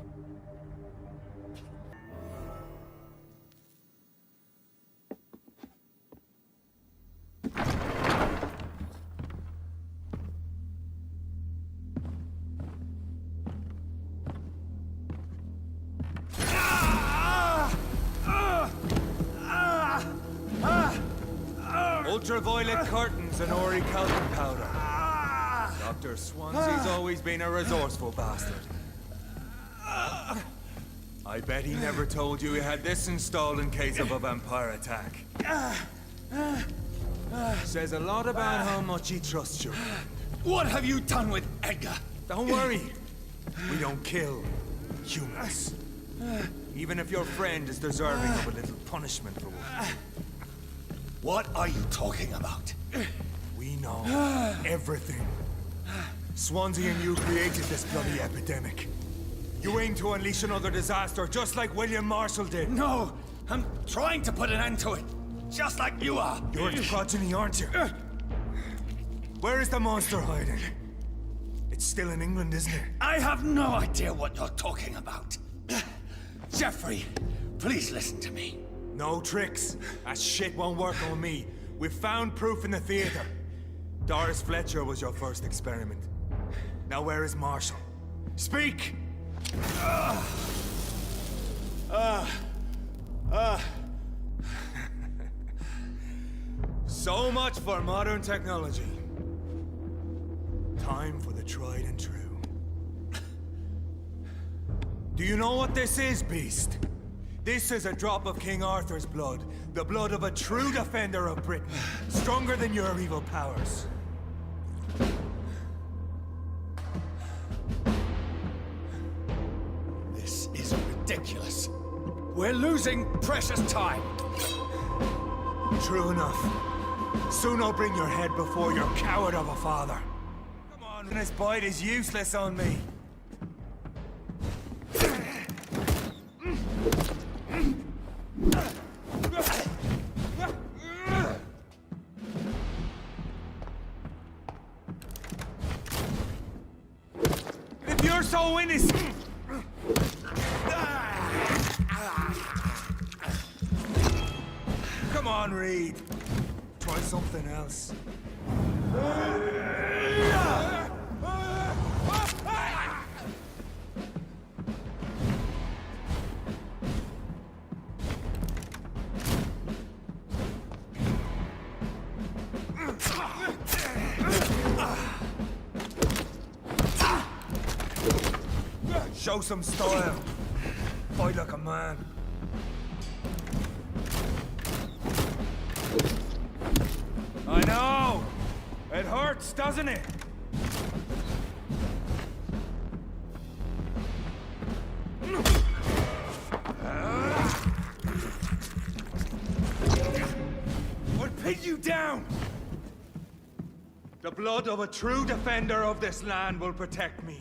Ultraviolet curtains and orichalcum powder. Dr. Swansea's always been a resourceful bastard. I bet he never told you he had this installed in case of a vampire attack. Says a lot about how much he trusts you. What have you done with Edgar? Don't worry. We don't kill humans. Even if your friend is deserving of a little punishment for what. What are you talking about? We know everything. Swansea and you created this bloody epidemic. You aim to unleash another disaster, just like William Marshall did. No! I'm trying to put an end to it, just like you are. You're its progeny, aren't you? Where is the monster hiding? It's still in England, isn't it? I have no idea what you're talking about. Jeffrey, please listen to me. No tricks. That shit won't work on me. We've found proof in the theater. Doris Fletcher was your first experiment. Now where is Marshall? Speak! So much for modern technology. Time for the tried and true. Do you know what this is, Beast? This is a drop of King Arthur's blood. The blood of a true defender of Britain. Stronger than your evil powers. This is ridiculous. We're losing precious time. True enough. Soon I'll bring your head before your coward of a father. Come on, this bite is useless on me. If you're so innocent... Come on, Reid. Try something else. Show some style. Fight like a man. I know! It hurts, doesn't it? I'll pin you down! The blood of a true defender of this land will protect me.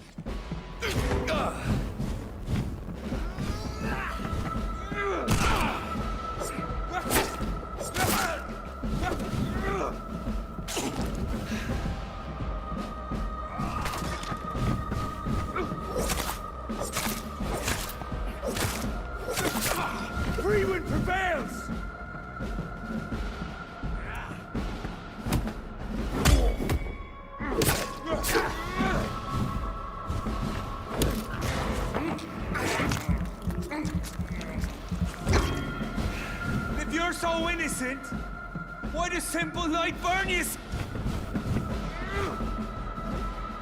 Freewind prevails! If you're so innocent, why does simple light burn you?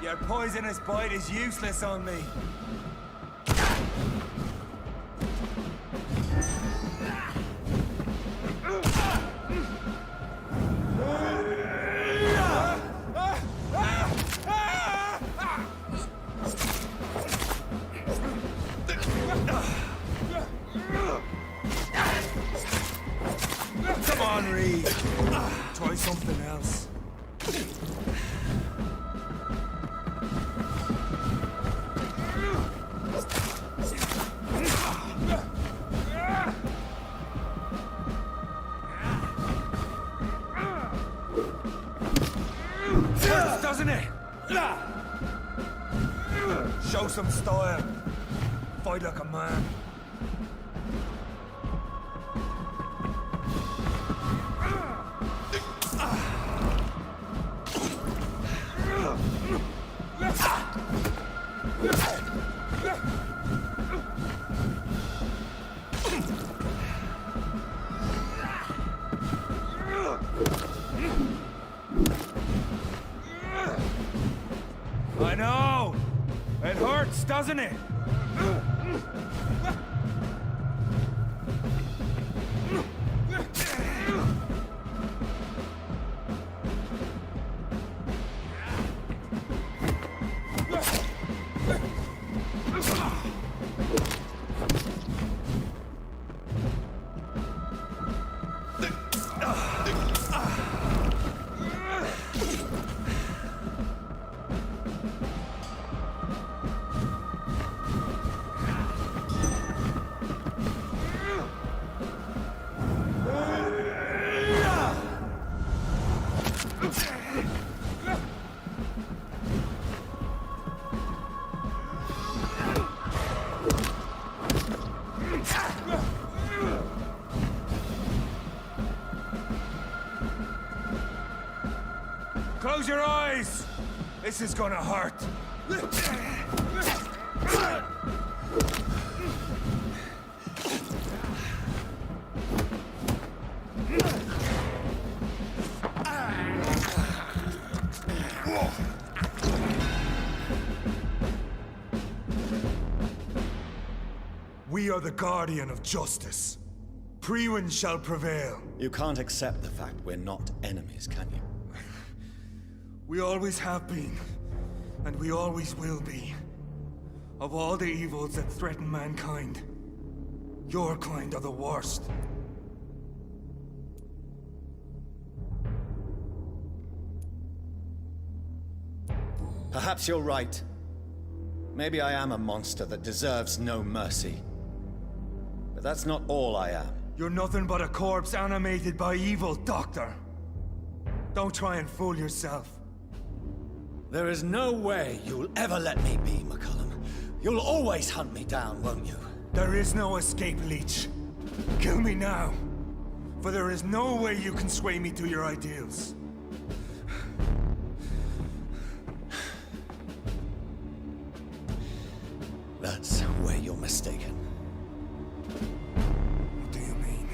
Your poisonous bite is useless on me. Come on, Reid. Try something else. Hurts, doesn't it? Show some style. Fight like a man. I know! It hurts, doesn't it? Close your eyes! This is gonna hurt. We are the guardian of justice. Priwen shall prevail. You can't accept the fact we're not enemies, can you? We always have been, and we always will be. Of all the evils that threaten mankind, your kind are the worst. Perhaps you're right. Maybe I am a monster that deserves no mercy. But that's not all I am. You're nothing but a corpse animated by evil, Doctor. Don't try and fool yourself. There is no way you'll ever let me be, McCullum. You'll always hunt me down, won't you? There is no escape, Leech. Kill me now. For there is no way you can sway me to your ideals. That's where you're mistaken. What do you mean?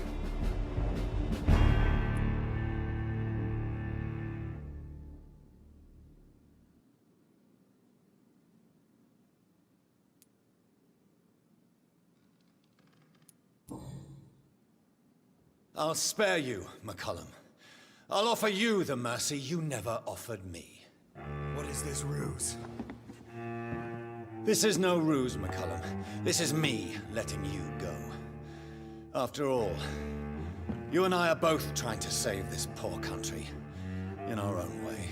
I'll spare you, McCullum. I'll offer you the mercy you never offered me. What is this ruse? This is no ruse, McCullum. This is me letting you go. After all, you and I are both trying to save this poor country in our own way.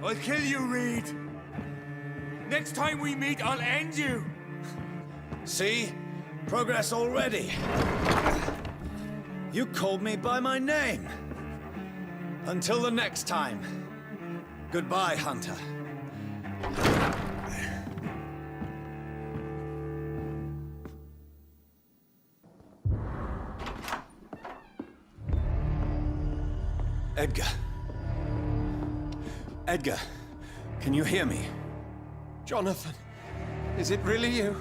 I'll kill you, Reid. Next time we meet, I'll end you. See? Progress already. You called me by my name. Until the next time. Goodbye, Hunter. Edgar. Edgar, can you hear me? Jonathan, is it really you?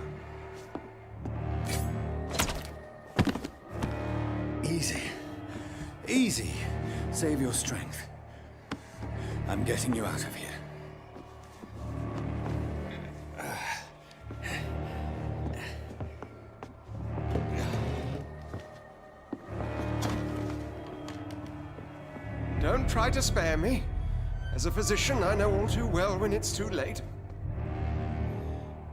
Easy. Easy. Save your strength. I'm getting you out of here. Don't try to spare me. As a physician, I know all too well when it's too late.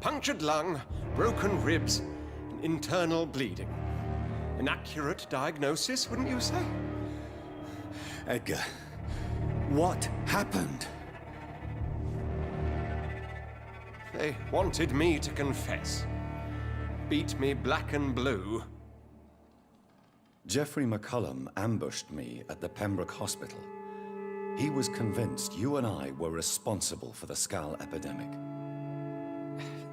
Punctured lung, broken ribs, and internal bleeding. An accurate diagnosis, wouldn't you say? Edgar, what happened? They wanted me to confess. Beat me black and blue. Jeffrey McCullum ambushed me at the Pembroke Hospital. He was convinced you and I were responsible for the Skal epidemic.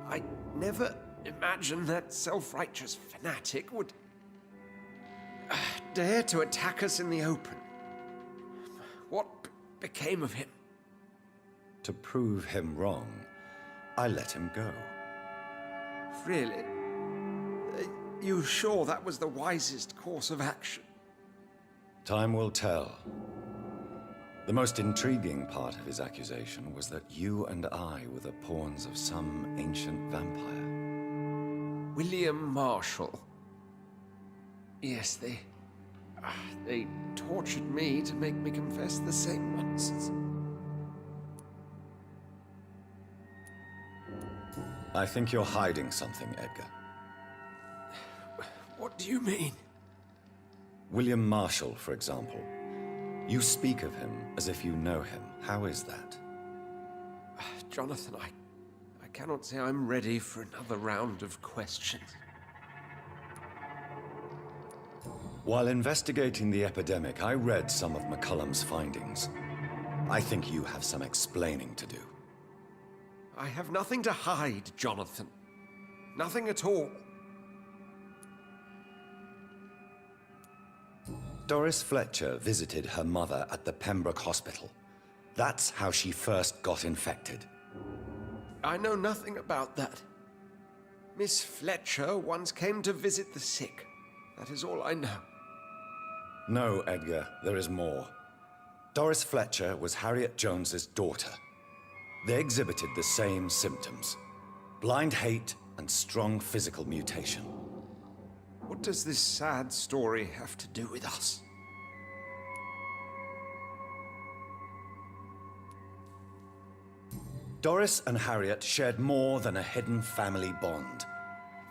I never imagined that self-righteous fanatic would dare to attack us in the open. What became of him? To prove him wrong, I let him go. Really? Are you sure that was the wisest course of action? Time will tell. The most intriguing part of his accusation was that you and I were the pawns of some ancient vampire. William Marshall. Yes, they tortured me to make me confess the same nonsense. I think you're hiding something, Edgar. What do you mean? William Marshall, for example. You speak of him as if you know him. How is that? Jonathan, I cannot say I'm ready for another round of questions. While investigating the epidemic, I read some of McCullum's findings. I think you have some explaining to do. I have nothing to hide, Jonathan. Nothing at all. Doris Fletcher visited her mother at the Pembroke Hospital. That's how she first got infected. I know nothing about that. Miss Fletcher once came to visit the sick. That is all I know. No, Edgar, there is more. Doris Fletcher was Harriet Jones's daughter. They exhibited the same symptoms: blind hate and strong physical mutation. What does this sad story have to do with us? Doris and Harriet shared more than a hidden family bond.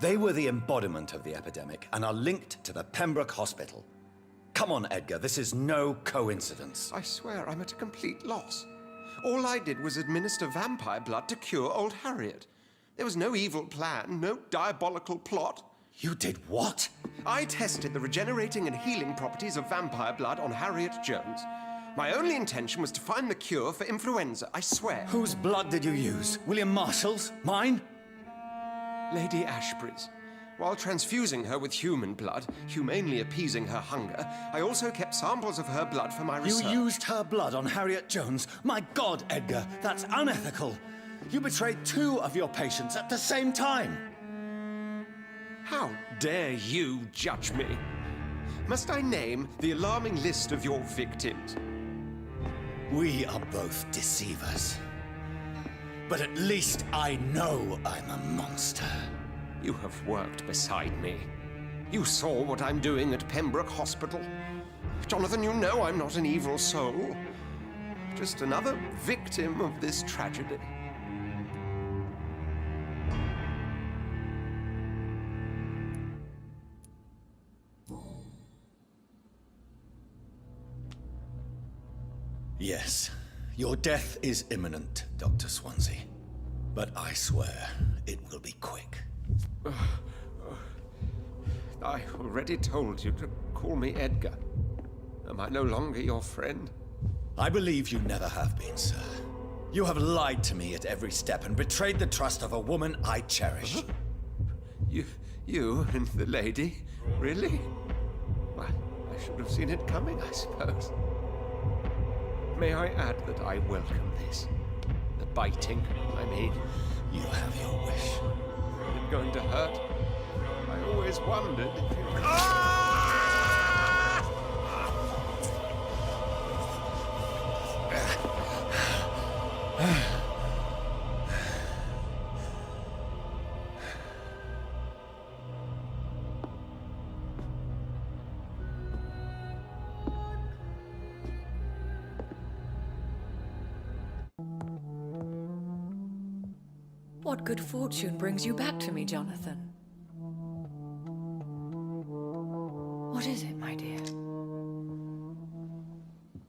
They were the embodiment of the epidemic and are linked to the Pembroke Hospital. Come on, Edgar, this is no coincidence. I swear I'm at a complete loss. All I did was administer vampire blood to cure old Harriet. There was no evil plan, no diabolical plot. You did what? I tested the regenerating and healing properties of vampire blood on Harriet Jones. My only intention was to find the cure for influenza, I swear. Whose blood did you use? William Marshall's? Mine? Lady Ashbury's. While transfusing her with human blood, humanely appeasing her hunger, I also kept samples of her blood for my research. You used her blood on Harriet Jones? My God, Edgar, that's unethical. You betrayed 2 of your patients at the same time. How dare you judge me? Must I name the alarming list of your victims? We are both deceivers. But at least I know I'm a monster. You have worked beside me. You saw what I'm doing at Pembroke Hospital. Jonathan, you know I'm not an evil soul. Just another victim of this tragedy. Yes, your death is imminent, Dr. Swansea. But I swear, it will be quick. I already told you to call me Edgar. Am I no longer your friend? I believe you never have been, sir. You have lied to me at every step and betrayed the trust of a woman I cherish. You and the lady? Really? Well, I should have seen it coming, I suppose. May I add that I welcome this? The biting, I mean. You have your wish. Is it going to hurt? I always wondered if you... What good fortune brings you back to me, Jonathan? What is it, my dear?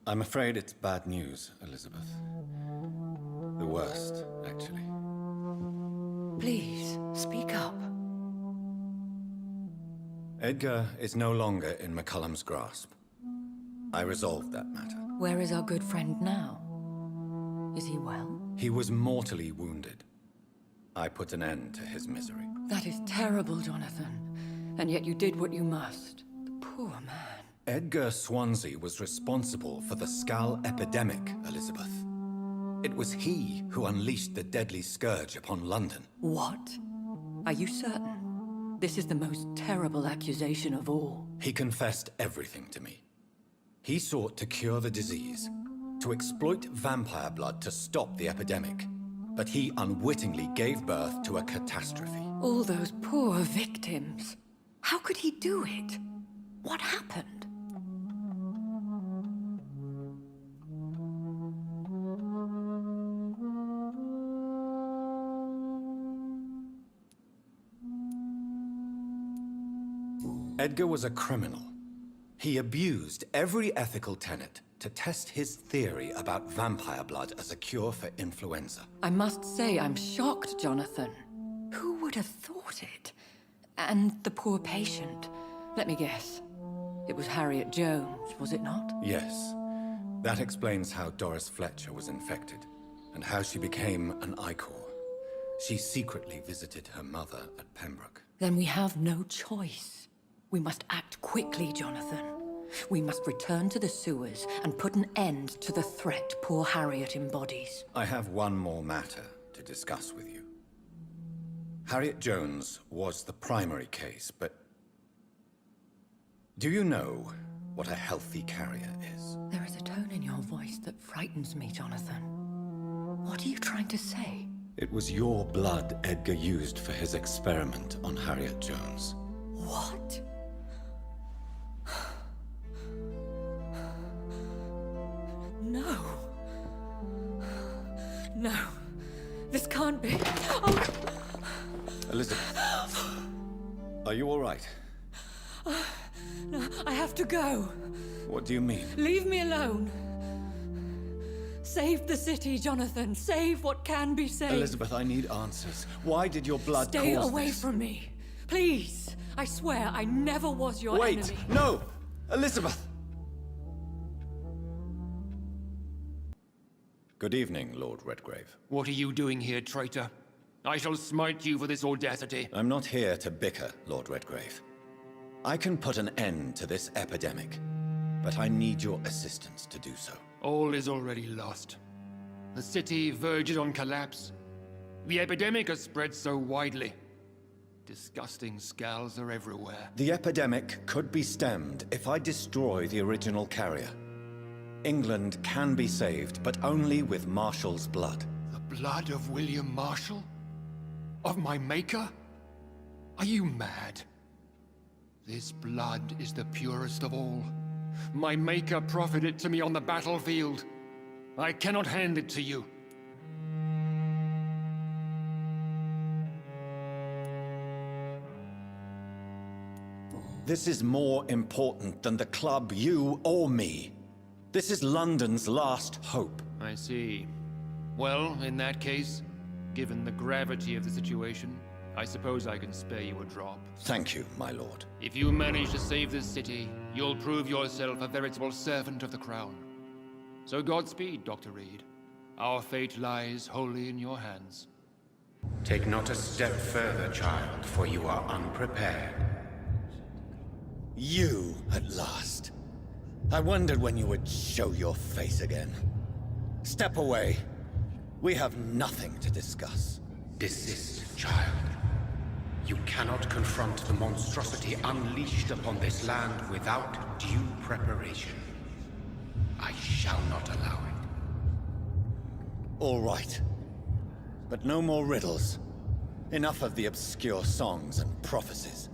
I'm afraid it's bad news, Elizabeth. The worst, actually. Please, speak up. Edgar is no longer in McCullum's grasp. I resolved that matter. Where is our good friend now? Is he well? He was mortally wounded. I put an end to his misery. That is terrible, Jonathan. And yet you did what you must. The poor man. Edgar Swansea was responsible for the Skull epidemic, Elizabeth. It was he who unleashed the deadly scourge upon London. What? Are you certain? This is the most terrible accusation of all. He confessed everything to me. He sought to cure the disease, to exploit vampire blood to stop the epidemic. But he unwittingly gave birth to a catastrophe. All those poor victims. How could he do it? What happened? Edgar was a criminal. He abused every ethical tenet to test his theory about vampire blood as a cure for influenza. I must say I'm shocked, Jonathan. Who would have thought it? And the poor patient. Let me guess. It was Harriet Jones, was it not? Yes. That explains how Doris Fletcher was infected, and how she became an Icor. She secretly visited her mother at Pembroke. Then we have no choice. We must act quickly, Jonathan. We must return to the sewers and put an end to the threat poor Harriet embodies. I have one more matter to discuss with you. Harriet Jones was the primary case, but do you know what a healthy carrier is? There is a tone in your voice that frightens me, Jonathan. What are you trying to say? It was your blood Edgar used for his experiment on Harriet Jones. What? No. No. This can't be. Oh. Elizabeth, are you all right? No, I have to go. What do you mean? Leave me alone. Save the city, Jonathan. Save what can be saved. Elizabeth, I need answers. Why did your blood Stay cause away this? from me. Please. I swear I never was your enemy. Wait! No! Elizabeth! Good evening, Lord Redgrave. What are you doing here, traitor? I shall smite you for this audacity. I'm not here to bicker, Lord Redgrave. I can put an end to this epidemic, but I need your assistance to do so. All is already lost. The city verges on collapse. The epidemic has spread so widely. Disgusting scals are everywhere. The epidemic could be stemmed if I destroy the original carrier. England can be saved, but only with Marshall's blood. The blood of William Marshall? Of my maker? Are you mad? This blood is the purest of all. My maker proffered it to me on the battlefield. I cannot hand it to you. This is more important than the club, you or me. This is London's last hope. I see. Well, in that case, given the gravity of the situation, I suppose I can spare you a drop. Thank you, my lord. If you manage to save this city, you'll prove yourself a veritable servant of the crown. So Godspeed, Dr. Reid. Our fate lies wholly in your hands. Take not a step further, child, for you are unprepared. You, at last. I wondered when you would show your face again. Step away. We have nothing to discuss. Desist, child. You cannot confront the monstrosity unleashed upon this land without due preparation. I shall not allow it. All right. But no more riddles. Enough of the obscure songs and prophecies.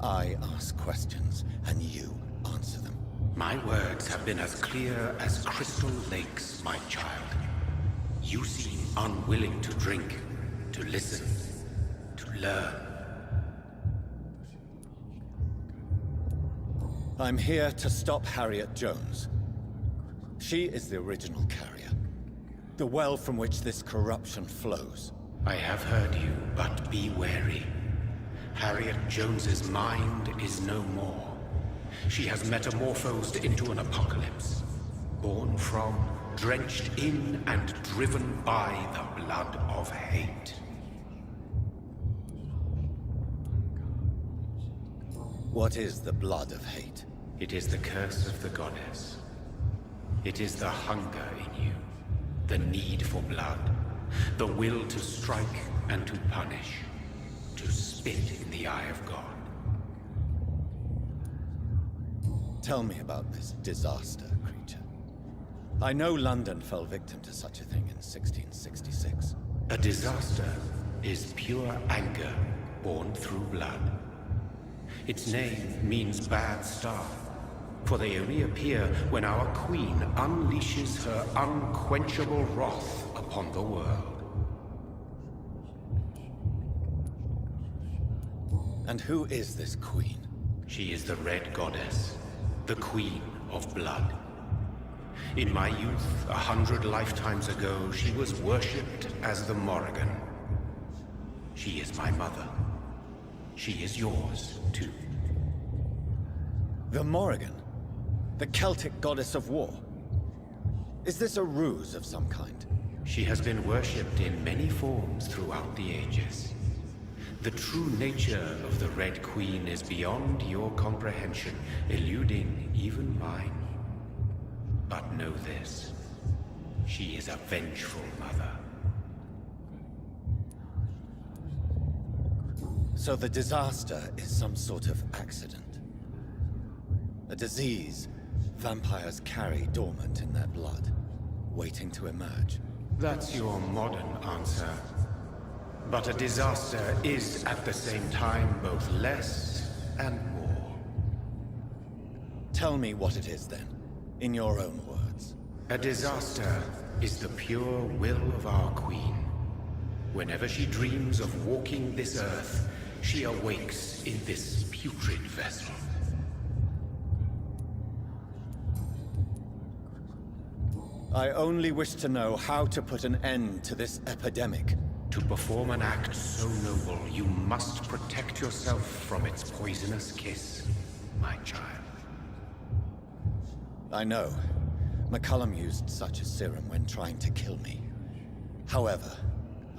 I ask questions, and you answer them. My words have been as clear as crystal lakes, my child. You seem unwilling to drink, to listen, to learn. I'm here to stop Harriet Jones. She is the original carrier. The well from which this corruption flows. I have heard you, but be wary. Harriet Jones's mind is no more. She has metamorphosed into an apocalypse. Born from, drenched in, and driven by the blood of hate. What is the blood of hate? It is the curse of the goddess. It is the hunger in you, the need for blood, the will to strike and to punish, to spit in the eye of God. Tell me about this disaster, creature. I know London fell victim to such a thing in 1666. A disaster is pure anger born through blood. Its name means bad star, for they reappear when our queen unleashes her unquenchable wrath upon the world. And who is this queen? She is the Red Goddess, the Queen of Blood. In my youth, 100 lifetimes ago, she was worshipped as the Morrigan. She is my mother. She is yours, too. The Morrigan? The Celtic goddess of war? Is this a ruse of some kind? She has been worshipped in many forms throughout the ages. The true nature of the Red Queen is beyond your comprehension, eluding even mine. But know this. She is a vengeful mother. So the disaster is some sort of accident. A disease vampires carry dormant in their blood, waiting to emerge. That's your modern answer. But a disaster is at the same time both less and more. Tell me what it is then, in your own words. A disaster is the pure will of our queen. Whenever she dreams of walking this earth, she awakes in this putrid vessel. I only wish to know how to put an end to this epidemic. To perform an act so noble, you must protect yourself from its poisonous kiss, my child. I know. McCullum used such a serum when trying to kill me. However,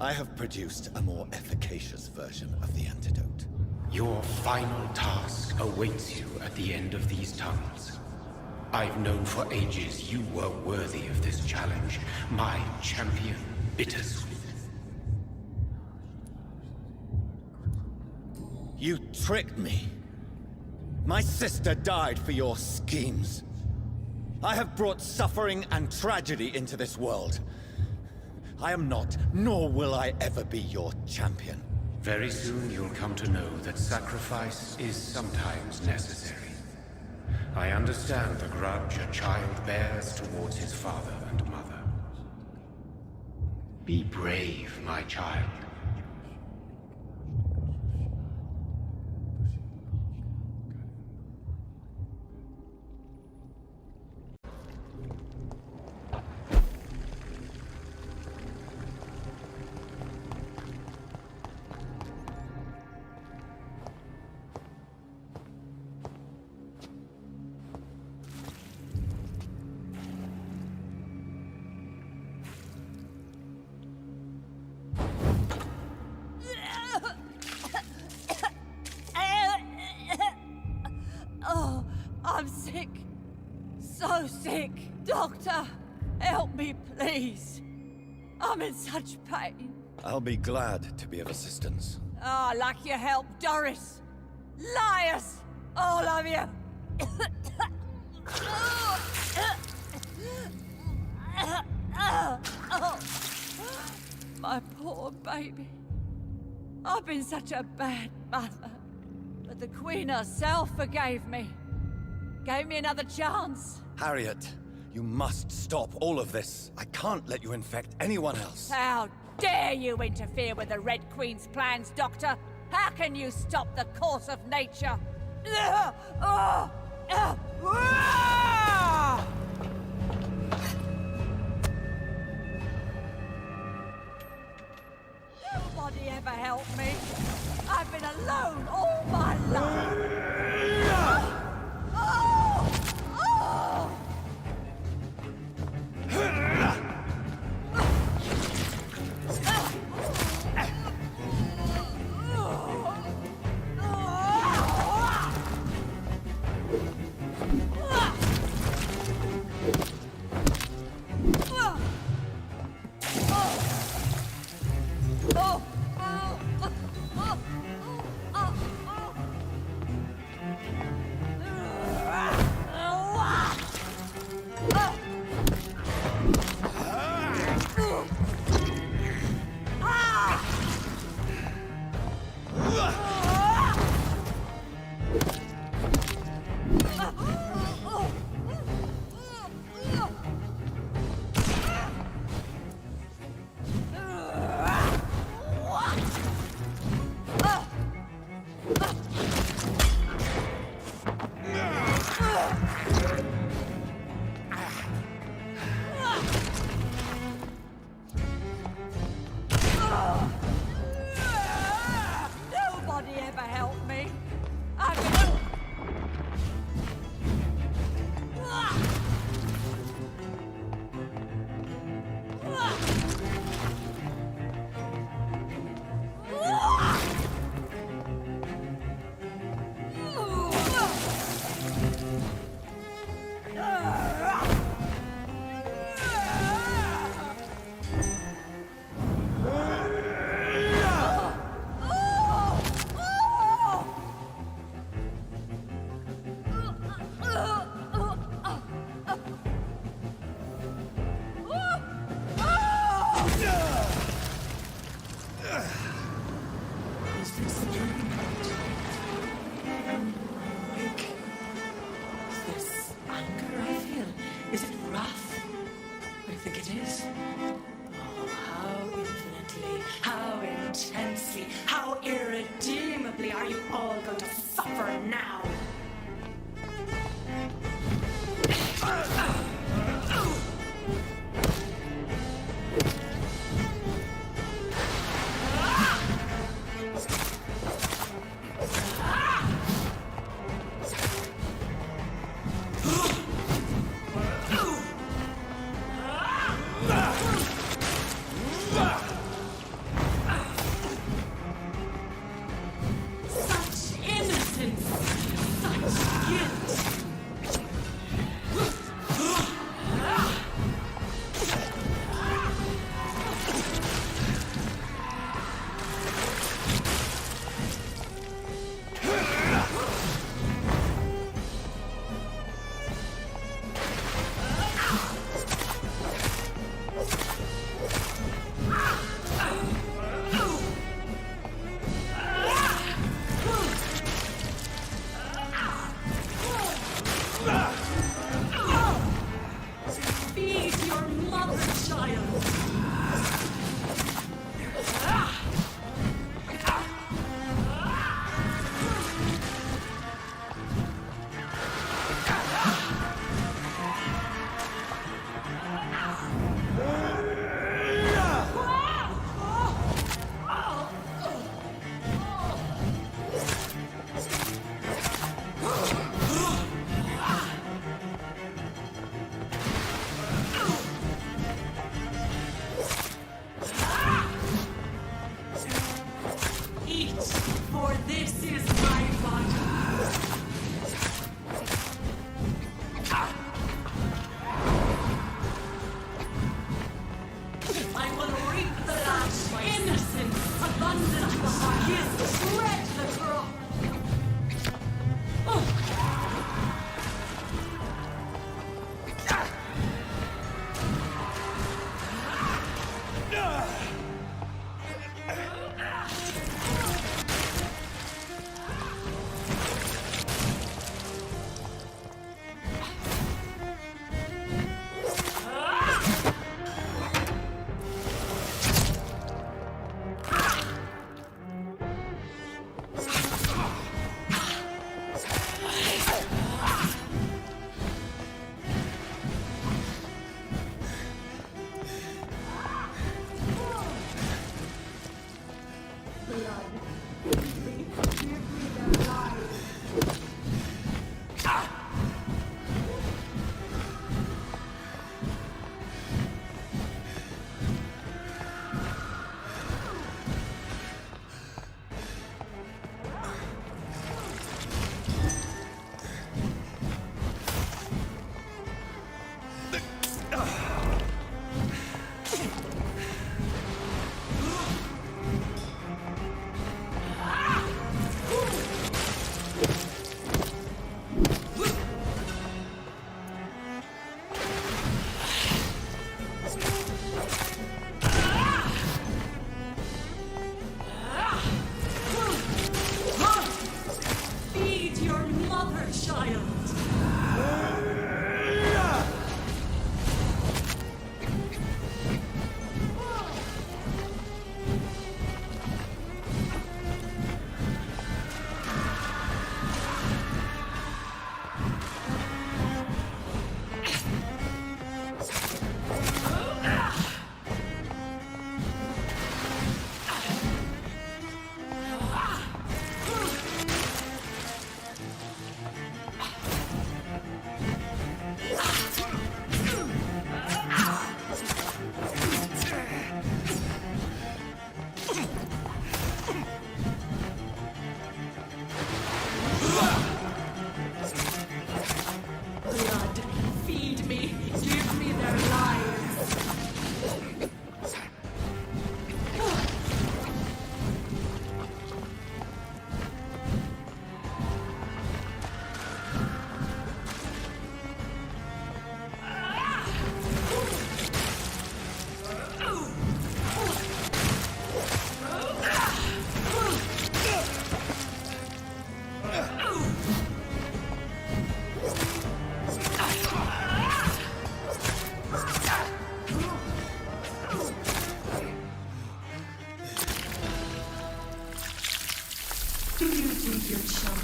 I have produced a more efficacious version of the antidote. Your final task awaits you at the end of these tunnels. I've known for ages you were worthy of this challenge, my champion, Bittersweet. You tricked me. My sister died for your schemes. I have brought suffering and tragedy into this world. I am not, nor will I ever be your champion. Very soon you'll come to know that sacrifice is sometimes necessary. I understand the grudge a child bears towards his father and mother. Be brave, my child. Oh, I'm sick. So sick. Doctor, help me, please. I'm in such pain. I'll be glad to be of assistance. Ah, like your help, Doris. Liars! All of you! My poor baby. I've been such a bad mother. But the Queen herself forgave me. Gave me another chance. Harriet, you must stop all of this. I can't let you infect anyone else. How dare you interfere with the Red Queen's plans, Doctor? How can you stop the course of nature? Nobody ever helped me. I've been alone all my life. irredeemably are you all going to suffer now?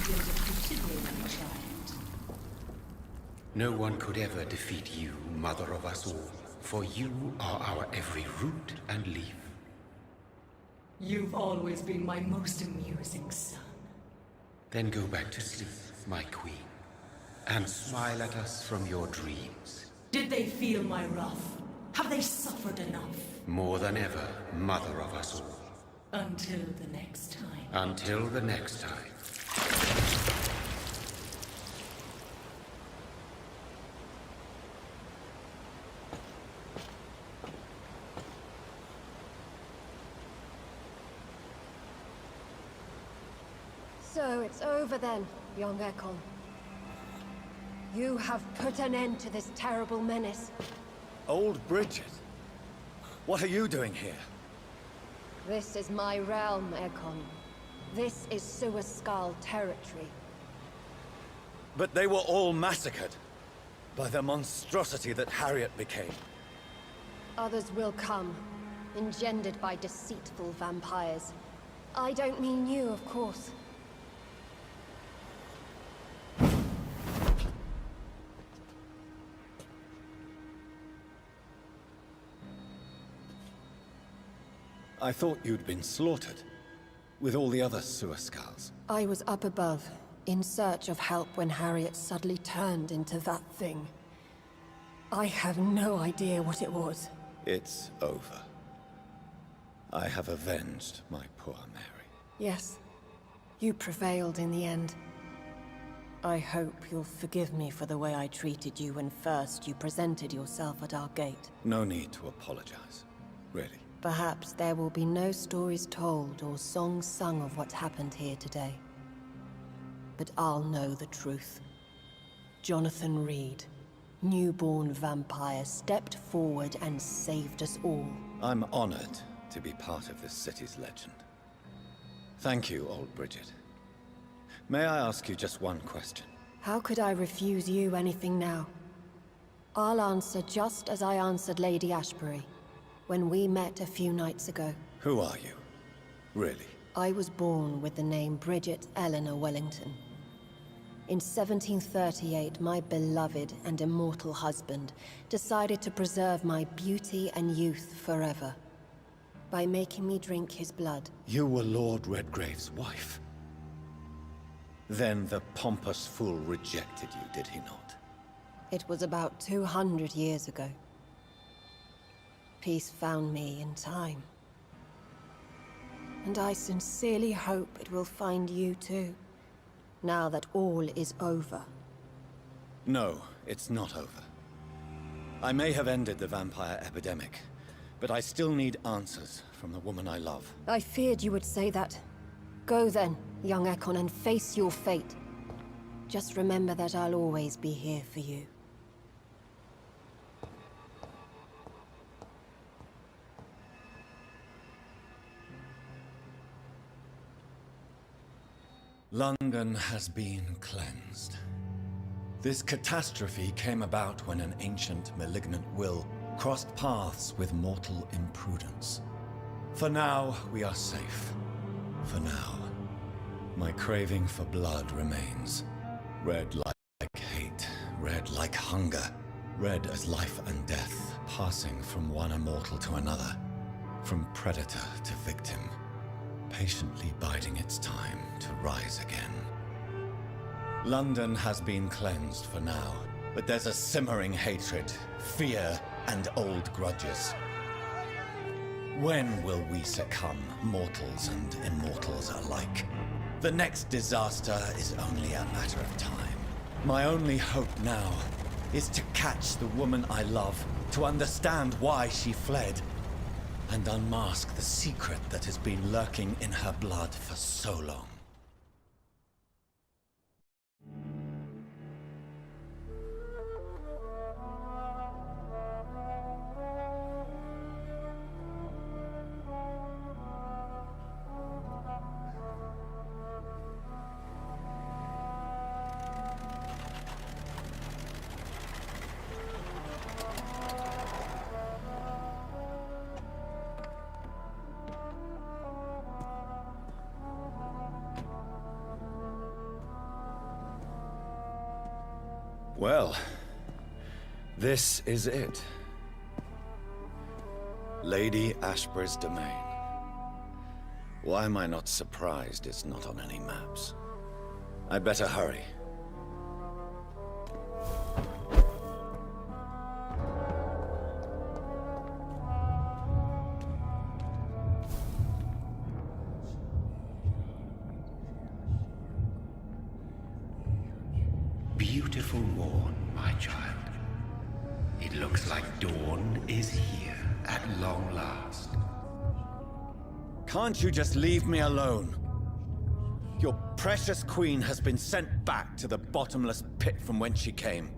feel defeated, my child. No one could ever defeat you, mother of us all, for you are our every root and leaf. You've always been my most amusing son. Then go back to sleep, my queen, and smile at us from your dreams. Did they feel my wrath? Have they suffered enough? More than ever, mother of us all. Until the next time. Until the next time. So it's over then, young Ekon. You have put an end to this terrible menace. Old Bridget? What are you doing here? This is my realm, Ekon. This is Suaskal territory. But they were all massacred by the monstrosity that Harriet became. Others will come, engendered by deceitful vampires. I don't mean you, of course. I thought you'd been slaughtered, with all the other Suaskals. I was up above, in search of help when Harriet suddenly turned into that thing. I have no idea what it was. It's over. I have avenged my poor Mary. Yes, you prevailed in the end. I hope you'll forgive me for the way I treated you when first you presented yourself at our gate. No need to apologize, really. Perhaps there will be no stories told or songs sung of what happened here today. But I'll know the truth. Jonathan Reid, newborn vampire, stepped forward and saved us all. I'm honored to be part of this city's legend. Thank you, old Bridget. May I ask you just one question? How could I refuse you anything now? I'll answer just as I answered Lady Ashbury when we met a few nights ago. Who are you? Really? I was born with the name Bridget Eleanor Wellington. In 1738, my beloved and immortal husband decided to preserve my beauty and youth forever by making me drink his blood. You were Lord Redgrave's wife. Then the pompous fool rejected you, did he not? It was about 200 years ago. Peace found me in time. And I sincerely hope it will find you too, now that all is over. No, it's not over. I may have ended the vampire epidemic, but I still need answers from the woman I love. I feared you would say that. Go then, young Ekon, and face your fate. Just remember that I'll always be here for you. London has been cleansed. This catastrophe came about when an ancient malignant will crossed paths with mortal imprudence. For now, we are safe. For now. My craving for blood remains. Red like hate, red like hunger. Red as life and death, passing from one immortal to another. From predator to victim. Patiently biding its time to rise again. London has been cleansed for now, but there's a simmering hatred, fear, and old grudges. When will we succumb, mortals and immortals alike? The next disaster is only a matter of time. My only hope now is to catch the woman I love, to understand why she fled, and unmask the secret that has been lurking in her blood for so long. Well, this is it. Lady Ashbury's domain. Why am I not surprised it's not on any maps? I'd better hurry. Beautiful morn, my child. It looks like dawn is here at long last. Can't you just leave me alone? Your precious queen has been sent back to the bottomless pit from whence she came.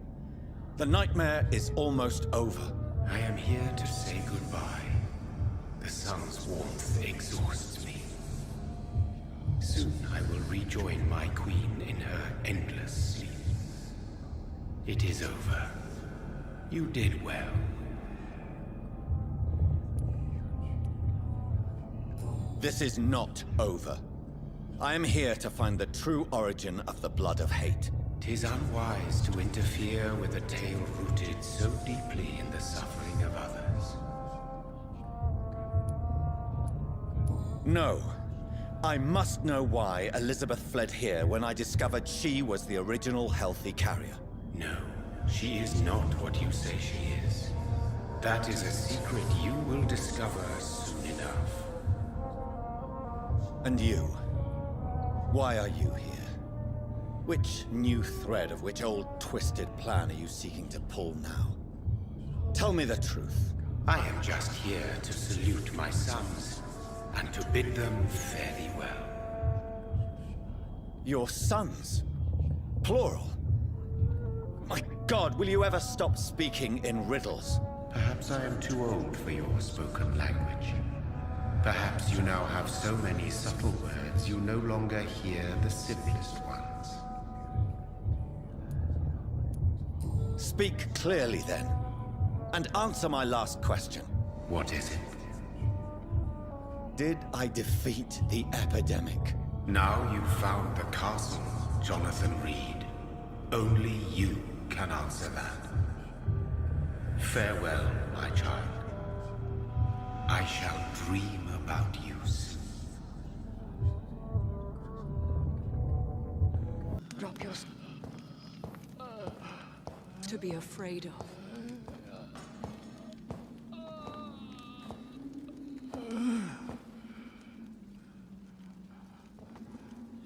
The nightmare is almost over. I am here to say goodbye. The sun's warmth exhausts me. Soon I will rejoin my queen in her endless sleep. It is over. You did well. This is not over. I am here to find the true origin of the blood of hate. 'Tis unwise to interfere with a tale rooted so deeply in the suffering of others. No. I must know why Elizabeth fled here when I discovered she was the original healthy carrier. No, she is not what you say she is. That is a secret you will discover soon enough. And you? Why are you here? Which new thread of which old twisted plan are you seeking to pull now? Tell me the truth. I am just here to salute my sons, and to bid them fare thee well. Your sons? Plural? My God, will you ever stop speaking in riddles? Perhaps I am too old for your spoken language. Perhaps you now have so many subtle words you no longer hear the simplest ones. Speak clearly then, and answer my last question. What is it? Did I defeat the epidemic? Now you've found the castle, Jonathan Reid. Only you can answer that. Farewell, my child. I shall dream about you soon. Drop your... to be afraid of.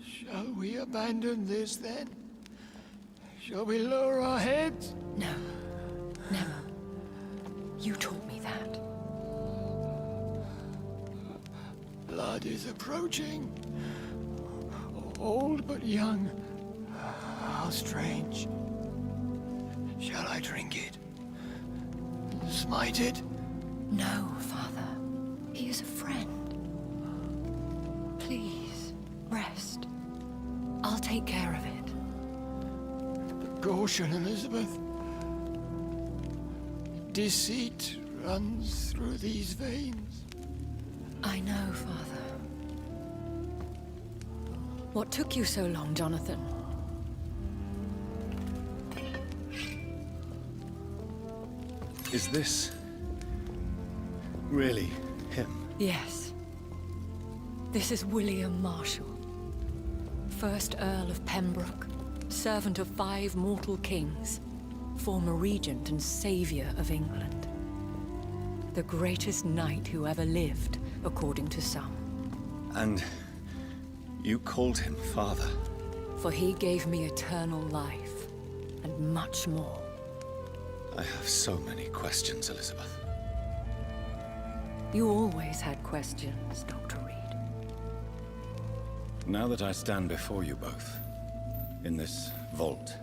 Shall we abandon this then? Shall we lower our heads? No, never. You taught me that. Blood is approaching. Old but young. How strange. Shall I drink it? Smite it? No, Father. He is a friend. Please, rest. I'll take care of it. Caution, Elizabeth. Deceit runs through these veins. I know, Father. What took you so long, Jonathan? Is this really him? Yes. This is William Marshall, 1st Earl of Pembroke, servant of 5 mortal kings, former regent and savior of England. The greatest knight who ever lived, according to some. And you called him father? For he gave me eternal life, and much more. I have so many questions, Elizabeth. You always had questions, Dr. Reid. Now that I stand before you both, in this vault,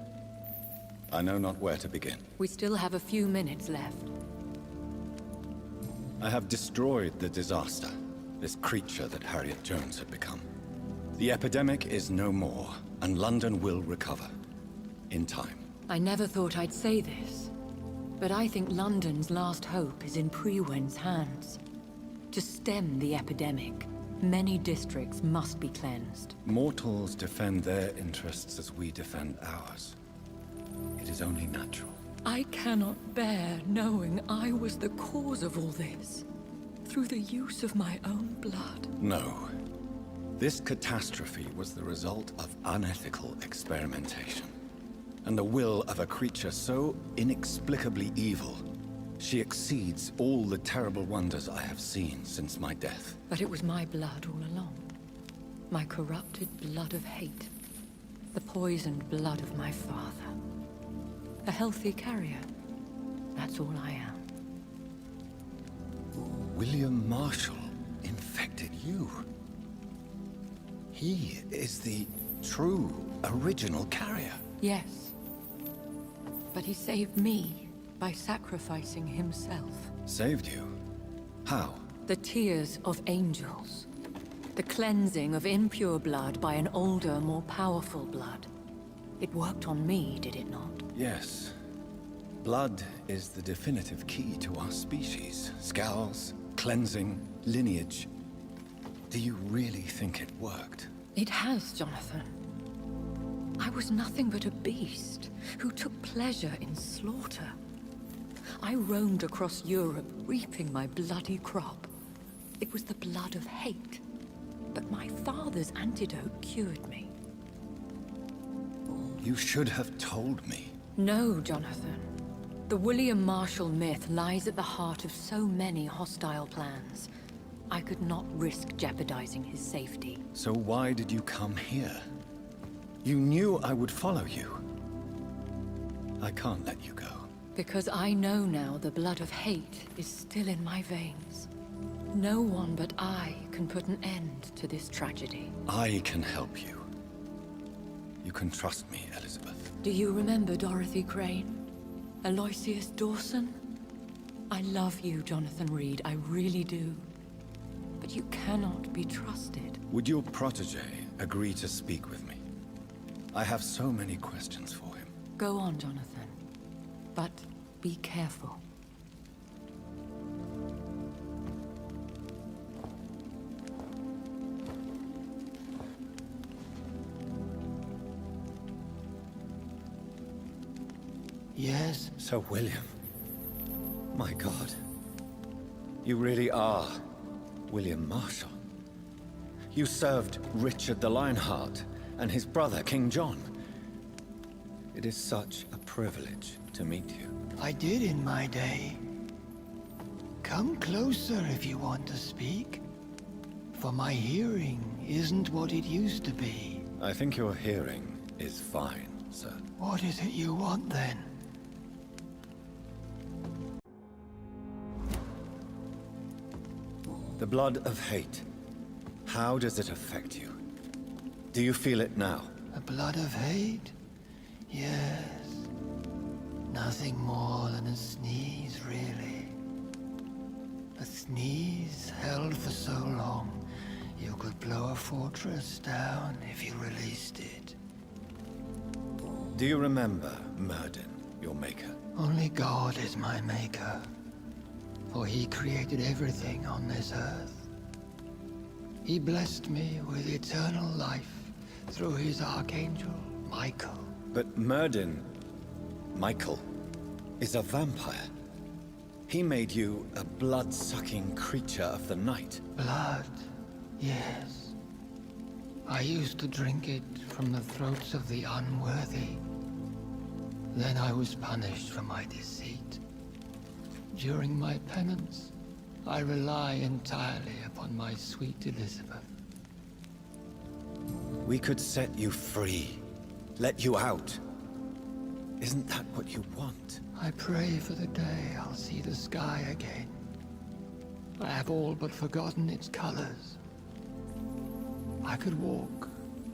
I know not where to begin. We still have a few minutes left. I have destroyed the disaster, this creature that Harriet Jones had become. The epidemic is no more, and London will recover. In time. I never thought I'd say this, but I think London's last hope is in Priwen's hands. To stem the epidemic, many districts must be cleansed. Mortals defend their interests as we defend ours. It It is only natural. I cannot bear knowing I was the cause of all this, through the use of my own blood. No. This catastrophe was the result of unethical experimentation, and the will of a creature so inexplicably evil. She exceeds all the terrible wonders I have seen since my death. But it was my blood all along. My corrupted blood of hate. The poisoned blood of my father. A healthy carrier. That's all I am. William Marshall infected you. He is the true, original carrier. Yes. But he saved me by sacrificing himself. Saved you? How? The tears of angels. The cleansing of impure blood by an older, more powerful blood. It worked on me, did it not? Yes. Blood is the definitive key to our species. Scowls, cleansing, lineage. Do you really think it worked? It has, Jonathan. I was nothing but a beast who took pleasure in slaughter. I roamed across Europe, reaping my bloody crop. It was the blood of hate. But my father's antidote cured me. You should have told me. No, Jonathan. The William Marshall myth lies at the heart of so many hostile plans. I could not risk jeopardizing his safety. So why did you come here? You knew I would follow you. I can't let you go. Because I know now the blood of hate is still in my veins. No one but I can put an end to this tragedy. I can help you. You can trust me, Elizabeth. Do you remember Dorothy Crane? Aloysius Dawson? I love you, Jonathan Reid, I really do. But you cannot be trusted. Would your protege agree to speak with me? I have so many questions for him. Go on, Jonathan. But be careful. Yes? Sir William. My God. You really are William Marshall. You served Richard the Lionheart and his brother, King John. It is such a privilege to meet you. I did in my day. Come closer if you want to speak. For my hearing isn't what it used to be. I think your hearing is fine, sir. What is it you want then? The blood of hate. How does it affect you? Do you feel it now? The blood of hate? Yes. Nothing more than a sneeze, really. A sneeze held for so long, you could blow a fortress down if you released it. Do you remember Myrddin, your maker? Only God is my maker. For he created everything on this earth. He blessed me with eternal life through his archangel, Michael. But Myrddin, Michael, is a vampire. He made you a blood-sucking creature of the night. Blood, yes. I used to drink it from the throats of the unworthy. Then I was punished for my deceit. During my penance, I rely entirely upon my sweet Elizabeth. We could set you free, let you out. Isn't that what you want? I pray for the day I'll see the sky again. I have all but forgotten its colors. I could walk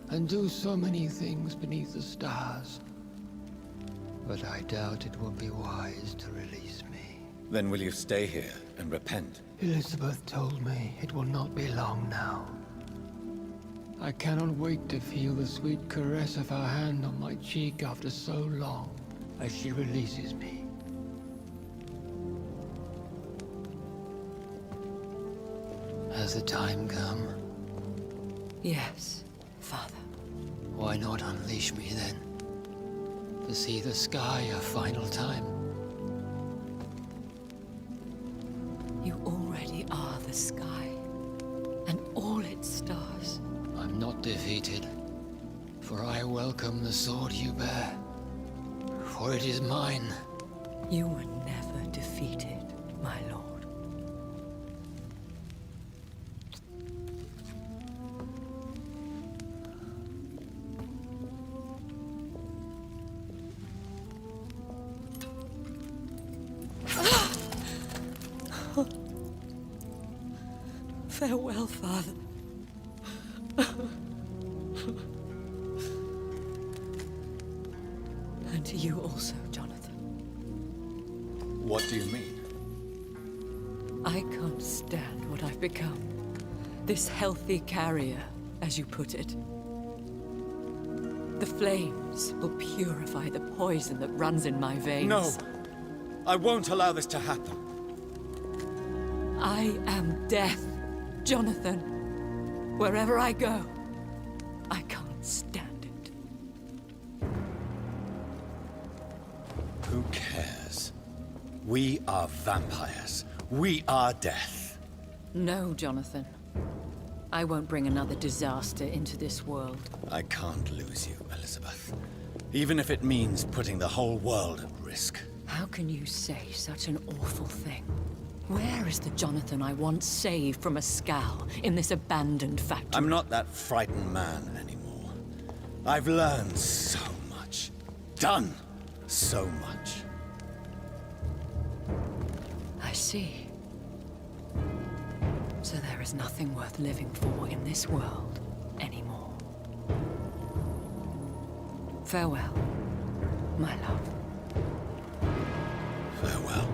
and do so many things beneath the stars. But I doubt it will be wise to release me. Then will you stay here and repent? Elizabeth told me it will not be long now. I cannot wait to feel the sweet caress of her hand on my cheek after so long, as she releases me. Has the time come? Yes, Father. Why not unleash me then? to see the sky a final time. You already are the sky, and all its stars. I'm not defeated, for I welcome the sword you bear, for it is mine. You were never defeated, my lord. Farewell, Father. And to you also, Jonathan. What do you mean? I can't stand what I've become. This healthy carrier, as you put it. The flames will purify the poison that runs in my veins. No! I won't allow this to happen. I am death, Jonathan. Wherever I go, I can't stand it. Who cares? We are vampires. We are death. No, Jonathan. I won't bring another disaster into this world. I can't lose you, Elizabeth. Even if it means putting the whole world at risk. How can you say such an awful thing? Where is the Jonathan I once saved from a scowl in this abandoned factory? I'm not that frightened man anymore. I've learned so much. Done so much. I see. So there is nothing worth living for in this world anymore. Farewell, my love. Farewell.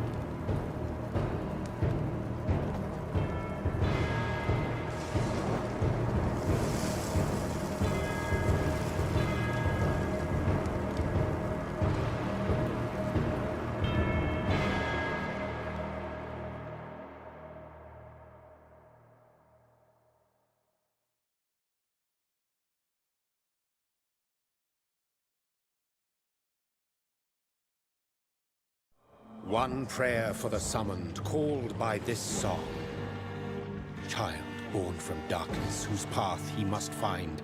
One prayer for the summoned, called by this song. Child born from darkness, whose path he must find.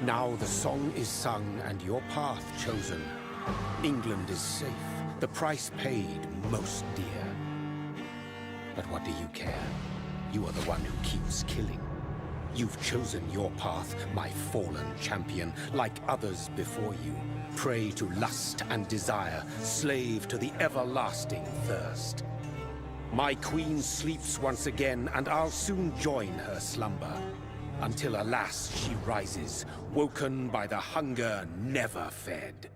Now the song is sung and your path chosen. England is safe, the price paid most dear. But what do you care? You are the one who keeps killing. You've chosen your path, my fallen champion, like others before you. Prey to lust and desire, slave to the everlasting thirst. My queen sleeps once again, and I'll soon join her slumber. Until alas, she rises, woken by the hunger never fed.